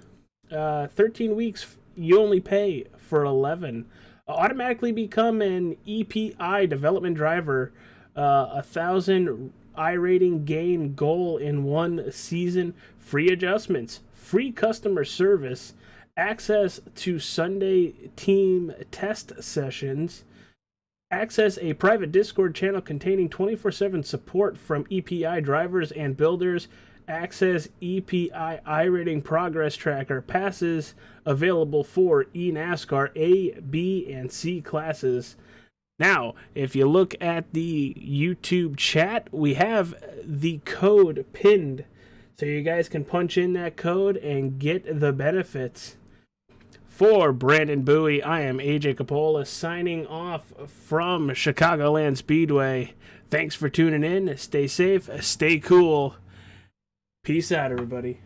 13 weeks, you only pay for 11. Automatically become an EPI development driver. 1,000 iRating gain goal in 1 season. Free adjustments. Free customer service. Access to Sunday team test sessions. Access a private Discord channel containing 24/7 support from EPI drivers and builders. Access EPI iRating progress tracker. Passes available for eNASCAR A, B, and C classes. Now, if you look at the YouTube chat, we have the code pinned, so you guys can punch in that code and get the benefits. For Brandon Bowie, I am AJ Capola signing off from Chicagoland Speedway. Thanks for tuning in. Stay safe, stay cool. Peace out, everybody.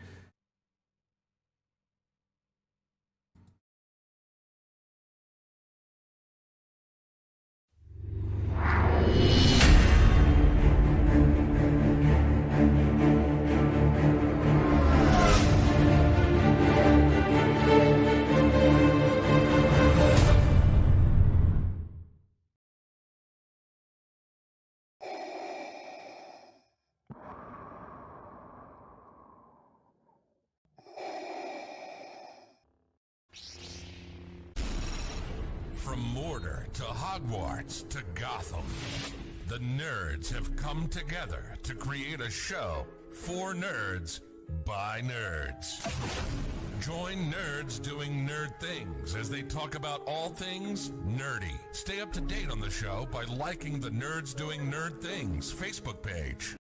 From Mordor to Hogwarts to Gotham, the nerds have come together to create a show for nerds by nerds. Join nerds doing nerd things as they talk about all things nerdy. Stay up to date on the show by liking the Nerds Doing Nerd Things Facebook page.